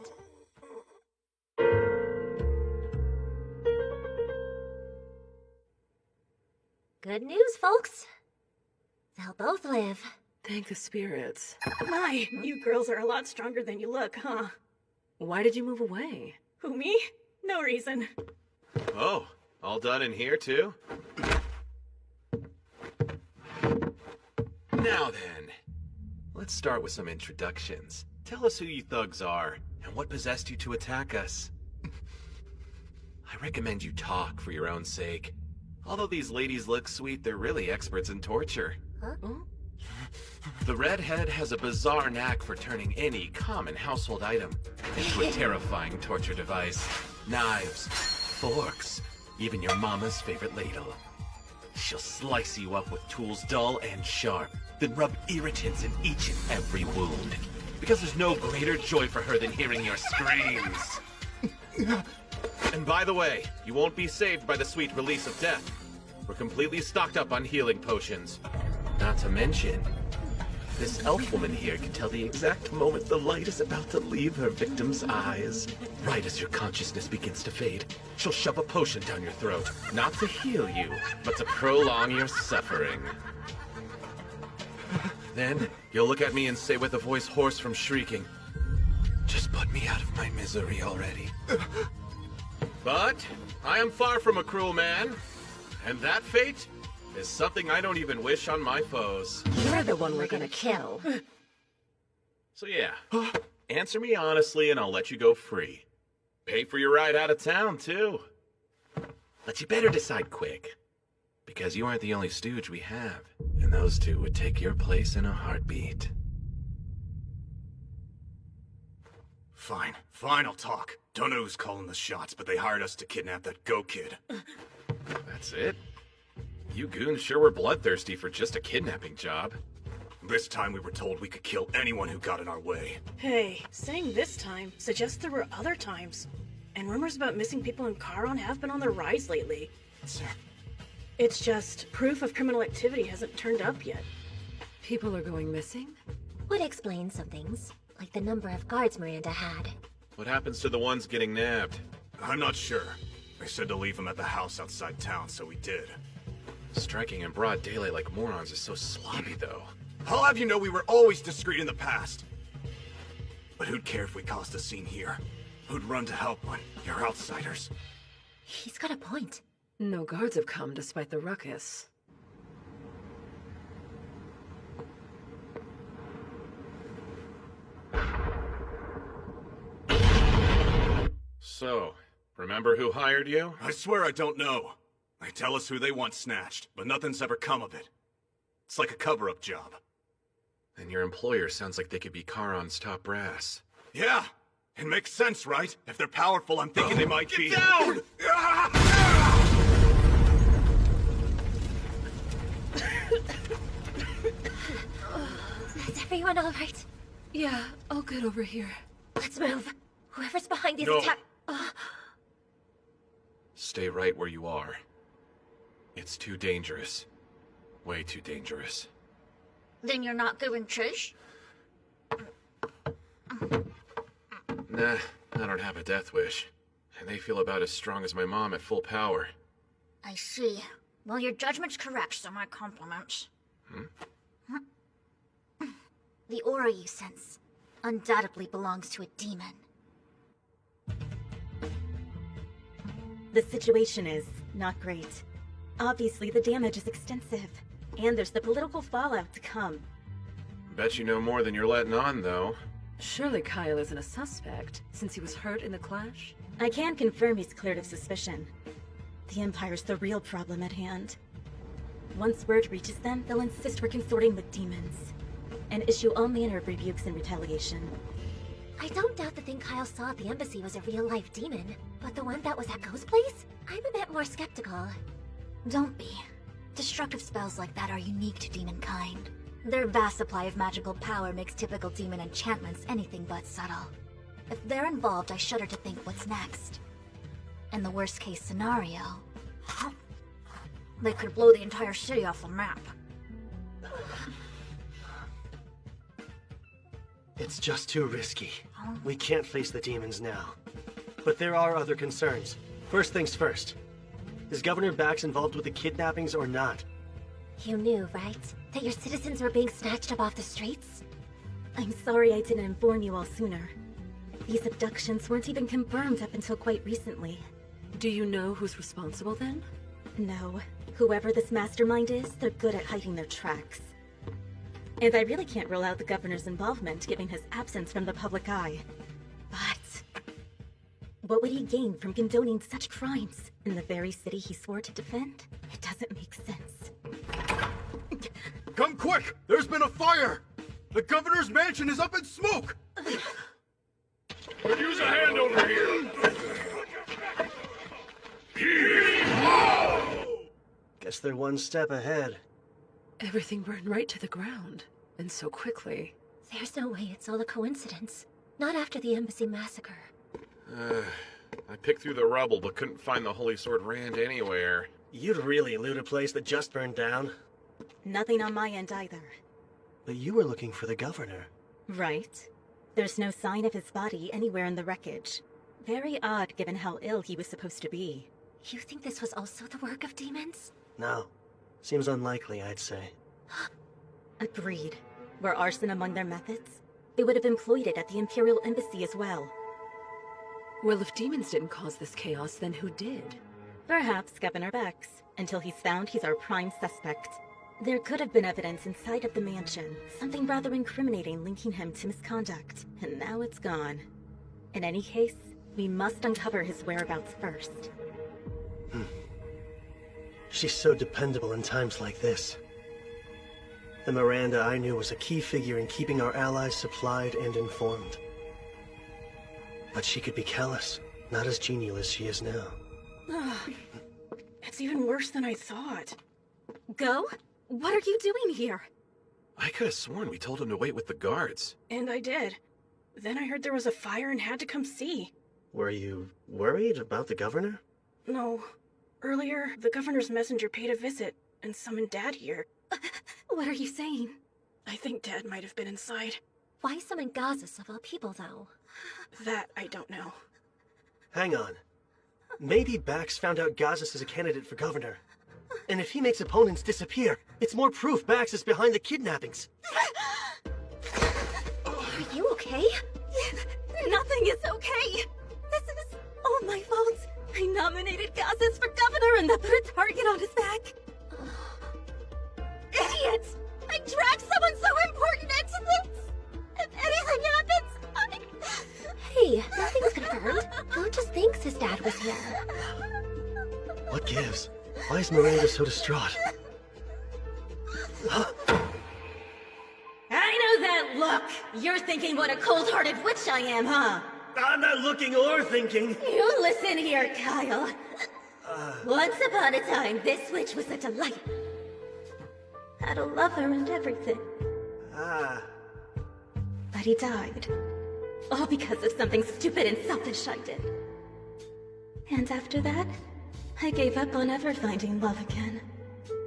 Good news, folks. They'll both live. Thank the spirits. My, you girls are a lot stronger than you look, huh? Why did you move away? Who, me? No reason. Oh, all done in here, too? Now then, let's start with some introductions. Tell us who you thugs are, and what possessed you to attack us. I recommend you talk for your own sake. Although these ladies look sweet, they're really experts in torture. Huh? The redhead has a bizarre knack for turning any common household item into a terrifying torture device. Knives, forks, even your mama's favorite ladle. She'll slice you up with tools dull and sharp, then rub irritants in each and every wound. Because there's no greater joy for her than hearing your screams. And by the way, you won't be saved by the sweet release of death. We're completely stocked up on healing potions. Not to mention, this elf woman here can tell the exact moment the light is about to leave her victim's eyes. Right as your consciousness begins to fade, she'll shove a potion down your throat, not to heal you, but to prolong your suffering. Then, you'll look at me and say with a voice hoarse from shrieking, "Just put me out of my misery already." But I am far from a cruel man, and that fate is something I don't even wish on my foes. You're the one we're gonna kill. So yeah, answer me honestly and I'll let you go free. Pay for your ride out of town, too. But you better decide quick, because you aren't the only stooge we have, and those two would take your place in a heartbeat. Fine, I'll talk. Don't know who's calling the shots, but they hired us to kidnap that Go kid. That's it? You goons sure were bloodthirsty for just a kidnapping job. This time we were told we could kill anyone who got in our way. Hey, saying this time suggests there were other times. And rumors about missing people in Charon have been on the rise lately. It's just proof of criminal activity hasn't turned up yet. People are going missing? Would explain some things, like the number of guards Miranda had. What happens to the ones getting nabbed? I'm not sure. They said to leave them at the house outside town, so we did. Striking in broad daylight like morons is so sloppy, though. I'll have you know we were always discreet in the past. But who'd care if we caused a scene here? Who'd run to help when you're outsiders? He's got a point. No guards have come despite the ruckus. So, remember who hired you? I swear I don't know. They tell us who they want snatched, but nothing's ever come of it. It's like a cover-up job. And your employer sounds like they could be Charon's top brass. Yeah, it makes sense, right? If they're powerful, I'm thinking they might be— Get down! Is everyone all right? Yeah, all good over here. Let's move. Whoever's behind these No. attack— Stay right where you are. It's too dangerous. Way too dangerous. Then you're not giving chase? Nah, I don't have a death wish. And they feel about as strong as my mom at full power. I see. Well, your judgment's correct, so my compliments. The aura you sense undoubtedly belongs to a demon. The situation is not great. Obviously, the damage is extensive, and there's the political fallout to come. Bet you know more than you're letting on, though. Surely Kyle isn't a suspect, since he was hurt in the clash? I can confirm he's cleared of suspicion. The Empire's the real problem at hand. Once word reaches them, they'll insist we're consorting with demons, and issue all manner of rebukes in retaliation. I don't doubt the thing Kyle saw at the embassy was a real-life demon, but the one that was at Ghost Place? I'm a bit more skeptical. Don't be. Destructive spells like that are unique to demon kind. Their vast supply of magical power makes typical demon enchantments anything but subtle. If they're involved, I shudder to think what's next. In the worst-case scenario, they could blow the entire city off the map. It's just too risky. We can't face the demons now. But there are other concerns. First things first. Is Governor Bax involved with the kidnappings or not? You knew, right? That your citizens were being snatched up off the streets? I'm sorry I didn't inform you all sooner. These abductions weren't even confirmed up until quite recently. Do you know who's responsible then? No. Whoever this mastermind is, they're good at hiding their tracks. And I really can't rule out the governor's involvement, given his absence from the public eye. But what would he gain from condoning such crimes in the very city he swore to defend? It doesn't make sense. Come quick! There's been a fire! The governor's mansion is up in smoke! Use a hand over here! Guess they're one step ahead. Everything burned right to the ground, and so quickly. There's no way it's all a coincidence. Not after the embassy massacre. I picked through the rubble, but couldn't find the Holy Sword Rand anywhere. You'd really loot a place that just burned down? Nothing on my end either. But you were looking for the governor. Right. There's no sign of his body anywhere in the wreckage. Very odd given how ill he was supposed to be. You think this was also the work of demons? No. Seems unlikely, I'd say. Agreed. Were arson among their methods? They would have employed it at the Imperial Embassy as well. Well, if demons didn't cause this chaos, then who did? Perhaps Governor Bax. Until he's found, he's our prime suspect. There could have been evidence inside of the mansion, something rather incriminating linking him to misconduct, and now it's gone. In any case, we must uncover his whereabouts first. She's so dependable in times like this. The Miranda I knew was a key figure in keeping our allies supplied and informed. But she could be callous, not as genial as she is now. It's even worse than I thought. Go? What are you doing here? I could have sworn we told him to wait with the guards. And I did. Then I heard there was a fire and had to come see. Were you worried about the governor? No. Earlier, the governor's messenger paid a visit and summoned Dad here. What are you saying? I think Dad might have been inside. Why summon Gazas of all people, though? That I don't know. Hang on. Maybe Bax found out Gazas is a candidate for governor. And if he makes opponents disappear, it's more proof Bax is behind the kidnappings. Are you okay? Nothing is okay. This is all my fault. I nominated Gazes for governor and then put a target on his back. Idiot! I dragged someone so important into this! If anything happens, Hey, nothing's confirmed. Phil just thinks his dad was here. What gives? Why is Miranda so distraught? I know that look! You're thinking what a cold-hearted witch I am, huh? I'm not looking or thinking. You listen here, Kyle. Once upon a time, this witch was a delight. Had a lover and everything. Ah. But he died. All because of something stupid and selfish I did. And after that, I gave up on ever finding love again.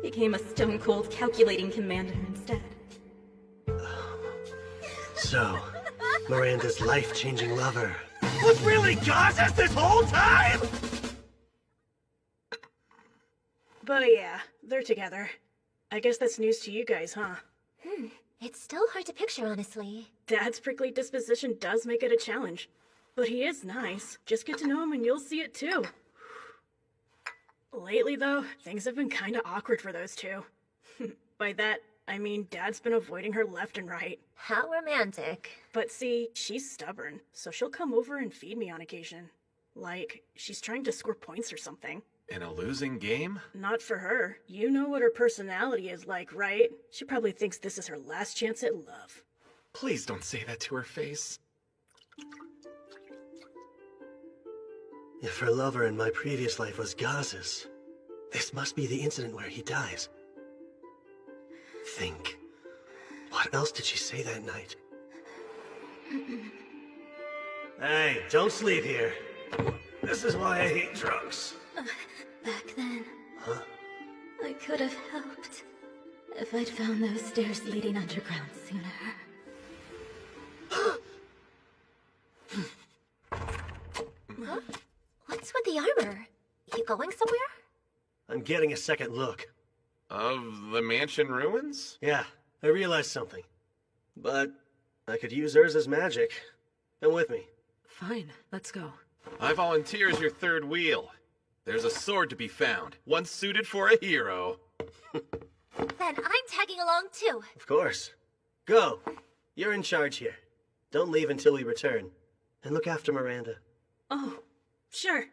Became a stone-cold calculating commander instead. So, Miranda's life-changing lover. Was really Gazes this whole time? But yeah, they're together. I guess that's news to you guys, huh? It's still hard to picture, honestly. Dad's prickly disposition does make it a challenge. But he is nice. Just get to know him and you'll see it too. Lately, though, things have been kinda awkward for those two. By that, I mean Dad's been avoiding her left and right. How romantic. But see, she's stubborn, so she'll come over and feed me on occasion. Like, she's trying to score points or something. In a losing game? Not for her. You know what her personality is like, right? She probably thinks this is her last chance at love. Please don't say that to her face. If her lover in my previous life was Gazes, this must be the incident where he dies. Think. What else did she say that night? Hey, don't sleep here. This is why I hate drunks. Back then, Huh? I could have helped. If I'd found those stairs leading underground sooner. Huh? What's with the armor? You going somewhere? I'm getting a second look. Of the mansion ruins? Yeah, I realized something. But I could use Urza's magic. Come with me. Fine, let's go. I volunteer as your third wheel. There's a sword to be found, one suited for a hero. Then I'm tagging along too. Of course. Go. You're in charge here. Don't leave until we return. And look after Miranda. Oh, sure.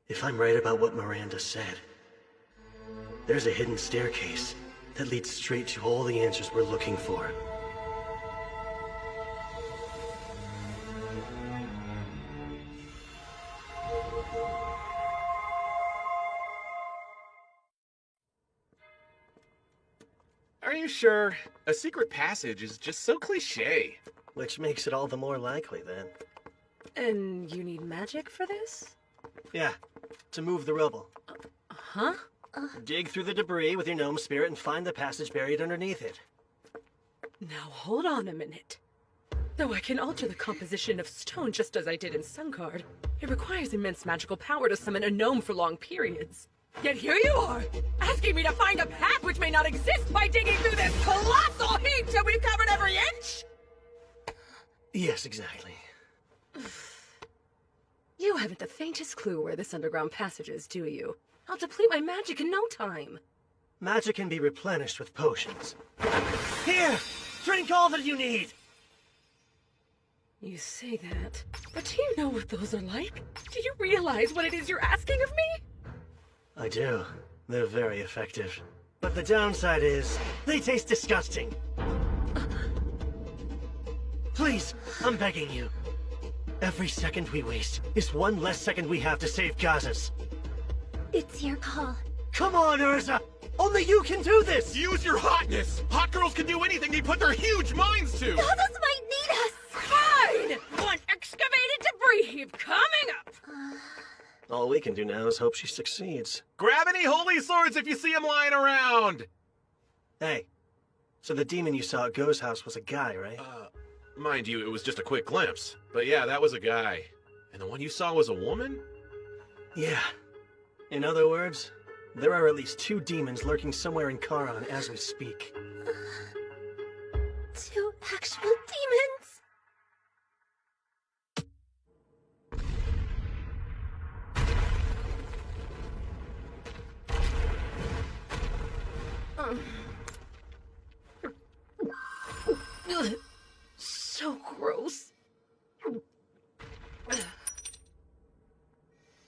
If I'm right about what Miranda said, there's a hidden staircase that leads straight to all the answers we're looking for. Are you sure? A secret passage is just so cliché. Which makes it all the more likely, then. And you need magic for this? Yeah, to move the rubble. Huh? Dig through the debris with your gnome spirit and find the passage buried underneath it. Now hold on a minute. Though I can alter the composition of stone just as I did in Suncard, it requires immense magical power to summon a gnome for long periods. Yet here you are, asking me to find a path which may not exist by digging through this colossal heap till we've covered every inch! Yes, exactly. You haven't the faintest clue where this underground passage is, do you? I'll deplete my magic in no time. Magic can be replenished with potions. Here! Drink all that you need! You say that, but do you know what those are like? Do you realize what it is you're asking of me? I do. They're very effective. But the downside is, they taste disgusting. Please, I'm begging you. Every second we waste is one less second we have to save Gazes. It's your call. Come on, Urza! Only you can do this! Use your hotness! Hot girls can do anything they put their huge minds to! Gazes might need us! Fine! One excavated debris heap coming up! All we can do now is hope she succeeds. Grab any holy swords if you see them lying around! Hey, so the demon you saw at Go's house was a guy, right? Mind you, it was just a quick glimpse. But yeah, that was a guy. And the one you saw was a woman? Yeah. In other words, There are at least 2 demons lurking somewhere in Charon as we speak. 2 actual demons? Ugh, so gross.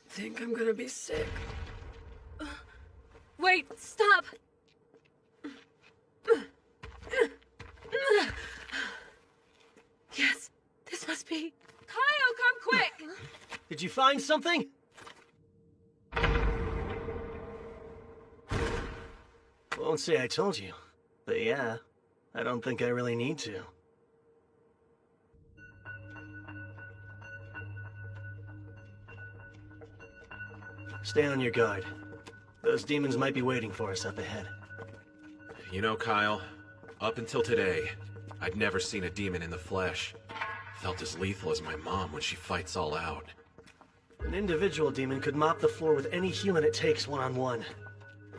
Think I'm gonna be sick. Wait, stop! Yes, this must be... Kyle, come quick! Did you find something? Won't say I told you, but yeah, I don't think I really need to. Stay on your guard. Those demons might be waiting for us up ahead. You know, Kyle, up until today, I'd never seen a demon in the flesh. Felt as lethal as my mom when she fights all out. An individual demon could mop the floor with any human it takes one-on-one.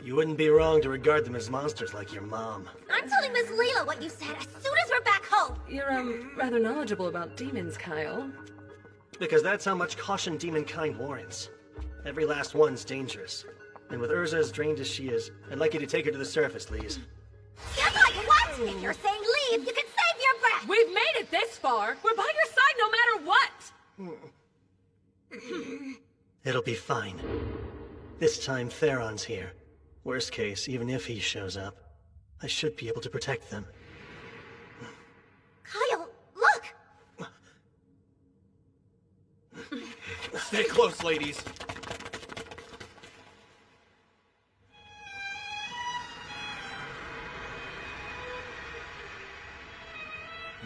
You wouldn't be wrong to regard them as monsters like your mom. I'm telling Miss Leela what you said as soon as we're back home! You're, rather knowledgeable about demons, Kyle. Because that's how much caution demonkind warrants. Every last one's dangerous. And with Urza as drained as she is, I'd like you to take her to the surface, Lise. You're like, what? If you're saying leave, you can save your breath! We've made it this far! We're by your side no matter what! It'll be fine. This time, Theron's here. Worst case, even if he shows up, I should be able to protect them. Kyle, look! Stay close, ladies.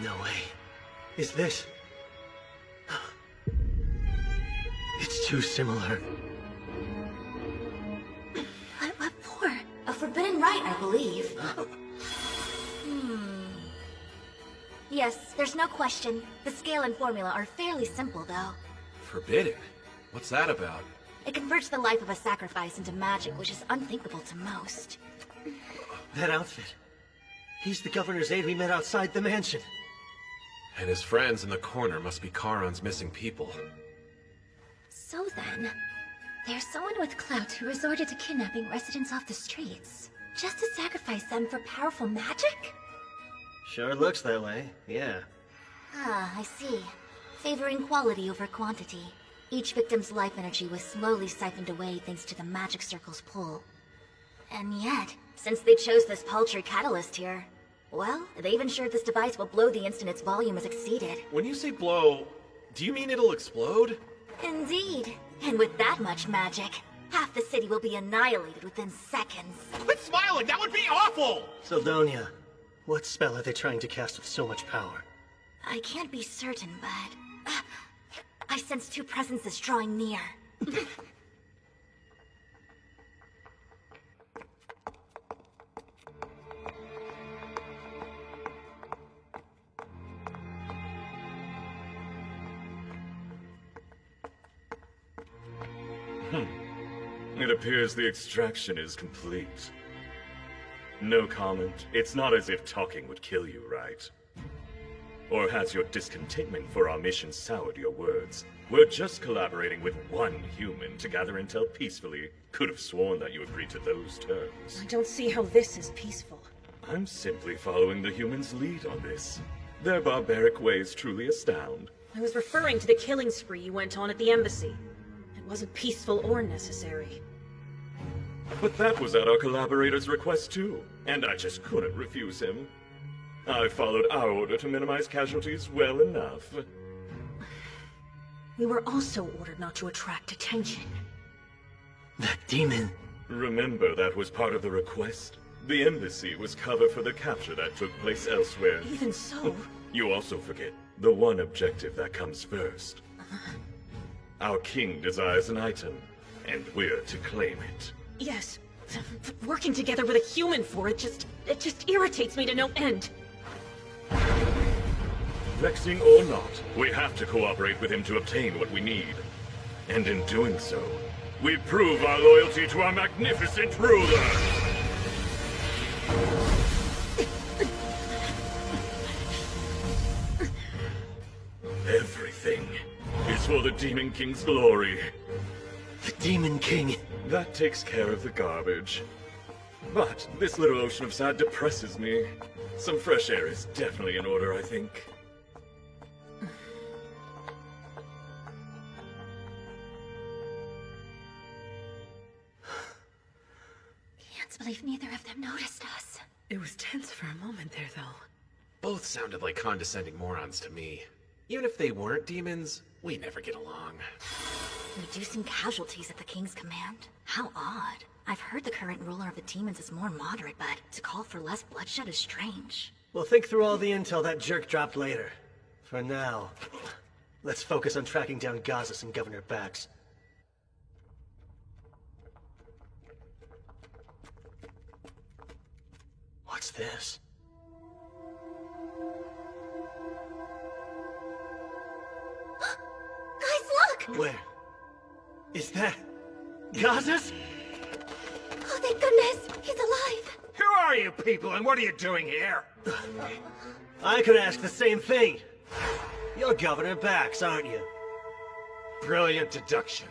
No way. Is this... It's too similar. What for? A forbidden rite, I believe. Yes, there's no question. The scale and formula are fairly simple, though. Forbidden? What's that about? It converts the life of a sacrifice into magic, which is unthinkable to most. That outfit. He's the governor's aide we met outside the mansion. And his friends in the corner must be Charon's missing people. So then, there's someone with clout who resorted to kidnapping residents off the streets, just to sacrifice them for powerful magic? Sure looks that way, yeah. Ah, I see. Favoring quality over quantity. Each victim's life energy was slowly siphoned away thanks to the magic circle's pull. And yet, since they chose this paltry catalyst here, well, they've ensured this device will blow the instant its volume is exceeded. When you say blow, do you mean it'll explode? Indeed. And with that much magic, half the city will be annihilated within seconds. Quit smiling! That would be awful! Sildonia, what spell are they trying to cast with so much power? I can't be certain, but... I sense 2 presences drawing near. It appears the extraction is complete. No comment. It's not as if talking would kill you, right? Or has your discontentment for our mission soured your words? We're just collaborating with one human to gather intel peacefully. Could have sworn that you agreed to those terms. I don't see how this is peaceful. I'm simply following the humans' lead on this. Their barbaric ways truly astound. I was referring to the killing spree you went on at the embassy. It wasn't peaceful or necessary. But that was at our collaborator's request too, and I just couldn't refuse him. I followed our order to minimize casualties well enough. We were also ordered not to attract attention. That demon... Remember, that was part of the request. The embassy was cover for the capture that took place elsewhere. Even so... You also forget the one objective that comes first. Our king desires an item, and we're to claim it. Yes. Working together with a human for it just irritates me to no end. Vexing or not, we have to cooperate with him to obtain what we need. And in doing so, we prove our loyalty to our magnificent ruler. Everything is for the Demon King's glory. The Demon King. That takes care of the garbage. But this little ocean of sad depresses me. Some fresh air is definitely in order, I think. Can't believe neither of them noticed us. It was tense for a moment there, though. Both sounded like condescending morons to me. Even if they weren't demons, we never get along. Reducing casualties at the King's command? How odd. I've heard the current ruler of the demons is more moderate, but to call for less bloodshed is strange. We'll think through all the intel that jerk dropped later. For now, let's focus on tracking down Gazas and Governor Bax. What's this? Guys, look! Where? Is that... Gazas? Oh, thank goodness! He's alive! Who are you people, and what are you doing here? I could ask the same thing. You're Governor Bax, aren't you? Brilliant deduction.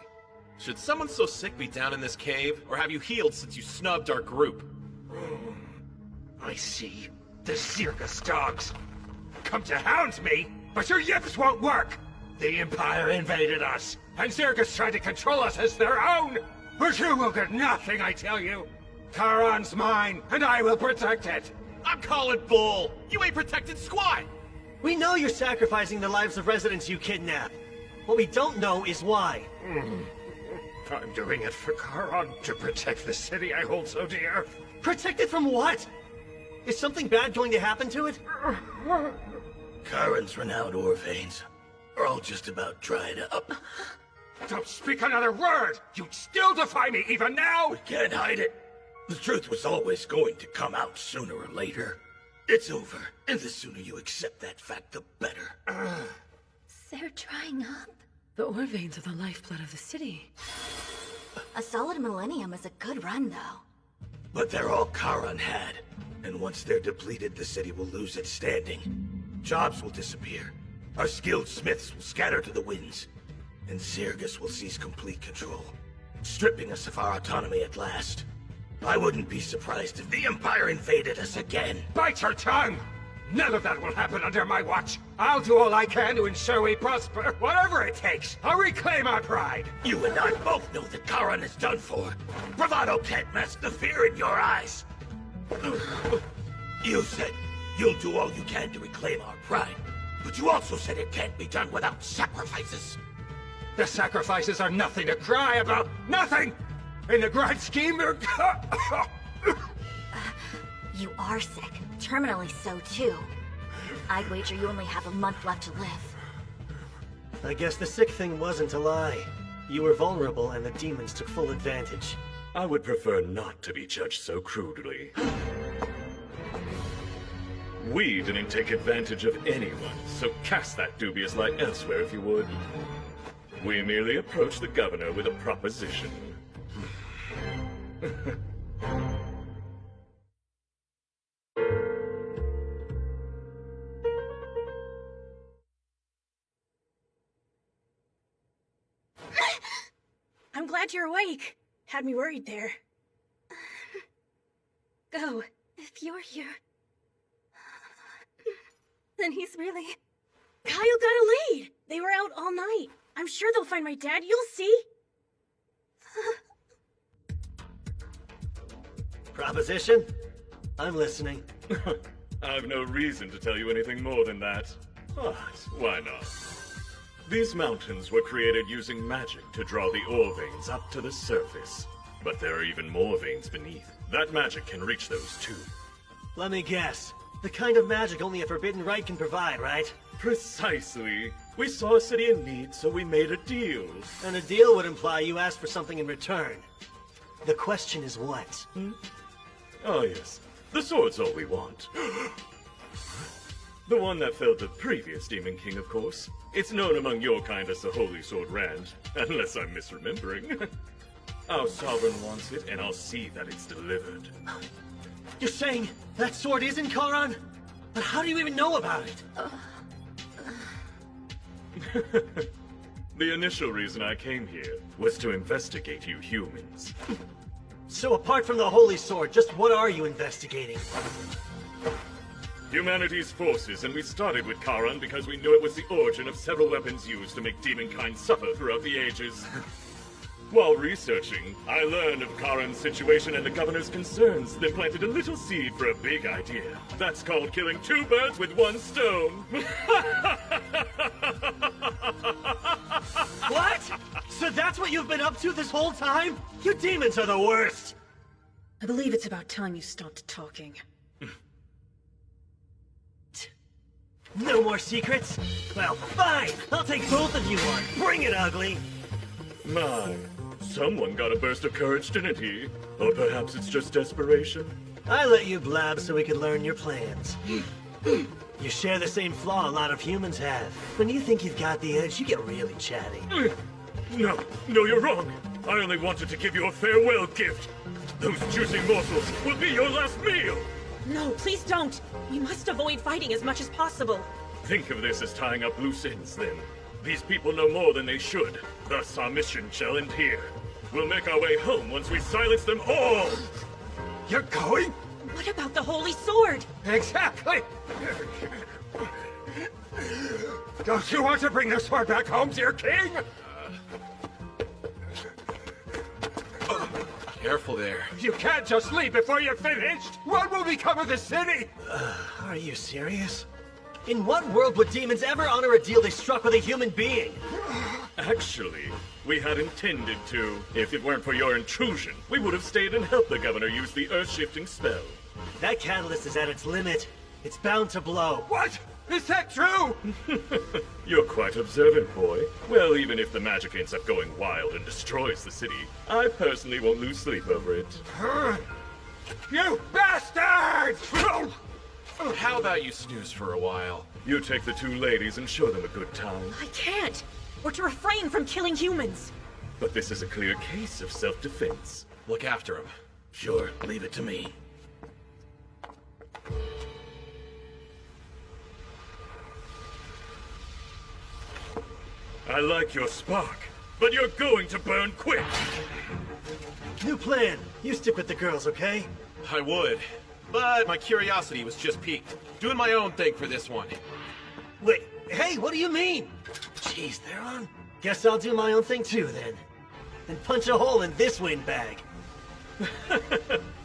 Should someone so sick be down in this cave, or have you healed since you snubbed our group? I see. The circus dogs. Come to hound me, but your yips won't work! The Empire invaded us, and Circus tried to control us as their own! But you will get nothing, I tell you! Charon's mine, and I will protect it! I'm calling bull! You ain't protected squat! We know you're sacrificing the lives of residents you kidnap. What we don't know is why. I'm doing it for Charon, to protect the city I hold so dear. Protect it from what? Is something bad going to happen to it? Charon's renowned ore veins are all just about dried up. Don't speak another word! You'd still defy me even now! We can't hide it. The truth was always going to come out sooner or later. It's over, and the sooner you accept that fact, the better. They're drying up. The ore veins are the lifeblood of the city. A solid millennium is a good run, though. But they're all Charon had. And once they're depleted, the city will lose its standing. Jobs will disappear. Our skilled smiths will scatter to the winds. And Zirgus will seize complete control, stripping us of our autonomy at last. I wouldn't be surprised if the Empire invaded us again. Bite your tongue! None of that will happen under my watch. I'll do all I can to ensure we prosper, whatever it takes. I'll reclaim our pride. You and I both know that Charon is done for. Bravado can't mask the fear in your eyes. You said you'll do all you can to reclaim our pride, but you also said it can't be done without sacrifices. The sacrifices are nothing to cry about. Nothing! In the grand scheme, they're... You are sick. Terminally so, too. I'd wager you only have a month left to live. I guess the sick thing wasn't a lie. You were vulnerable and the demons took full advantage. I would prefer not to be judged so crudely. We didn't take advantage of anyone, so cast that dubious light elsewhere if you would. We merely approached the governor with a proposition. I'm glad you're awake. Had me worried there. Go. If you're here... then he's really... Kyle got a lead! They were out all night. I'm sure they'll find my dad, you'll see. Proposition? I'm listening. I've no reason to tell you anything more than that. But why not? These mountains were created using magic to draw the ore veins up to the surface. But there are even more veins beneath. That magic can reach those too. Let me guess. The kind of magic only a forbidden right can provide, right? Precisely. We saw a city in need, so we made a deal. And a deal would imply you asked for something in return. The question is what? Oh yes, the sword's all we want. The one that felled the previous Demon King, of course. It's known among your kind as the Holy Sword Rand, unless I'm misremembering. Our sovereign wants it, and I'll see that it's delivered. You're saying that sword is in Charon? But how do you even know about it? The initial reason I came here was to investigate you humans. So apart from the Holy Sword, just what are you investigating? Humanity's forces, and we started with Charon because we knew it was the origin of several weapons used to make demonkind suffer throughout the ages. While researching, I learned of Charon's situation and the governor's concerns, then planted a little seed for a big idea. That's called killing two birds with one stone. What? So that's what you've been up to this whole time? You demons are the worst! I believe it's about time you stopped talking. No more secrets? Well, fine! I'll take both of you on. Bring it, ugly! My, someone got a burst of courage, didn't he? Or perhaps it's just desperation? I let you blab so we could learn your plans. You share the same flaw a lot of humans have. When you think you've got the edge, you get really chatty. No, you're wrong. I only wanted to give you a farewell gift. Those juicy morsels will be your last meal! No, please don't! We must avoid fighting as much as possible. Think of this as tying up loose ends, then. These people know more than they should. Thus, our mission shall end here. We'll make our way home once we silence them all! You're going? What about the Holy Sword? Exactly! Don't you want to bring the sword back home, dear king? Careful there. You can't just leave before you're finished! What will become of the city? Are you serious? In what world would demons ever honor a deal they struck with a human being? Actually, we had intended to. If it weren't for your intrusion, we would have stayed and helped the governor use the earth-shifting spell. That catalyst is at its limit. It's bound to blow. What? Is that true? You're quite observant, boy. Well, even if the magic ends up going wild and destroys the city, I personally won't lose sleep over it. You bastards! How about you snooze for a while? You take the two ladies and show them a good time. I can't! We're to refrain from killing humans! But this is a clear case of self-defense. Look after him. Sure, leave it to me. I like your spark, but you're going to burn quick! New plan. You stick with the girls, okay? I would. But my curiosity was just piqued. Doing my own thing for this one. Wait, hey, what do you mean? Jeez, they're on. Guess I'll do my own thing too, then. And punch a hole in this windbag.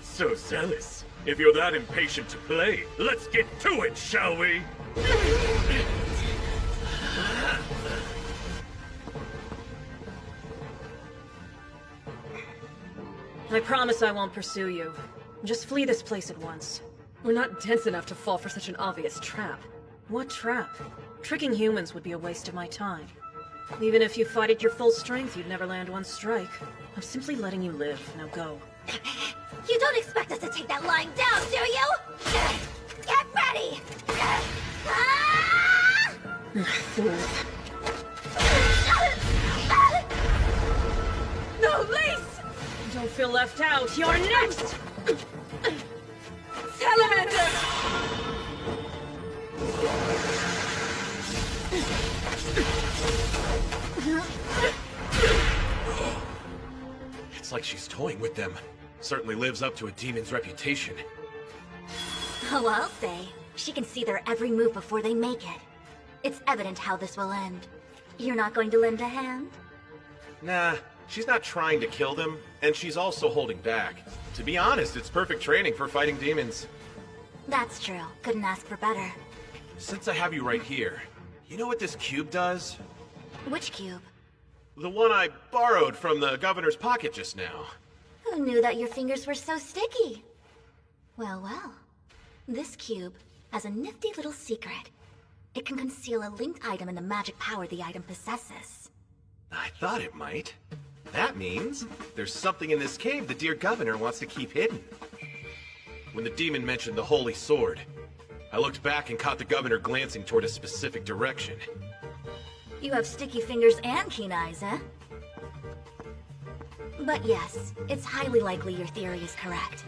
So zealous. If you're that impatient to play, let's get to it, shall we? I promise I won't pursue you. Just flee this place at once. We're not dense enough to fall for such an obvious trap. What trap? Tricking humans would be a waste of my time. Even if you fought at your full strength, you'd never land one strike. I'm simply letting you live. Now go. You don't expect us to take that lying down, do you? Get ready! No, Lise! Don't feel left out. You're next! Salamander! It's like she's toying with them. Certainly lives up to a demon's reputation. Oh, I'll say. She can see their every move before they make it. It's evident how this will end. You're not going to lend a hand? Nah, she's not trying to kill them, and she's also holding back. To be honest, it's perfect training for fighting demons. That's true. Couldn't ask for better. Since I have you right here, you know what this cube does? Which cube? The one I borrowed from the governor's pocket just now. Who knew that your fingers were so sticky? Well, well. This cube has a nifty little secret. It can conceal a linked item in the magic power the item possesses. I thought it might. That means there's something in this cave the dear governor wants to keep hidden. When the demon mentioned the Holy Sword, I looked back and caught the governor glancing toward a specific direction. You have sticky fingers and keen eyes, eh? But yes, it's highly likely your theory is correct.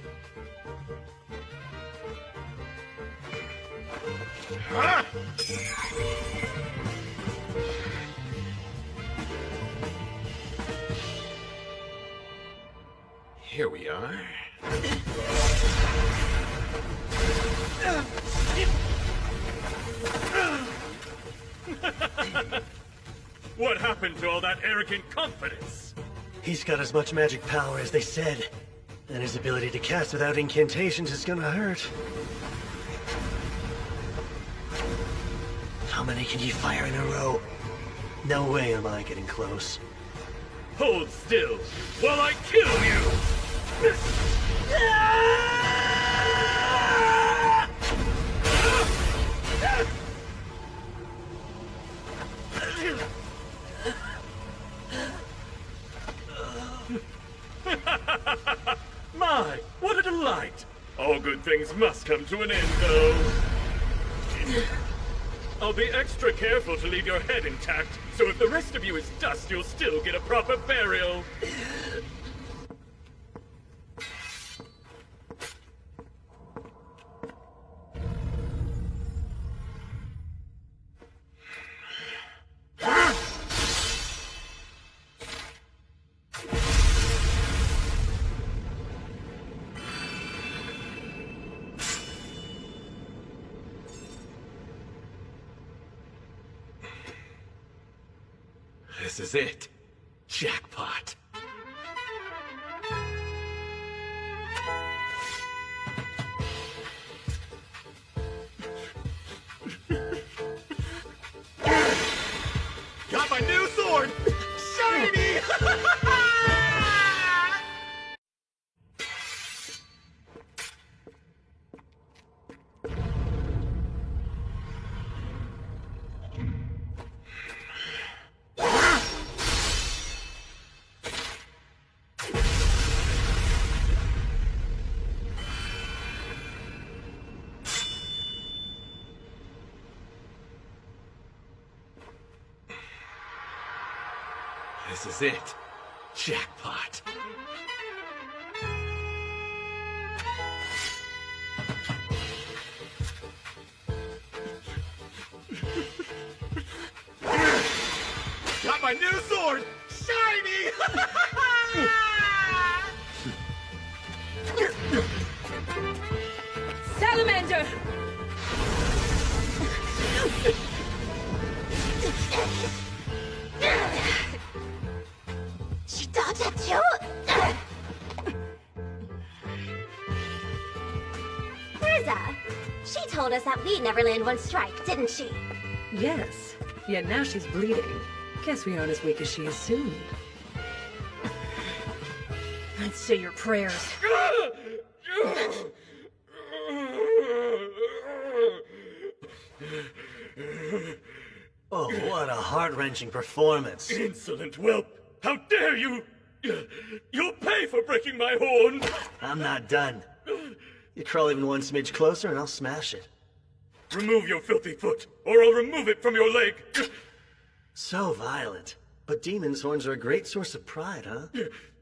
Here we are. What happened to all that arrogant confidence? He's got as much magic power as they said. And his ability to cast without incantations is gonna hurt. How many can you fire in a row? No way am I getting close. Hold still while I kill you! My, what a delight! All good things must come to an end, though. I'll be extra careful to leave your head intact, so if the rest of you is dust, you'll still get a proper burial. This is it. Jackpot. Got my new sword! Shiny! This is it. Jackpot. Got my new sword! Shiny! Salamander! She dodged at you? Frieza! She told us that we never land one strike, didn't she? Yes. Yet now she's bleeding. Guess we aren't as weak as she assumed. I'd say your prayers. Oh, what a heart-wrenching performance. Insolent whelp! How dare you! You'll pay for breaking my horn! I'm not done. You crawl even one smidge closer and I'll smash it. Remove your filthy foot, or I'll remove it from your leg! So violent. But demons' horns are a great source of pride, huh?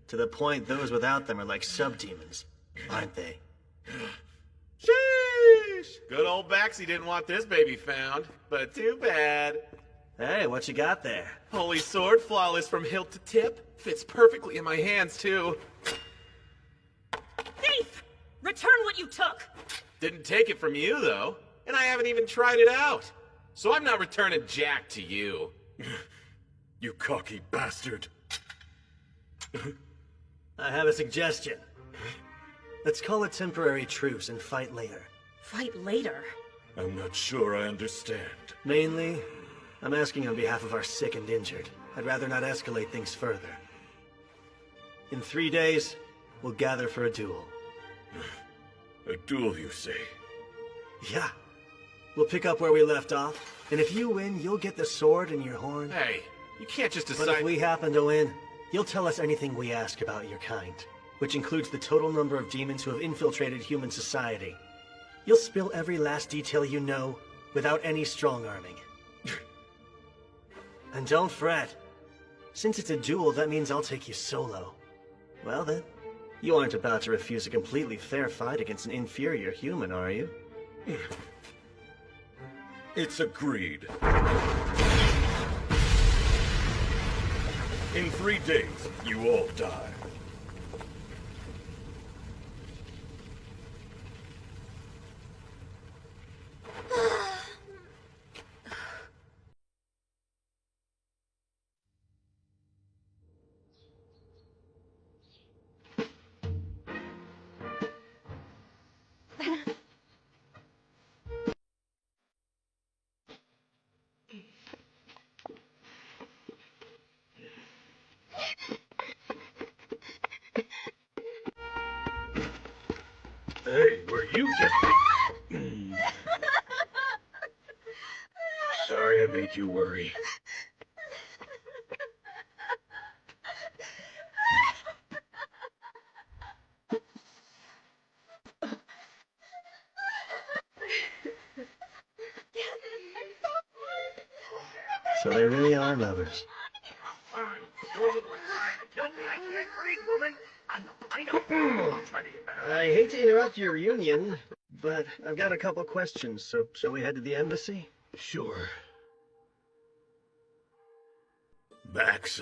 To the point those without them are like sub-demons, aren't they? Sheesh! Good old Baxi didn't want this baby found, but too bad. Hey, what you got there? Holy sword, flawless from hilt to tip. Fits perfectly in my hands, too. Thief! Return what you took! Didn't take it from you, though. And I haven't even tried it out. So I'm not returning Jack to you. You cocky bastard. I have a suggestion. Let's call a temporary truce and fight later. Fight later? I'm not sure I understand. Mainly, I'm asking on behalf of our sick and injured. I'd rather not escalate things further. In 3 days, we'll gather for a duel. A duel, you say? Yeah. We'll pick up where we left off, and if you win, you'll get the sword and your horn. Hey, you can't just decide... But if we happen to win, you'll tell us anything we ask about your kind, which includes the total number of demons who have infiltrated human society. You'll spill every last detail you know, without any strong-arming. And don't fret. Since it's a duel, that means I'll take you solo. Well then, you aren't about to refuse a completely fair fight against an inferior human, are you? It's agreed. In 3 days, you all die. Hey, were you just... Sorry I made you worry. So they really are lovers. I hate to interrupt your reunion, but I've got a couple questions, so shall we head to the embassy? Sure. Bax,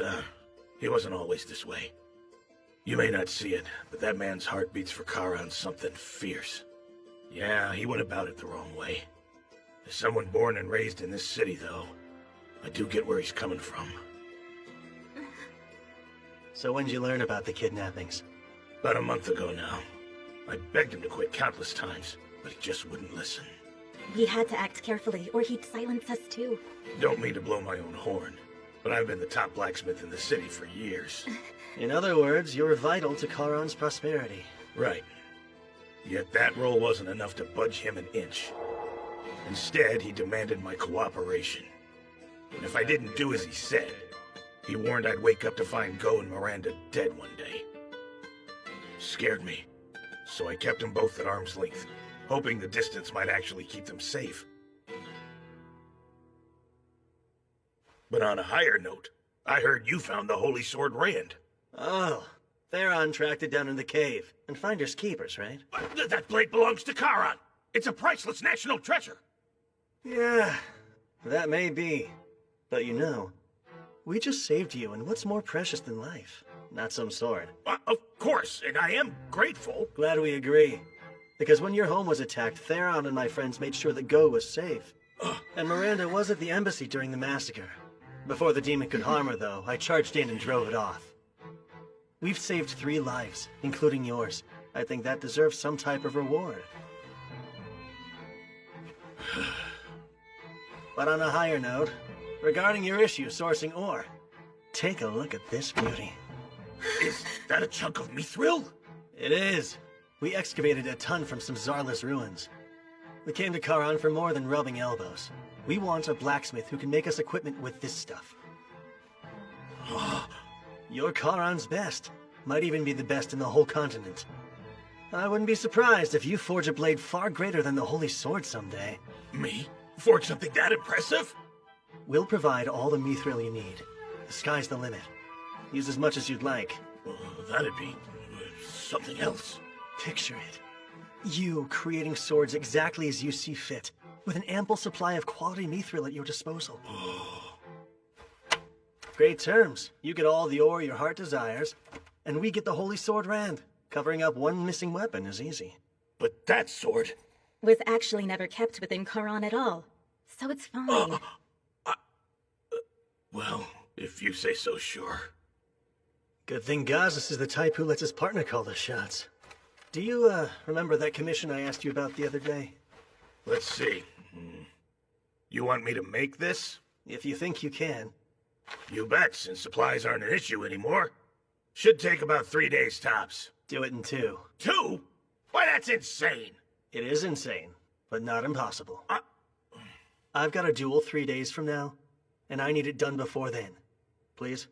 he wasn't always this way. You may not see it, but that man's heart beats for Charon something fierce. Yeah, he went about it the wrong way. As someone born and raised in this city, though, I do get where he's coming from. So when did you learn about the kidnappings? About a month ago now. I begged him to quit countless times, but he just wouldn't listen. We had to act carefully, or he'd silence us too. Don't mean to blow my own horn, but I've been the top blacksmith in the city for years. In other words, you're vital to Charon's prosperity. Right. Yet that role wasn't enough to budge him an inch. Instead, he demanded my cooperation. And if I didn't do as he said, he warned I'd wake up to find Go and Miranda dead one day. Scared me, so I kept them both at arm's length, hoping the distance might actually keep them safe. But on a higher note, I heard you found the Holy Sword Rand. Oh, Theron tracked it down in the cave. And finders keepers, right? That blade belongs to Charon! It's a priceless national treasure! Yeah, that may be. But you know, we just saved you, and what's more precious than life? Not some sword. Of course, and I am grateful. Glad we agree. Because when your home was attacked, Theron and my friends made sure that Go was safe. And Miranda was at the embassy during the massacre. Before the demon could harm her, though, I charged in and drove it off. We've saved 3 lives, including yours. I think that deserves some type of reward. But on a higher note, regarding your issue sourcing ore, take a look at this beauty. Is that a chunk of mithril? It is. We excavated a ton from some Zarlus ruins. We came to Charon for more than rubbing elbows. We want a blacksmith who can make us equipment with this stuff. You're Charon's best. Might even be the best in the whole continent. I wouldn't be surprised if you forge a blade far greater than the Holy Sword someday. Me? Forge something that impressive? We'll provide all the mithril you need. The sky's the limit. Use as much as you'd like. That'd be something else. Picture it. You creating swords exactly as you see fit, with an ample supply of quality mithril at your disposal. Great terms. You get all the ore your heart desires, and we get the Holy Sword Rand. Covering up one missing weapon is easy. But that sword... was actually never kept within Charon at all. So it's fine. Well, if you say so, sure. Good thing Gazis is the type who lets his partner call the shots. Do you, remember that commission I asked you about the other day? Let's see. You want me to make this? If you think you can. You bet, since supplies aren't an issue anymore. Should take about 3 days tops. Do it in 2. 2? Why, that's insane! It is insane, but not impossible. I've got a duel 3 days from now, and I need it done before then. Please?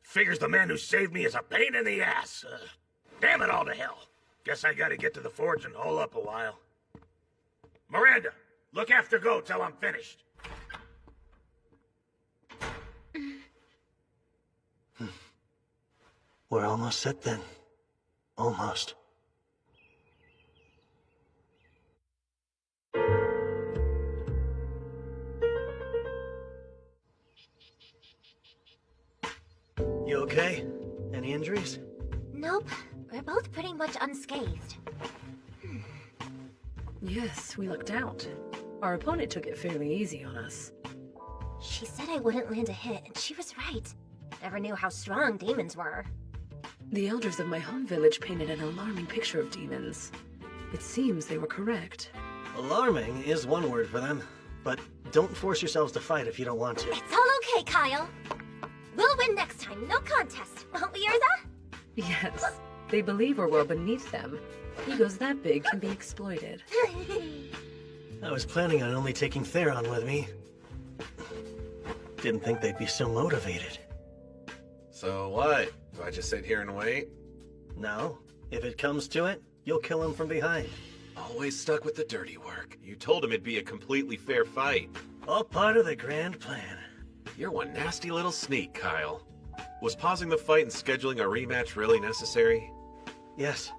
Figures the man who saved me is a pain in the ass. Damn it all to hell. Guess I gotta get to the forge and hole up a while. Miranda, look after Go till I'm finished. We're almost set then. Almost. You okay? Any injuries? Nope. We're both pretty much unscathed. Yes, we lucked out. Our opponent took it fairly easy on us. She said I wouldn't land a hit, and she was right. Never knew how strong demons were. The elders of my home village painted an alarming picture of demons. It seems they were correct. Alarming is one word for them, but don't force yourselves to fight if you don't want to. It's all okay, Kyle. We'll win next time, no contest, won't we, Urza? Yes, they believe we're well beneath them. Egos that big can be exploited. I was planning on only taking Theron with me. Didn't think they'd be so motivated. So what? Do I just sit here and wait? No. If it comes to it, you'll kill him from behind. Always stuck with the dirty work. You told him it'd be a completely fair fight. All part of the grand plan. You're one nasty little sneak, Kyle. Was pausing the fight and scheduling a rematch really necessary? Yes.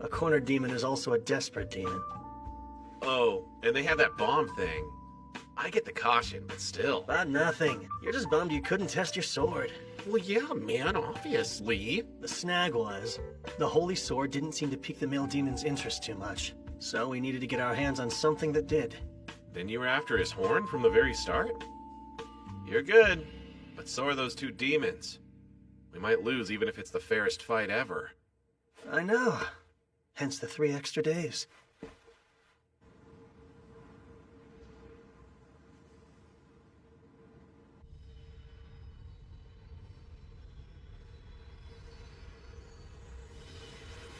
A cornered demon is also a desperate demon. Oh, and they have that bomb thing. I get the caution, but still. But nothing. You're just bummed you couldn't test your sword. Well, yeah, man, obviously. The snag was, the Holy Sword didn't seem to pique the male demon's interest too much. So we needed to get our hands on something that did. Then you were after his horn from the very start? You're good, but so are those two demons. We might lose even if it's the fairest fight ever. I know. Hence the 3 extra days.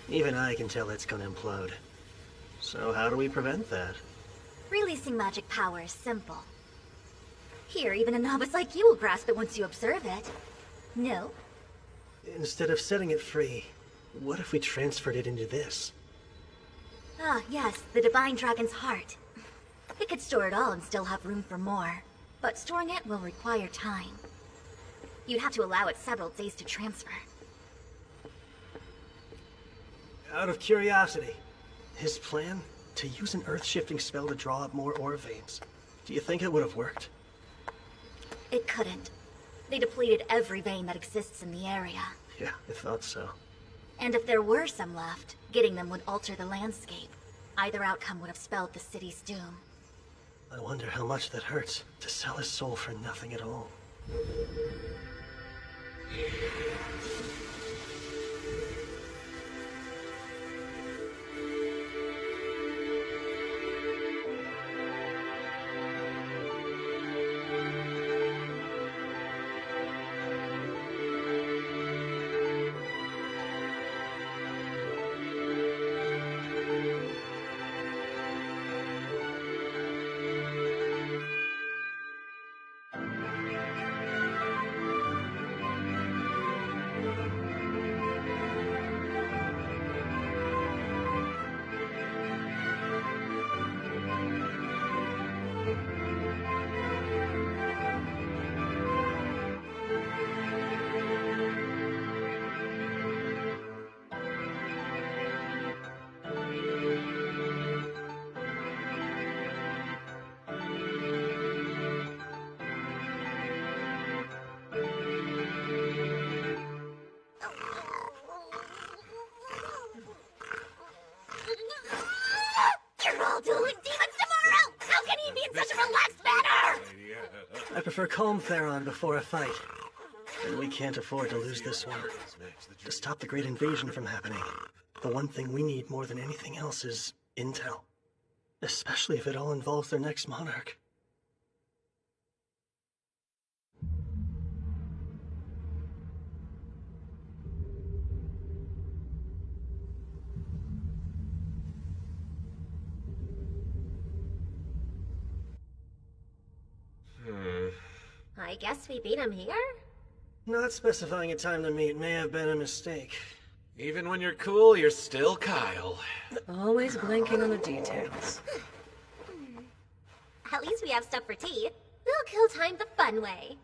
Even I can tell it's gonna implode. So how do we prevent that? Releasing magic power is simple. Here, even a novice like you will grasp it once you observe it. No? Instead of setting it free, what if we transferred it into this? Ah, yes, the Divine Dragon's Heart. It could store it all and still have room for more. But storing it will require time. You'd have to allow it several days to transfer. Out of curiosity, his plan? To use an earth-shifting spell to draw up more ore veins. Do you think it would have worked? It couldn't. They depleted every vein that exists in the area. Yeah, I thought so. And if there were some left, getting them would alter the landscape. Either outcome would have spelled the city's doom. I wonder how much that hurts, to sell his soul for nothing at all. You're all dueling demons tomorrow! How can you be in such a relaxed manner? I prefer calm Theron before a fight. And we can't afford to lose this one. To stop the Great Invasion from happening, the one thing we need more than anything else is intel. Especially if it all involves their next monarch. I guess we beat him here? Not specifying a time to meet may have been a mistake. Even when you're cool, you're still Kyle. Always blanking on the details. At least we have stuff for tea. We'll kill time the fun way.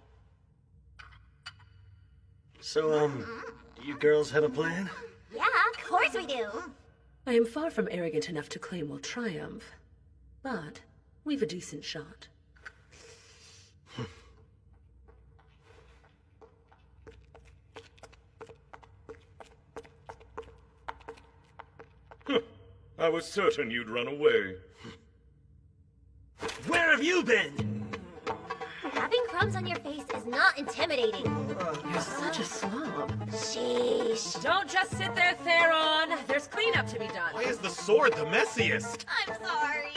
So, you girls have a plan? Yeah, of course we do. I am far from arrogant enough to claim we'll triumph, but we've a decent shot. I was certain you'd run away. Where have you been? Having crumbs on your face is not intimidating. You're such a slob. Sheesh. Don't just sit there, Theron. There's cleanup to be done. Why is the sword the messiest? I'm sorry.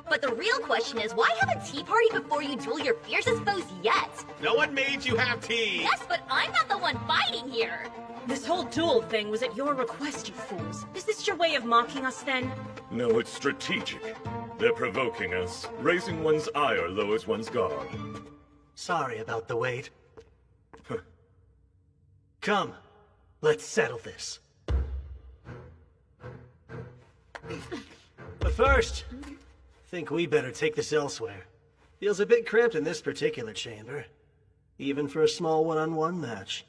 But the real question is, why have a tea party before you duel your fiercest foes yet? No one made you have tea! Yes, but I'm not the one fighting here. This whole duel thing was at your request, you fools. Is this your way of mocking us, then? No, it's strategic. They're provoking us. Raising one's ire lowers one's guard. Sorry about the wait. Come, let's settle this. But first, think we better take this elsewhere. Feels a bit cramped in this particular chamber, even for a small one-on-one match.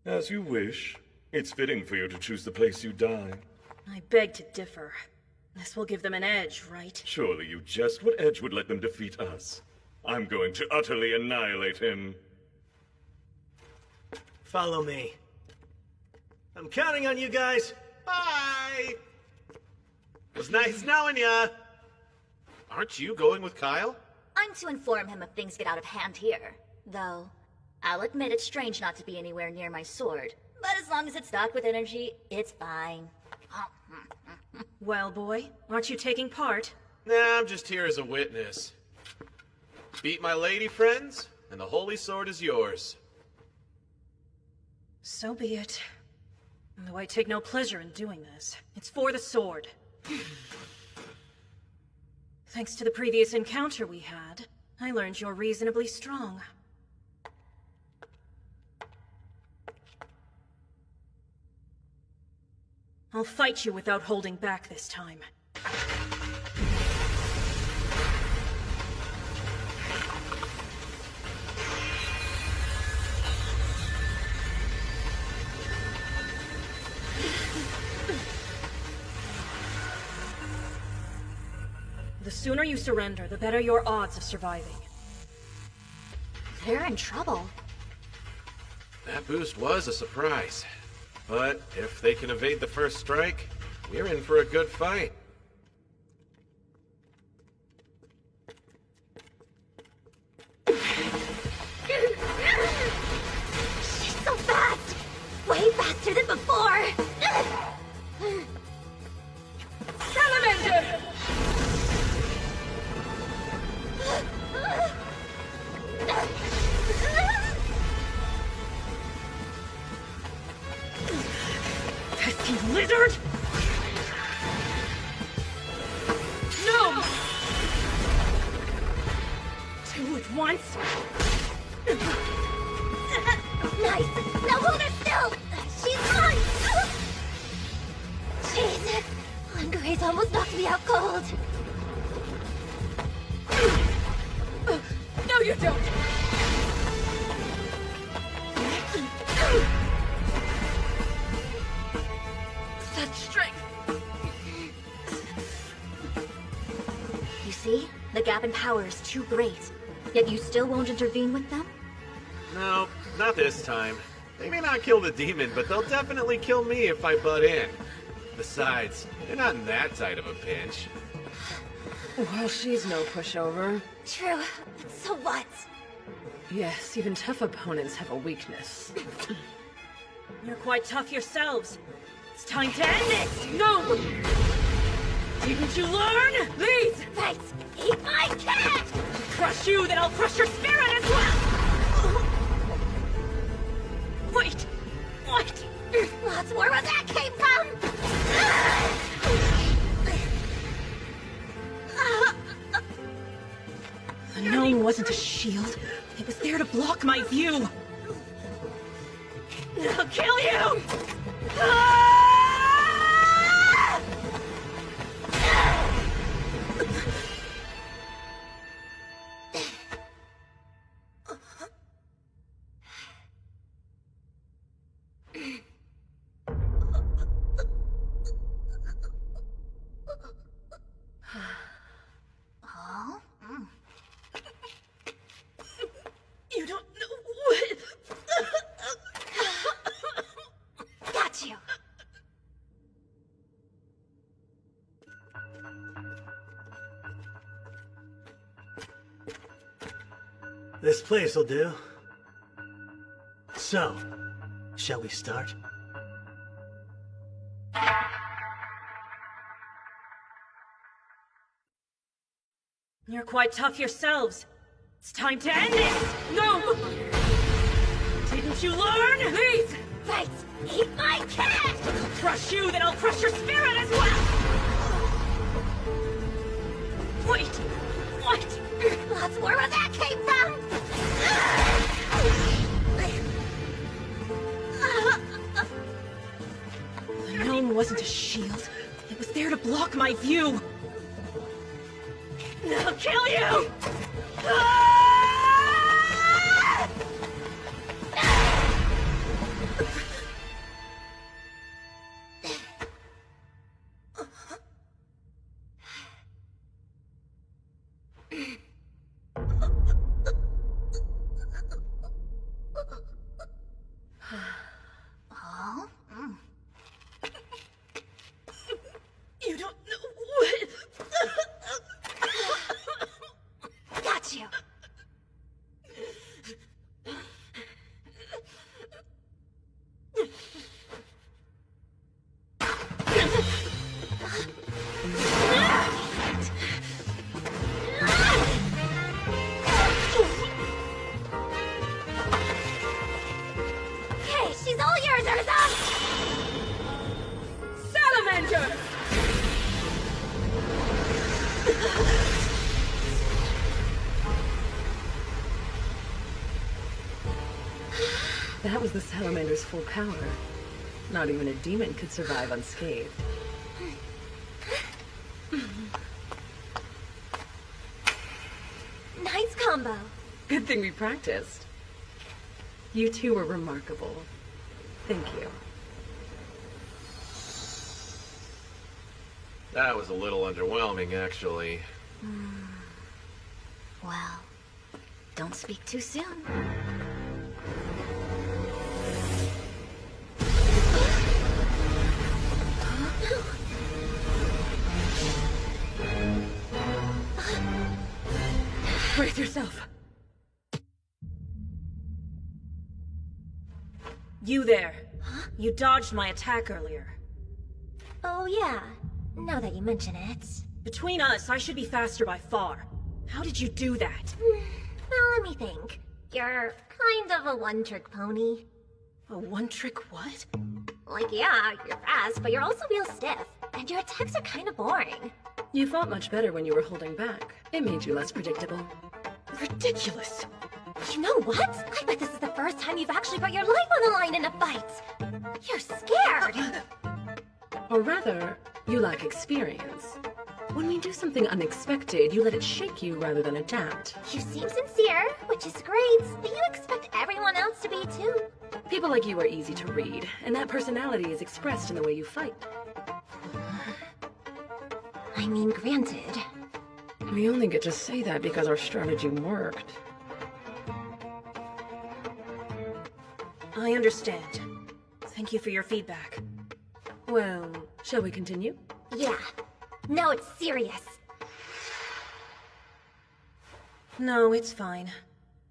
As you wish. It's fitting for you to choose the place you die. I beg to differ. This will give them an edge, right? Surely you jest. What edge would let them defeat us? I'm going to utterly annihilate him. Follow me. I'm counting on you guys. Bye! It was nice knowing ya! Aren't you going with Kyle? I'm to inform him if things get out of hand here. Though, I'll admit it's strange not to be anywhere near my sword. But as long as it's stocked with energy, it's fine. Well, boy, aren't you taking part? Nah, I'm just here as a witness. Beat my lady friends, and the holy sword is yours. So be it. Though I take no pleasure in doing this. It's for the sword. Thanks to the previous encounter we had, I learned you're reasonably strong. I'll fight you without holding back this time. The sooner you surrender, the better your odds of surviving. They're in trouble. That boost was a surprise. But if they can evade the first strike, we're in for a good fight. She's so fast! Way faster than before! Salamander! Pesky lizard! No! Two at once? Nice! Now hold her still! She's mine! Jeez! Ungrace almost knocked me out cold. No, you don't! Such strength! You see? The gap in power is too great. Yet you still won't intervene with them? No, not this time. They may not kill the demon, but they'll definitely kill me if I butt in. Besides, they're not in that tight of a pinch. Well, she's no pushover. True. So what? Yes, even tough opponents have a weakness. You're quite tough yourselves. It's time to end this! No! Didn't you learn? Please! Thanks! Eat my cat! Crush you, then I'll crush your spirit as well! Wait! What? That's where that came from! The gnome wasn't a shield. It was there to block my view. I'll kill you! This place will do. So, shall we start? You're quite tough yourselves. It's time to end this! No! Didn't you learn? Please! Right! Eat my cat! I'll crush you, then I'll crush your spirit as well! Wait! What? Lots more where that came from! The gnome wasn't a shield. It was there to block my view. I'll kill you! You don't know what... Got you! Hey, she's all yours, Urza! Salamander! That was the salamander's full power. Not even a demon could survive unscathed. Nice combo. Good thing we practiced. You two were remarkable. Thank you. That was a little underwhelming, actually. Well, don't speak too soon. Brace yourself. You there. Huh? You dodged my attack earlier. Oh yeah, now that you mention it. Between us, I should be faster by far. How did you do that? Well, let me think. You're kind of a one-trick pony. A one-trick what? Like, yeah, you're fast, but you're also real stiff. And your attacks are kind of boring. You fought much better when you were holding back. It made you less predictable. Ridiculous. You know what? I bet this is the first time you've actually put your life on the line in a fight. You're scared. Or rather, you lack experience. When we do something unexpected, you let it shake you rather than adapt. You seem sincere, which is great, but you expect everyone else to be too. People like you are easy to read, and that personality is expressed in the way you fight. I mean, granted. We only get to say that because our strategy worked. I understand. Thank you for your feedback. Well, shall we continue? Yeah. No, it's serious. No, it's fine.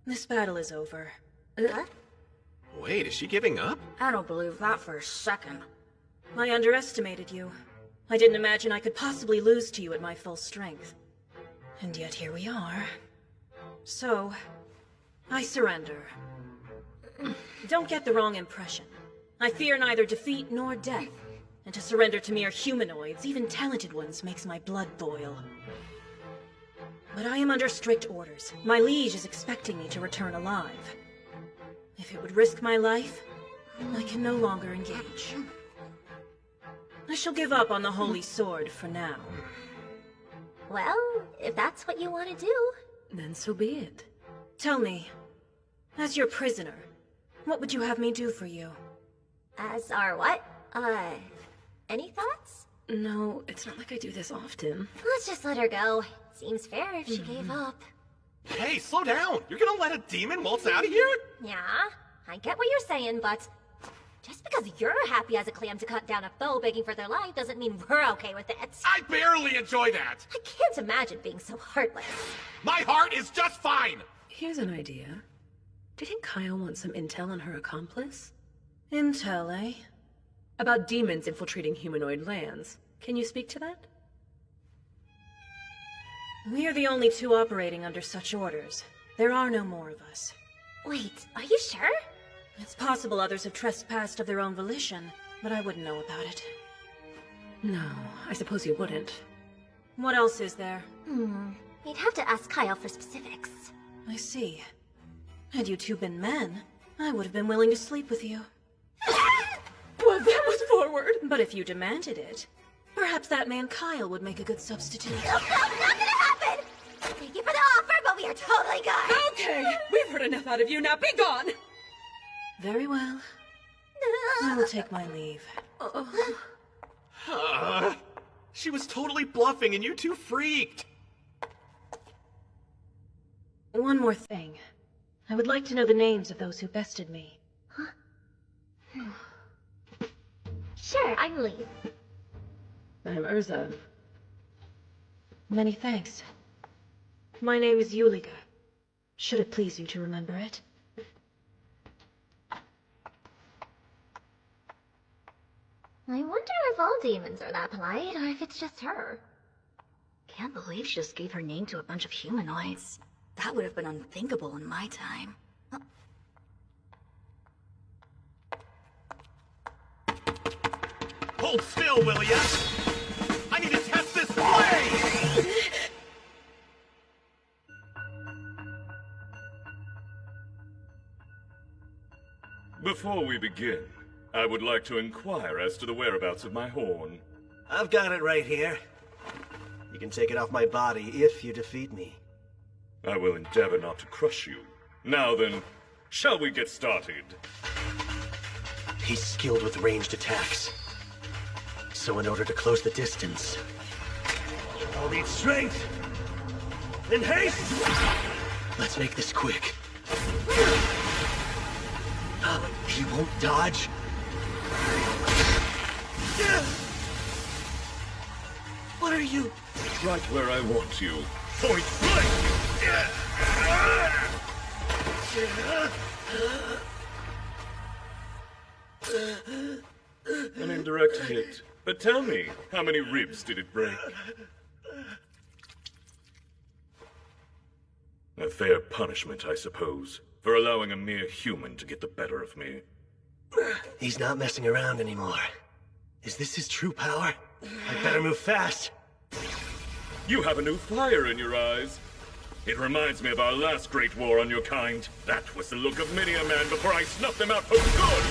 This battle is over. Huh? Wait, is she giving up? I don't believe that for a second. I underestimated you. I didn't imagine I could possibly lose to you at my full strength. And yet here we are. So, I surrender. Don't get the wrong impression. I fear neither defeat nor death. And to surrender to mere humanoids, even talented ones, makes my blood boil. But I am under strict orders. My liege is expecting me to return alive. If it would risk my life, I can no longer engage. I shall give up on the Holy Sword for now. Well, if that's what you want to do. Then so be it. Tell me, as your prisoner, what would you have me do for you? As our what? Any thoughts? No, it's not like I do this often. Let's just let her go. Seems fair if she gave up. Hey, slow down! You're gonna let a demon waltz out of here? Yeah, I get what you're saying, but just because you're happy as a clam to cut down a foe begging for their life doesn't mean we're okay with it. I barely enjoy that! I can't imagine being so heartless. My heart is just fine! Here's an idea. Didn't Kyle want some intel on her accomplice? Intel, eh? About demons infiltrating humanoid lands. Can you speak to that? We are the only two operating under such orders. There are no more of us. Wait, are you sure? It's possible others have trespassed of their own volition, but I wouldn't know about it. No, I suppose you wouldn't. What else is there? You'd have to ask Kyle for specifics. I see. Had you two been men, I would have been willing to sleep with you. Well, that was forward. But if you demanded it, perhaps that man Kyle would make a good substitute. Nope, not gonna happen! Thank you for the offer, but we are totally good! Okay, we've heard enough out of you, now be gone! Very well. I will take my leave. She was totally bluffing and you two freaked. One more thing. I would like to know the names of those who bested me. Sure, I'm Lee. I'm Urza. Many thanks. My name is Yuliga. Should it please you to remember it? I wonder if all demons are that polite, or if it's just her. Can't believe she just gave her name to a bunch of humanoids. That would have been unthinkable in my time. Hold still, will ya? I need to test this blade! Before we begin, I would like to inquire as to the whereabouts of my horn. I've got it right here. You can take it off my body if you defeat me. I will endeavor not to crush you. Now then, shall we get started? He's skilled with ranged attacks. So in order to close the distance, I'll need strength and haste! Let's make this quick. He won't dodge. What are you? Right where I want you. Point blank! An indirect hit. But tell me, how many ribs did it break? A fair punishment, I suppose, for allowing a mere human to get the better of me. He's not messing around anymore. Is this his true power? I better move fast. You have a new fire in your eyes. It reminds me of our last great war on your kind. That was the look of many a man before I snuffed them out for good.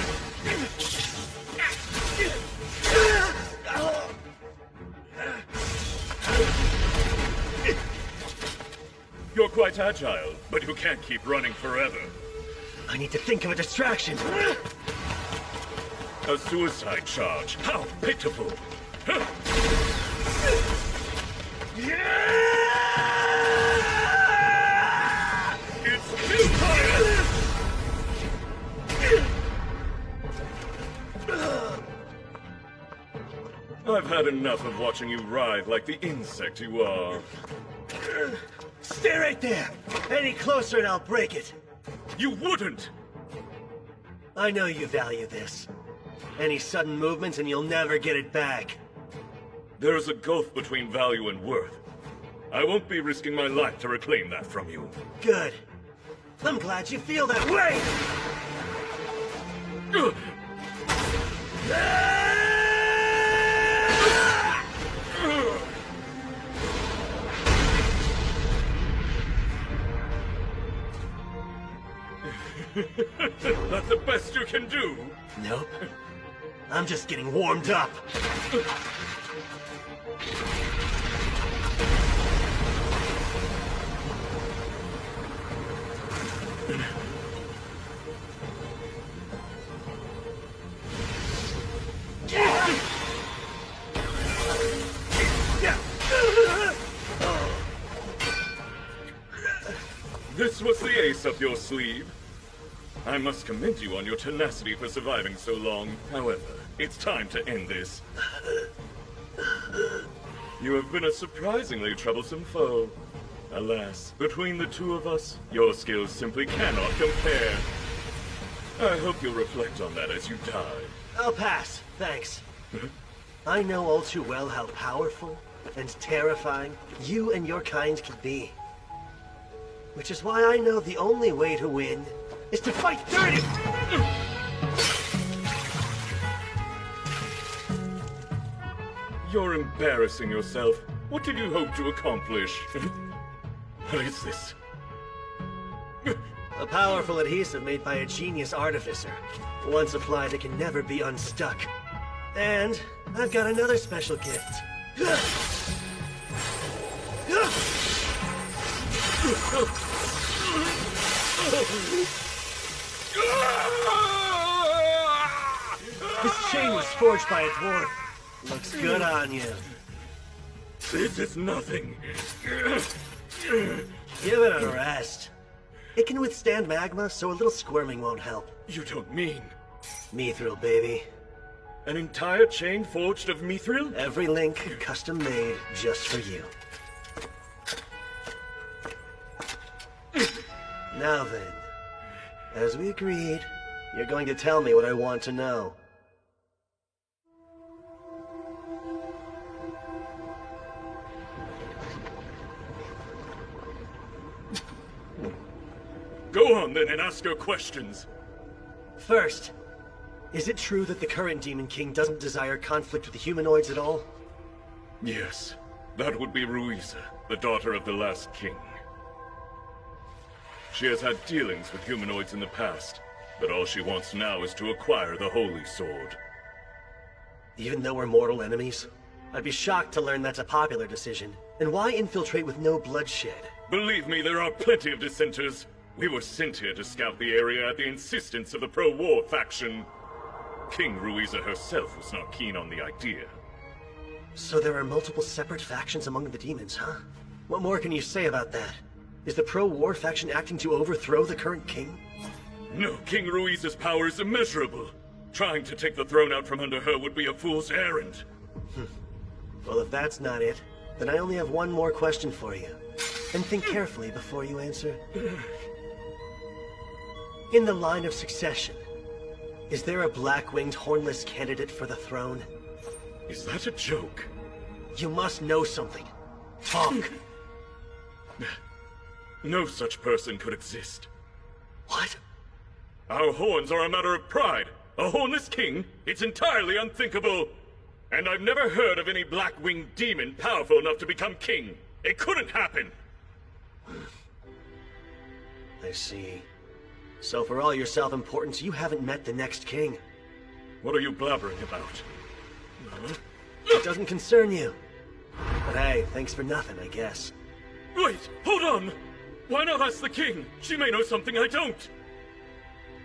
You're quite agile, but you can't keep running forever. I need to think of a distraction. A suicide charge. How pitiful. It's too high. I've had enough of watching you writhe like the insect you are. Stay right there! Any closer and I'll break it! You wouldn't! I know you value this. Any sudden movements and you'll never get it back. There is a gulf between value and worth. I won't be risking my life to reclaim that from you. Good. I'm glad you feel that way! That's the best you can do? Nope. I'm just getting warmed up. This was the ace up your sleeve. I must commend you on your tenacity for surviving so long. However, it's time to end this. You have been a surprisingly troublesome foe. Alas, between the two of us, your skills simply cannot compare. I hope you'll reflect on that as you die. I'll pass, thanks. I know all too well how powerful and terrifying you and your kind can be. Which is why I know the only way to win is to fight dirty! You're embarrassing yourself. What did you hope to accomplish? What is this? A powerful adhesive made by a genius artificer. Once applied, it can never be unstuck. And I've got another special gift. This chain was forged by a dwarf. Looks good on you. This is nothing. Give it a rest. It can withstand magma, so a little squirming won't help. You don't mean... Mithril, baby. An entire chain forged of Mithril? Every link custom made just for you. Now then, as we agreed, you're going to tell me what I want to know. Go on then and ask your questions. First, is it true that the current Demon King doesn't desire conflict with the humanoids at all? Yes, that would be Ruiza, the daughter of the last king. She has had dealings with humanoids in the past, but all she wants now is to acquire the Holy Sword. Even though we're mortal enemies? I'd be shocked to learn that's a popular decision. And why infiltrate with no bloodshed? Believe me, there are plenty of dissenters. We were sent here to scout the area at the insistence of the pro-war faction. King Ruiza herself was not keen on the idea. So there are multiple separate factions among the demons, huh? What more can you say about that? Is the pro-war faction acting to overthrow the current king? No, King Ruiza's power is immeasurable. Trying to take the throne out from under her would be a fool's errand. Well, if that's not it, then I only have one more question for you. And think carefully before you answer. In the line of succession, is there a black-winged hornless candidate for the throne? Is that a joke? You must know something. Talk. No such person could exist. What? Our horns are a matter of pride. A hornless king? It's entirely unthinkable. And I've never heard of any black-winged demon powerful enough to become king. It couldn't happen. I see. So for all your self-importance, you haven't met the next king. What are you blabbering about? It doesn't concern you. But hey, thanks for nothing, I guess. Wait, hold on! Why not ask the king? She may know something I don't.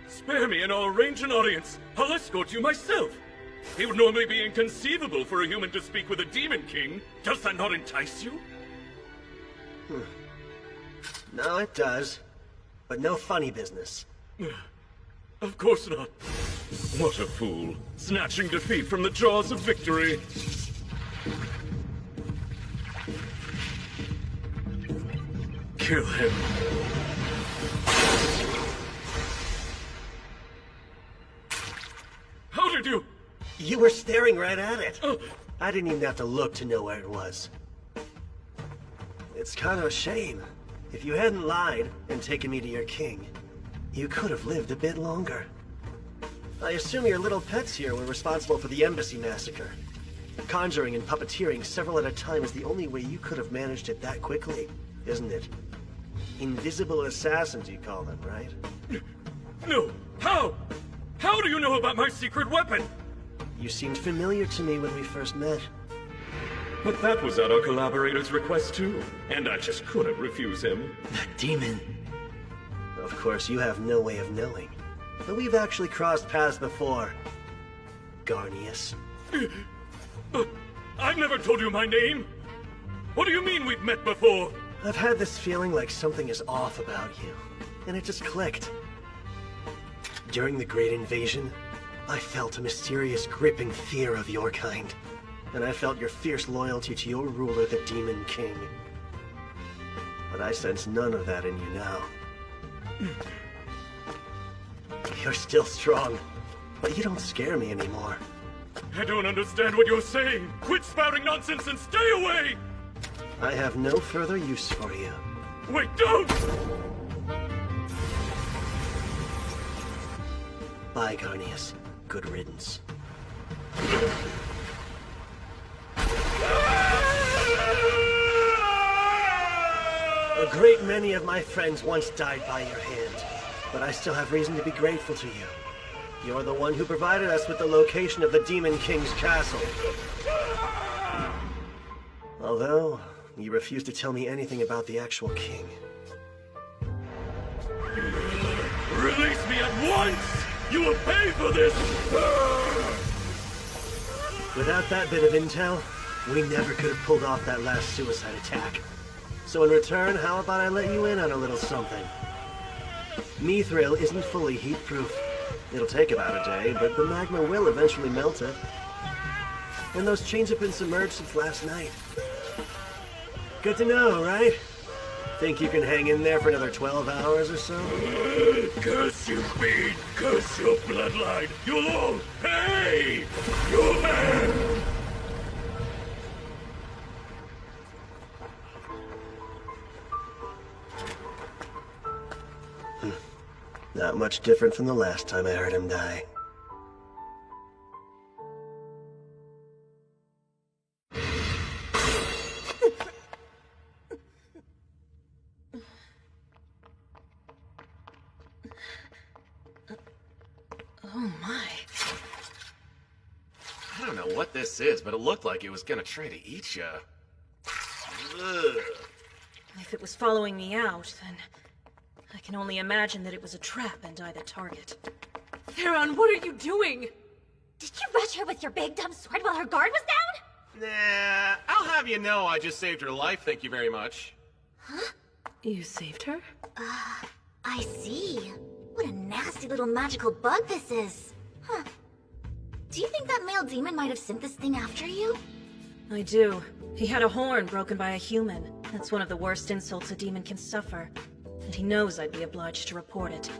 Spare me and I'll arrange an audience. I'll escort you myself. It would normally be inconceivable for a human to speak with a demon king. Does that not entice you? No, it does. But no funny business. Of course not. What a fool. Snatching defeat from the jaws of victory. Kill him. How did you... You were staring right at it. I didn't even have to look to know where it was. It's kind of a shame. If you hadn't lied and taken me to your king, you could have lived a bit longer. I assume your little pets here were responsible for the embassy massacre. Conjuring and puppeteering several at a time is the only way you could have managed it that quickly, isn't it? Invisible assassins, you call them, right? No! How? How do you know about my secret weapon? You seemed familiar to me when we first met. But that was at our collaborator's request too, and I just couldn't refuse him. That demon! Of course, you have no way of knowing. But we've actually crossed paths before. Garnius. I've never told you my name! What do you mean we've met before? I've had this feeling like something is off about you, and it just clicked. During the Great Invasion, I felt a mysterious gripping fear of your kind. And I felt your fierce loyalty to your ruler, the Demon King. but I sense none of that in you now. You're still strong, but you don't scare me anymore. I don't understand what you're saying. Quit spouting nonsense and stay away! I have no further use for you. Wait, don't! Bye, Garnius. Good riddance. A great many of my friends once died by your hand, but I still have reason to be grateful to you. You're the one who provided us with the location of the Demon King's castle. Although, you refuse to tell me anything about the actual king. Release me at once! You will pay for this! Without that bit of intel, we never could have pulled off that last suicide attack. So in return, how about I let you in on a little something? Mithril isn't fully heat-proof. It'll take about a day, but the magma will eventually melt it. And those chains have been submerged since last night. Good to know, right? Think you can hang in there for another 12 hours or so? Curse you, Bean! Curse your bloodline! You'll all pay! You'll pay! Not much different from the last time I heard him die. Oh my. I don't know what this is, but it looked like it was gonna try to eat ya. Ugh. If it was following me out, then I can only imagine that it was a trap and I the target. Theron, what are you doing? Did you rush her with your big dumb sword while her guard was down? Nah, I'll have you know I just saved her life, thank you very much. Huh? You saved her? I see. What a nasty little magical bug this is. Huh. Do you think that male demon might have sent this thing after you? I do. He had a horn broken by a human. That's one of the worst insults a demon can suffer. And he knows I'd be obliged to report it.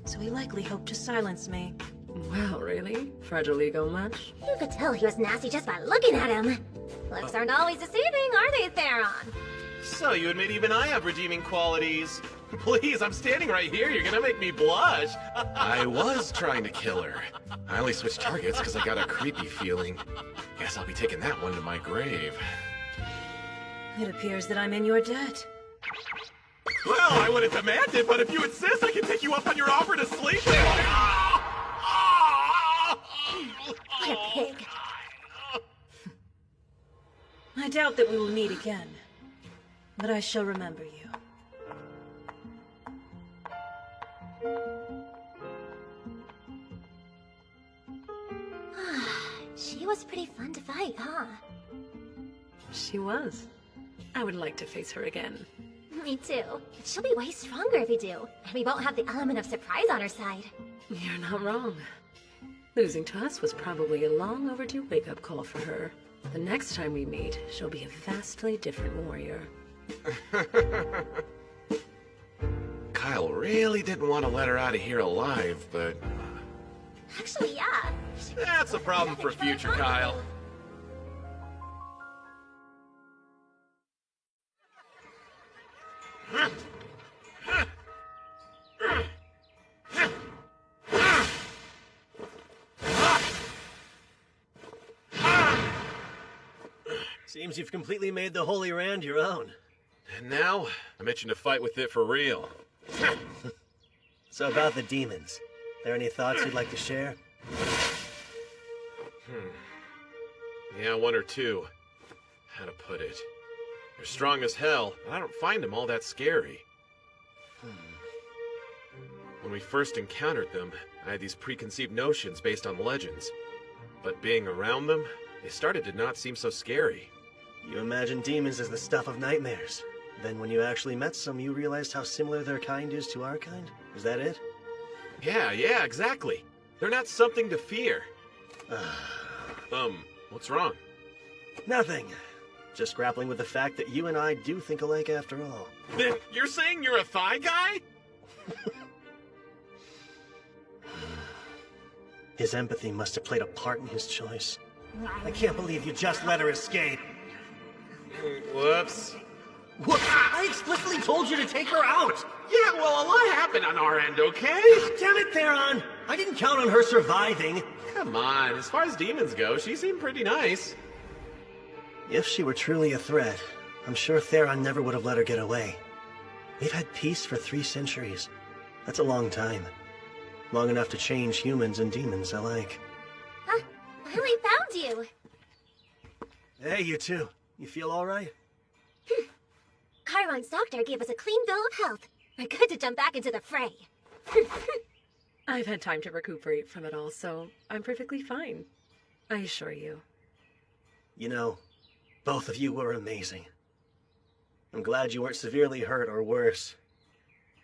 So he likely hoped to silence me. Well, really? Fragile ego much? You could tell he was nasty just by looking at him. Looks aren't always deceiving, are they, Theron? So you admit even I have redeeming qualities. Please, I'm standing right here. You're gonna make me blush. I was trying to kill her. I only switched targets because I got a creepy feeling. Guess I'll be taking that one to my grave. It appears that I'm in your debt. Well, I wouldn't demand it, but if you insist, I can take you up on your offer to sleep. What a pig. I doubt that we will meet again. But I shall remember you. She was pretty fun to fight, huh? She was. I would like to face her again. Me too. But she'll be way stronger if we do. And we won't have the element of surprise on our side. You're not wrong. Losing to us was probably a long overdue wake-up call for her. The next time we meet, she'll be a vastly different warrior. Kyle really didn't want to let her out of here alive, but... Actually, yeah. That's a problem for future Kyle. Seems you've completely made the Holy Rand your own. And now, I'm itching to fight with it for real. So about the demons, there any thoughts you'd like to share? Yeah, one or two. How to put it? They're strong as hell, but I don't find them all that scary. When we first encountered them, I had these preconceived notions based on legends. But being around them, they started to not seem so scary. You imagine demons as the stuff of nightmares. Then when you actually met some, you realized how similar their kind is to our kind? Is that it? Yeah, exactly. They're not something to fear. What's wrong? Nothing. Just grappling with the fact that you and I do think alike after all. Then you're saying you're a thigh guy? His empathy must have played a part in his choice. I can't believe you just let her escape. Whoops. What? I explicitly told you to take her out! Yeah, well, a lot happened on our end, okay? Damn it, Theron! I didn't count on her surviving. Come on, as far as demons go, she seemed pretty nice. If she were truly a threat, I'm sure Theron never would have let her get away. We've had peace for 3 centuries. That's a long time. Long enough to change humans and demons alike. Huh? Lily found you! Hey, you two. You feel all right? Chiron's doctor gave us a clean bill of health. We're good to jump back into the fray. I've had time to recuperate from it all, so I'm perfectly fine. I assure you. You know, both of you were amazing. I'm glad you weren't severely hurt or worse.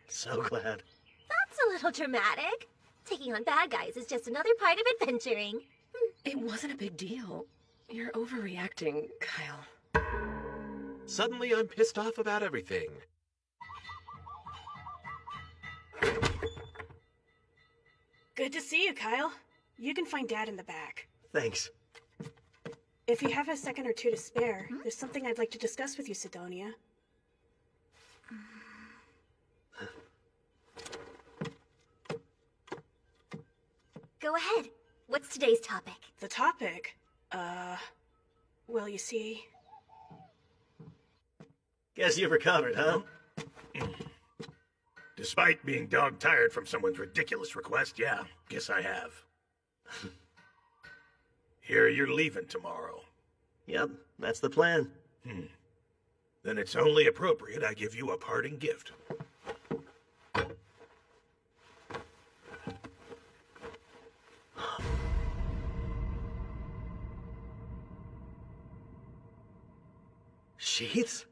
So glad. That's a little dramatic. Taking on bad guys is just another part of adventuring. It wasn't a big deal. You're overreacting, Kyle. Suddenly I'm pissed off about everything. Good to see you, Kyle. You can find Dad in the back. Thanks. If you have a second or two to spare, there's something I'd like to discuss with you, Sidonia. Go ahead. What's today's topic? The topic? Well, you see... Guess you've recovered, huh? Despite being dog-tired from someone's ridiculous request, yeah, guess I have. Here you're leaving tomorrow. Yep, that's the plan. Then it's only appropriate I give you a parting gift. Sheaths?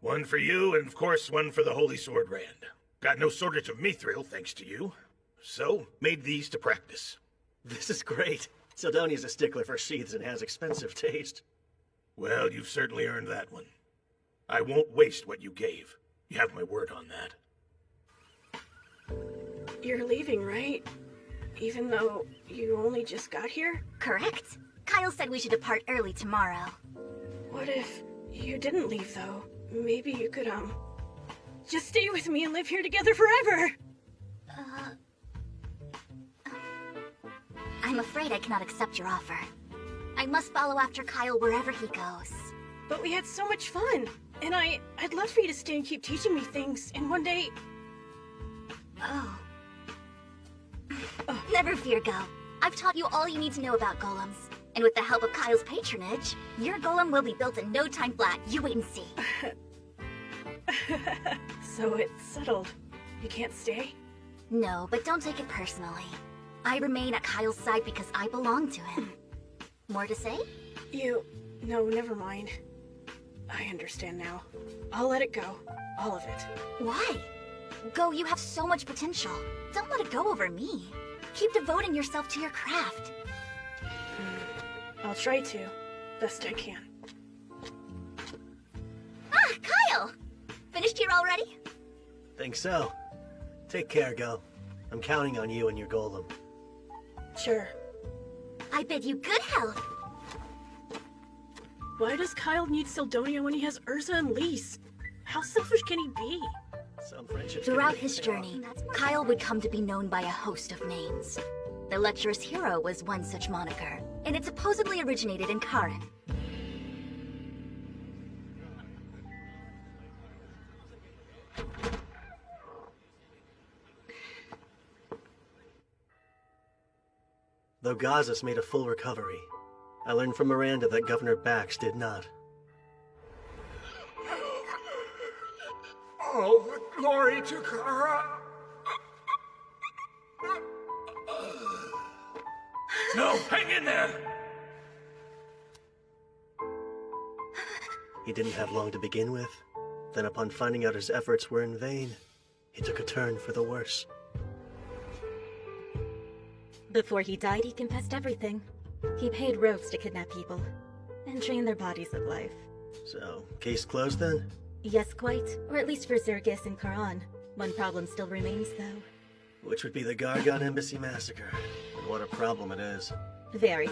One for you, and of course one for the Holy Sword Rand. Got no shortage of mithril, thanks to you. So, made these to practice. This is great. Sidonia's a stickler for sheaths and has expensive taste. Well, you've certainly earned that one. I won't waste what you gave. You have my word on that. You're leaving, right? Even though you only just got here? Correct. Kyle said we should depart early tomorrow. What if you didn't leave, though? Maybe you could, just stay with me and live here together forever! I'm afraid I cannot accept your offer. I must follow after Kyle wherever he goes. But we had so much fun, and I'd love for you to stay and keep teaching me things, and one day... Oh. Never fear, Go. I've taught you all you need to know about golems. And with the help of Kyle's patronage, your golem will be built in no time flat. You wait and see. So it's settled. You can't stay? No, but don't take it personally. I remain at Kyle's side because I belong to him. More to say? No, never mind. I understand now. I'll let it go. All of it. Why? Go, you have so much potential. Don't let it go over me. Keep devoting yourself to your craft. I'll try to. Best I can. Ah, Kyle! Finished here already? Think so. Take care, Go. I'm counting on you and your golem. Sure. I bid you good health. Why does Kyle need Sidonia when he has Urza and Lise? How selfish can he be? Some friendships. Throughout his journey, Kyle would come to be known by a host of names. The Lecherous Hero was one such moniker, and it supposedly originated in Karen. Though Gazas made a full recovery, I learned from Miranda that Governor Bax did not. All the glory to Kara. No, hang in there! He didn't have long to begin with. Then upon finding out his efforts were in vain, he took a turn for the worse. Before he died, he confessed everything. He paid rogues to kidnap people and drain their bodies of life. So, case closed then? Yes, quite. Or at least for Zergus and Karan. One problem still remains, though. Which would be the Gargon Embassy massacre. And what a problem it is. Very.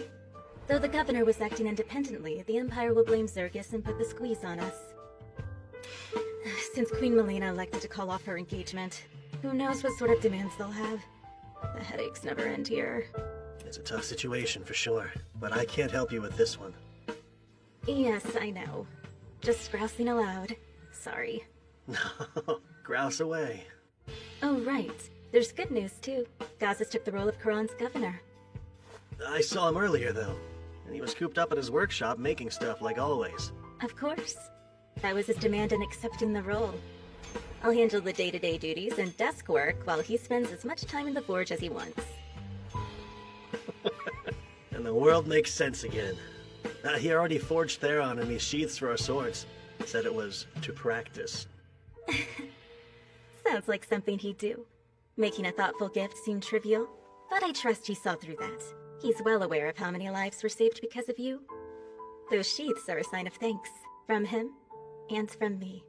Though the governor was acting independently, the Empire will blame Zergus and put the squeeze on us. Since Queen Melina elected to call off her engagement, who knows what sort of demands they'll have. The headaches never end here. It's a tough situation for sure, but I can't help you with this one. Yes, I know. Just grousing aloud. Sorry. No, grouse away. Oh, right. There's good news, too. Gazas took the role of Karan's governor. I saw him earlier, though, and he was cooped up at his workshop making stuff like always. Of course. That was his demand in accepting the role. I'll handle the day-to-day duties and desk work while he spends as much time in the forge as he wants. And the world makes sense again. He already forged Theron and these sheaths for our swords. Said it was to practice. Sounds like something he'd do. Making a thoughtful gift seemed trivial, but I trust he saw through that. He's well aware of how many lives were saved because of you. Those sheaths are a sign of thanks. From him, and from me.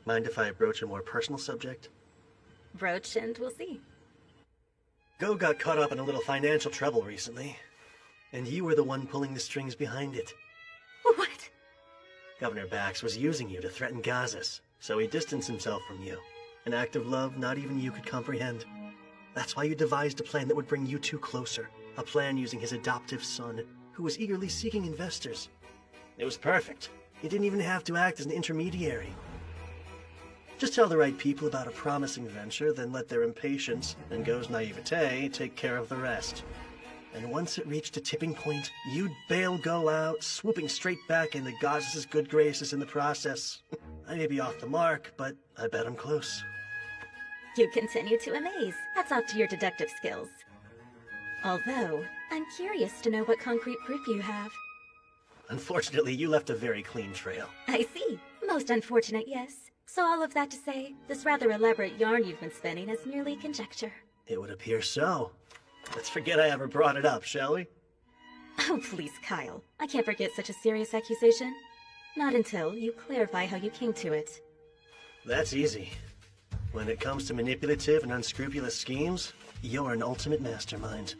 Mind if I broach a more personal subject? Broach and we'll see. Go got caught up in a little financial trouble recently, and you were the one pulling the strings behind it. What? Governor Bax was using you to threaten Gazas, so he distanced himself from you. An act of love not even you could comprehend. That's why you devised a plan that would bring you two closer. A plan using his adoptive son, who was eagerly seeking investors. It was perfect. You didn't even have to act as an intermediary. Just tell the right people about a promising venture, then let their impatience and Go's naivete take care of the rest. And once it reached a tipping point, you'd bail Go out, swooping straight back into Gazas' good graces in the process. I may be off the mark, but I bet I'm close. You continue to amaze. Hats off to your deductive skills. Although, I'm curious to know what concrete proof you have. Unfortunately, you left a very clean trail. I see. Most unfortunate, yes. So all of that to say, this rather elaborate yarn you've been spinning is merely conjecture. It would appear so. Let's forget I ever brought it up, shall we? Oh, please, Kyle. I can't forget such a serious accusation. Not until you clarify how you came to it. That's easy. When it comes to manipulative and unscrupulous schemes, you're an ultimate mastermind.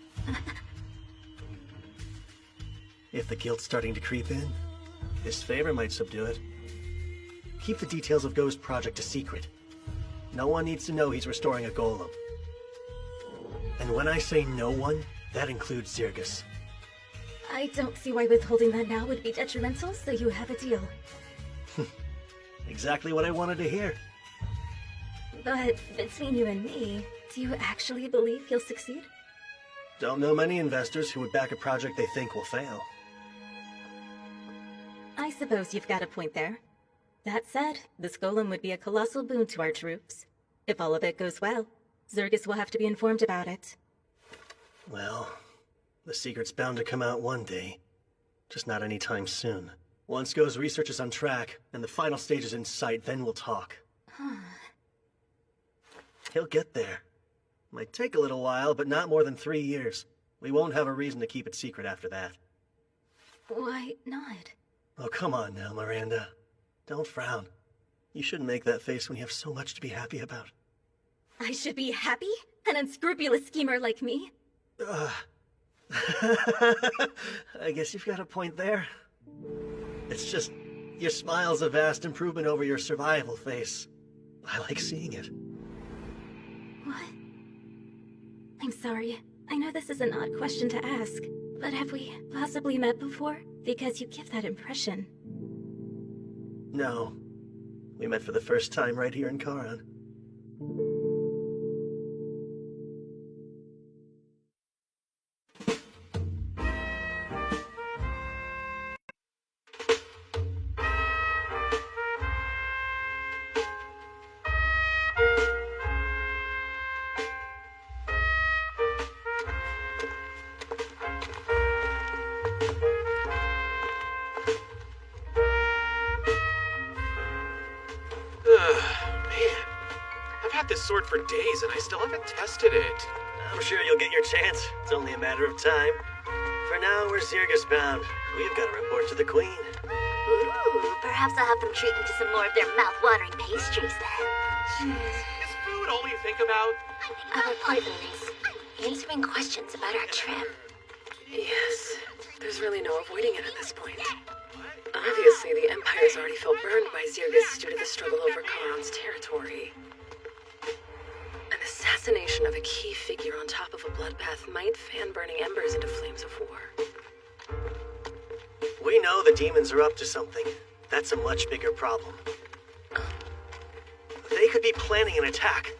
If the guilt's starting to creep in, this favor might subdue it. Keep the details of Go's project a secret. No one needs to know he's restoring a golem. And when I say no one, that includes Zergus. I don't see why withholding that now would be detrimental, so you have a deal. Exactly what I wanted to hear. But between you and me, do you actually believe he'll succeed? Don't know many investors who would back a project they think will fail. I suppose you've got a point there. That said, this golem would be a colossal boon to our troops. If all of it goes well, Zergus will have to be informed about it. Well, the secret's bound to come out one day. Just not anytime soon. Once Go's research is on track, and the final stage is in sight, then we'll talk. He'll get there. Might take a little while, but not more than 3 years. We won't have a reason to keep it secret after that. Why not? Oh, come on now, Miranda. Don't frown. You shouldn't make that face when you have so much to be happy about. I should be happy? An unscrupulous schemer like me? I guess you've got a point there. It's just, your smile's a vast improvement over your survival face. I like seeing it. What? I'm sorry. I know this is an odd question to ask, but have we possibly met before? Because you give that impression. No. We met for the first time right here in Charon. Sword for days and I still haven't tested it. I'm sure you'll get your chance. It's only a matter of time. For now, we're Zirgus bound. We've got to report to the Queen. Ooh, perhaps I'll have them treat me to some more of their mouth-watering pastries then. Is food all you think about? Other poisonings. Answering questions about our trip. Yes, there's really no avoiding it at this point. Obviously, the Empire's already felt burned by Zirgus due to the struggle over Charon's territory. An assassination of a key figure on top of a bloodbath might fan burning embers into flames of war. We know the demons are up to something. That's a much bigger problem. They could be planning an attack.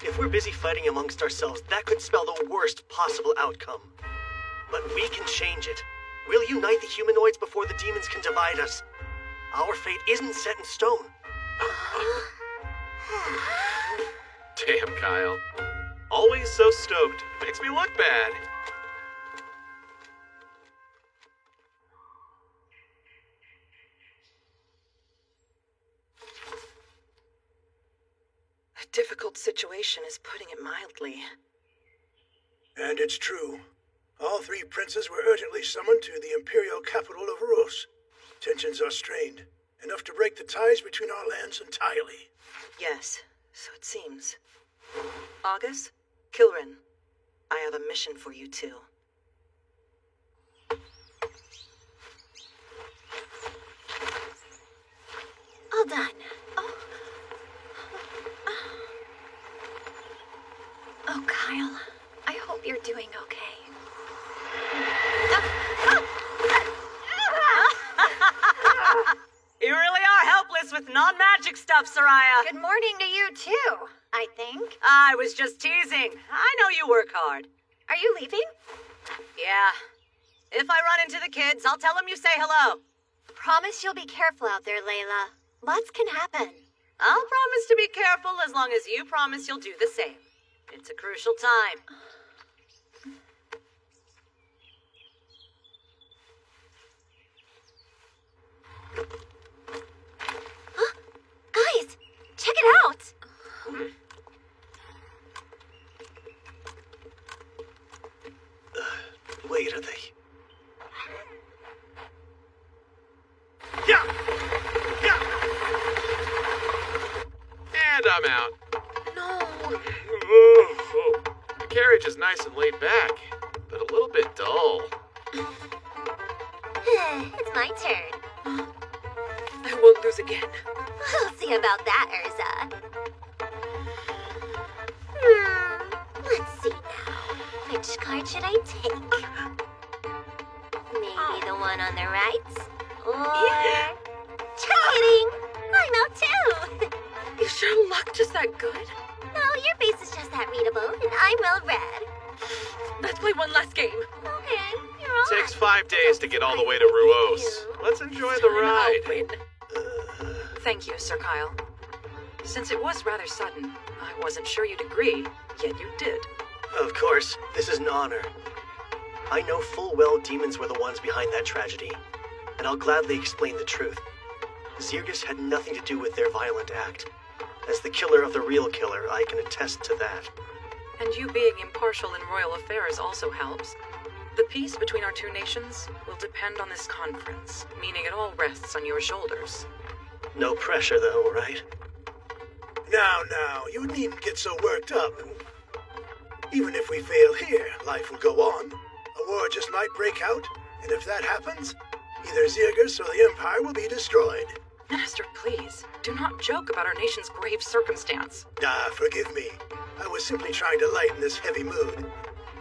If we're busy fighting amongst ourselves, that could spell the worst possible outcome. But we can change it. We'll unite the humanoids before the demons can divide us. Our fate isn't set in stone. Damn, Kyle. Always so stoked. Makes me look bad. A difficult situation is putting it mildly. And it's true. All three princes were urgently summoned to the imperial capital of Rus. Tensions are strained, enough to break the ties between our lands entirely. Yes, so it seems. August, Kilrin, I have a mission for you two. All done. Oh, Kyle, I hope you're doing okay. You really are helpless with non-magic stuff, Soraya. Good morning to you, too, I think. I was just teasing. I know you work hard. Are you leaving? Yeah. If I run into the kids, I'll tell them you say hello. Promise you'll be careful out there, Layla. Lots can happen. I'll promise to be careful as long as you promise you'll do the same. It's a crucial time. Guys, check it out! Wait, are they? Yeah! Yeah! And I'm out. No! The carriage is nice and laid back, but a little bit dull. It's my turn. I won't lose again. We'll see about that, Urza. Let's see now. Which card should I take? Maybe the one on the right? Or... Just kidding! I'm out too! You sure luck just that good? No, your face is just that readable, and I'm well read. Let's play one last game. Okay, you're all Takes 5 days to get all the way to Ruos. Let's enjoy the ride. I'll win. Thank you, Sir Kyle. Since it was rather sudden, I wasn't sure you'd agree, yet you did. Of course, this is an honor. I know full well demons were the ones behind that tragedy, and I'll gladly explain the truth. Zirgus had nothing to do with their violent act. As the killer of the real killer, I can attest to that. And you being impartial in royal affairs also helps. The peace between our two nations will depend on this conference, meaning it all rests on your shoulders. No pressure, though, right? Now, you needn't get so worked up. Even if we fail here, life will go on. A war just might break out, and if that happens, either Zirgus or the Empire will be destroyed. Minister, please, do not joke about our nation's grave circumstance. Forgive me. I was simply trying to lighten this heavy mood.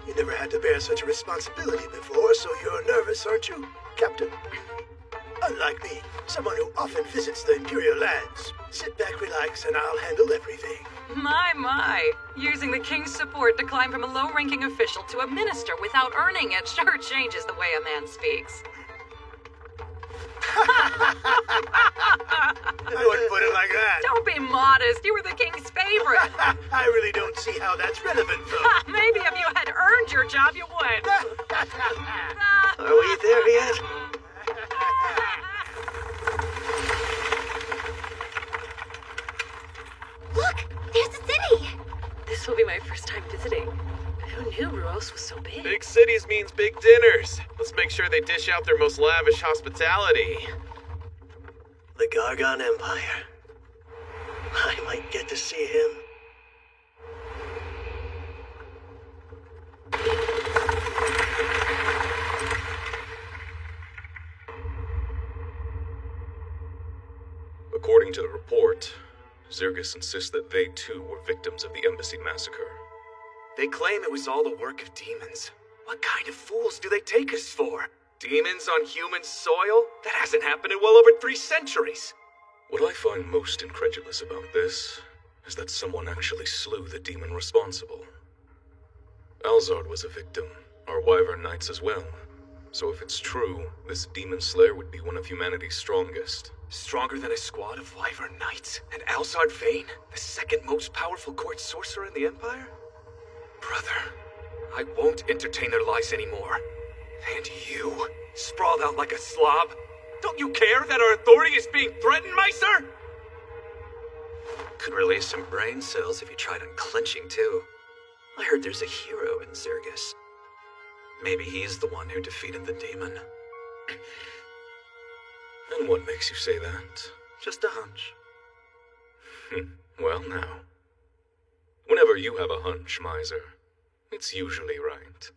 You never had to bear such a responsibility before, so you're nervous, aren't you, Captain? Unlike me, someone who often visits the Imperial lands. Sit back, relax, and I'll handle everything. My. Using the King's support to climb from a low-ranking official to a minister without earning it sure changes the way a man speaks. I wouldn't put it like that. Don't be modest. You were the King's favorite. I really don't see how that's relevant, though. Maybe if you had earned your job, you would. Are we there yet? Look, there's the city! This will be my first time visiting. Who knew Ruos was so big? Big cities means big dinners. Let's make sure they dish out their most lavish hospitality. The Gargon Empire. I might get to see him. According to the report, Zergus insists that they too were victims of the Embassy massacre. They claim it was all the work of demons. What kind of fools do they take us for? Demons on human soil? That hasn't happened in well over 3 centuries. What I find most incredulous about this is that someone actually slew the demon responsible. Alzard was a victim, our Wyvern Knights as well. So if it's true, this demon slayer would be one of humanity's strongest. Stronger than a squad of Wyvern Knights? And Alzard Vane, the second most powerful court sorcerer in the Empire? Brother, I won't entertain their lies anymore. And you, sprawled out like a slob, don't you care that our authority is being threatened, Meister? Could release some brain cells if you tried unclenching too. I heard there's a hero in Zergus. Maybe he's the one who defeated the demon. And what makes you say that? Just a hunch. Well now. Whenever you have a hunch, Miser, it's usually right.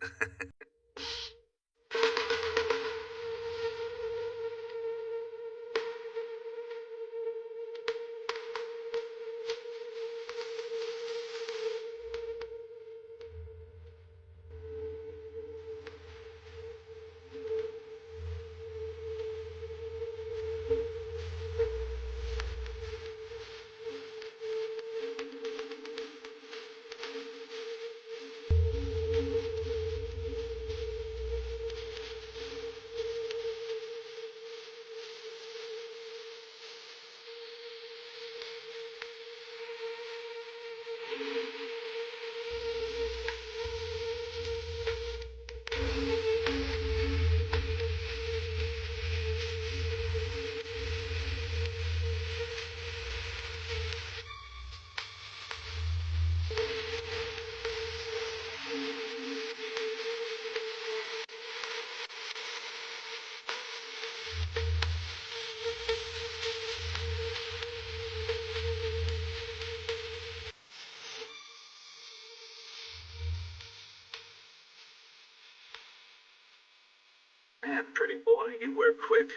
Man, pretty boy, you were quick.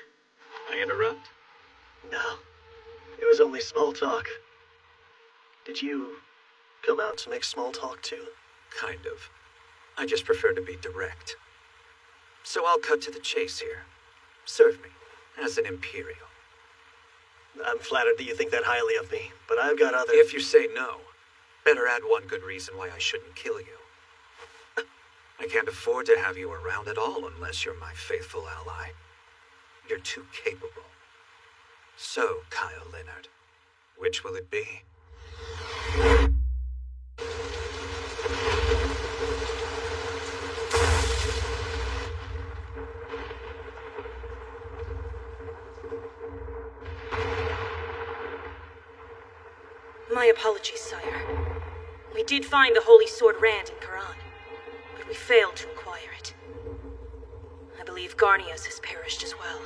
I interrupt? No, it was only small talk. Did you come out to make small talk too? Kind of. I just prefer to be direct. So I'll cut to the chase here. Serve me, as an Imperial. I'm flattered that you think that highly of me, but I've got other... If you say no, better add one good reason why I shouldn't kill you. I can't afford to have you around at all unless you're my faithful ally. You're too capable. So, Kyle Leonard, which will it be? My apologies, sire. We did find the Holy Sword Rand in Quran, but we failed to acquire it. I believe Garnias has perished as well.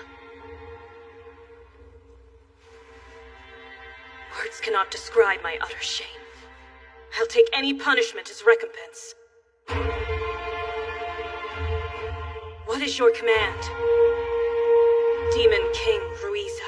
Words cannot describe my utter shame. I'll take any punishment as recompense. What is your command, Demon King Ruiza?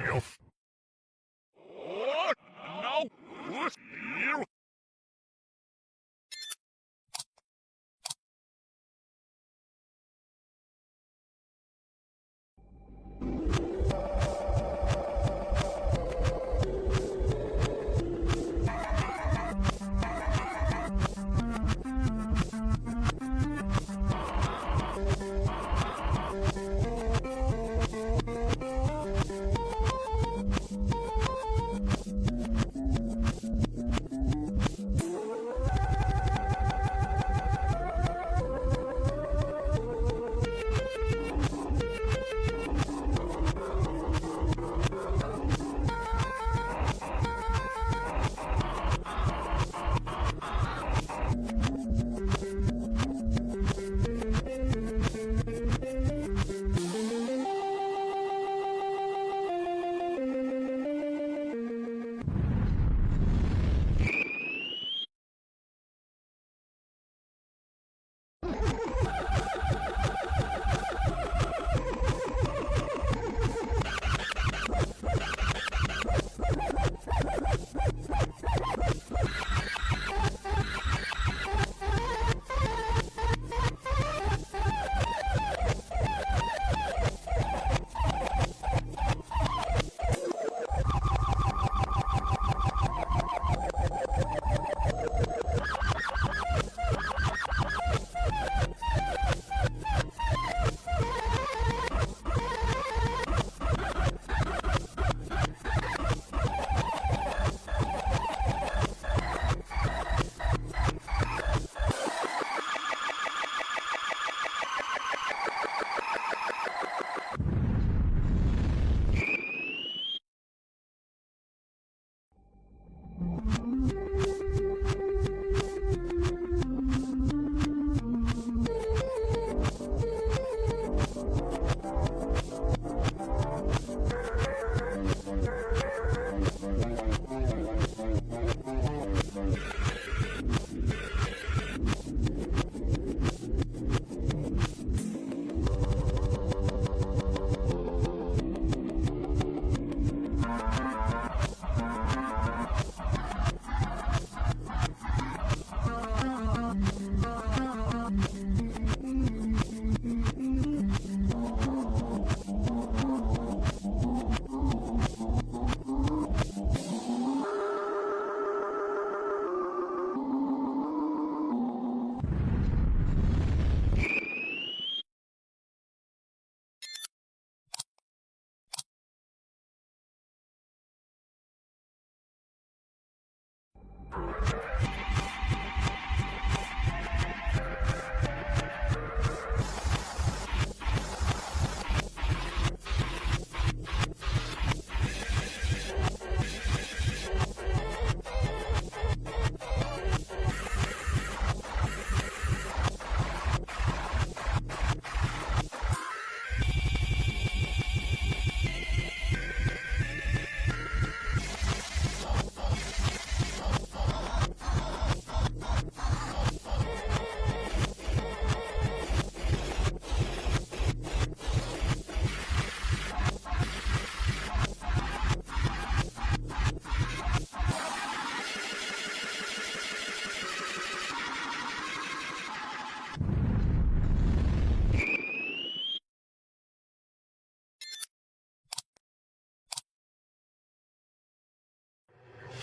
Shelf. What? No. What? You.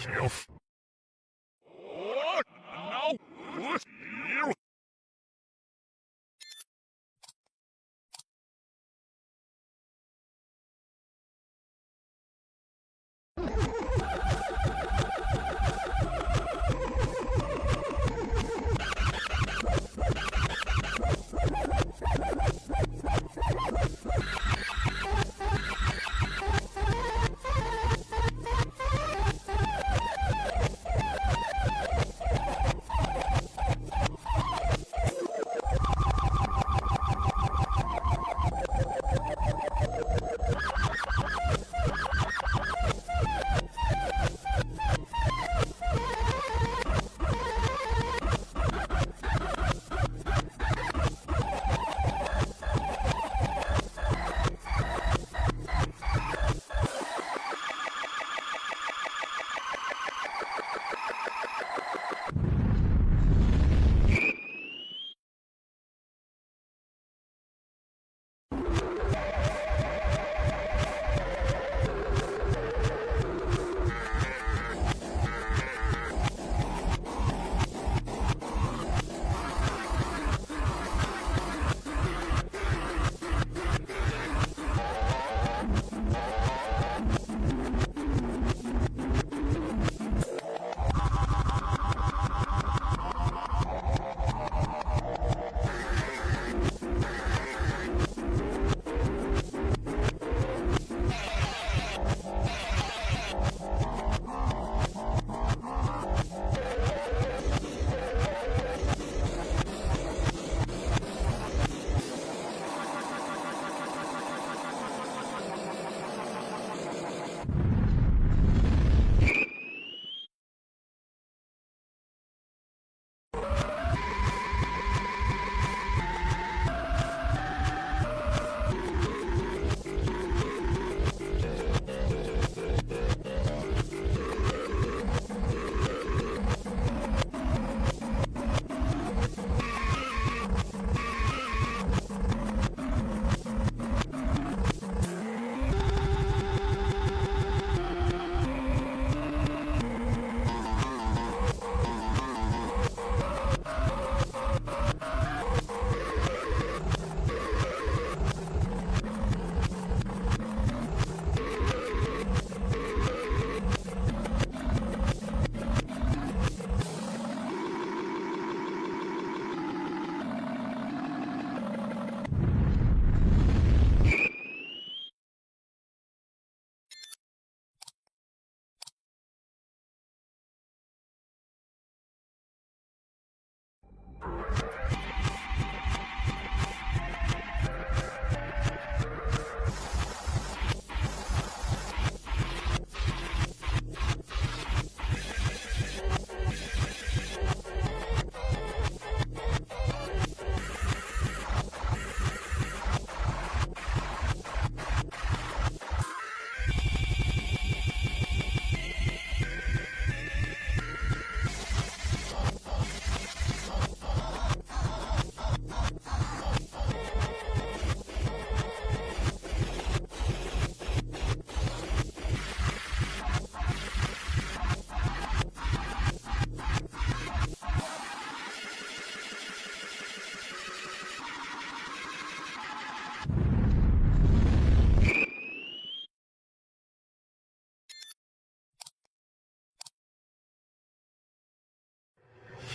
Shelf. What? No. What? You.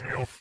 yourself.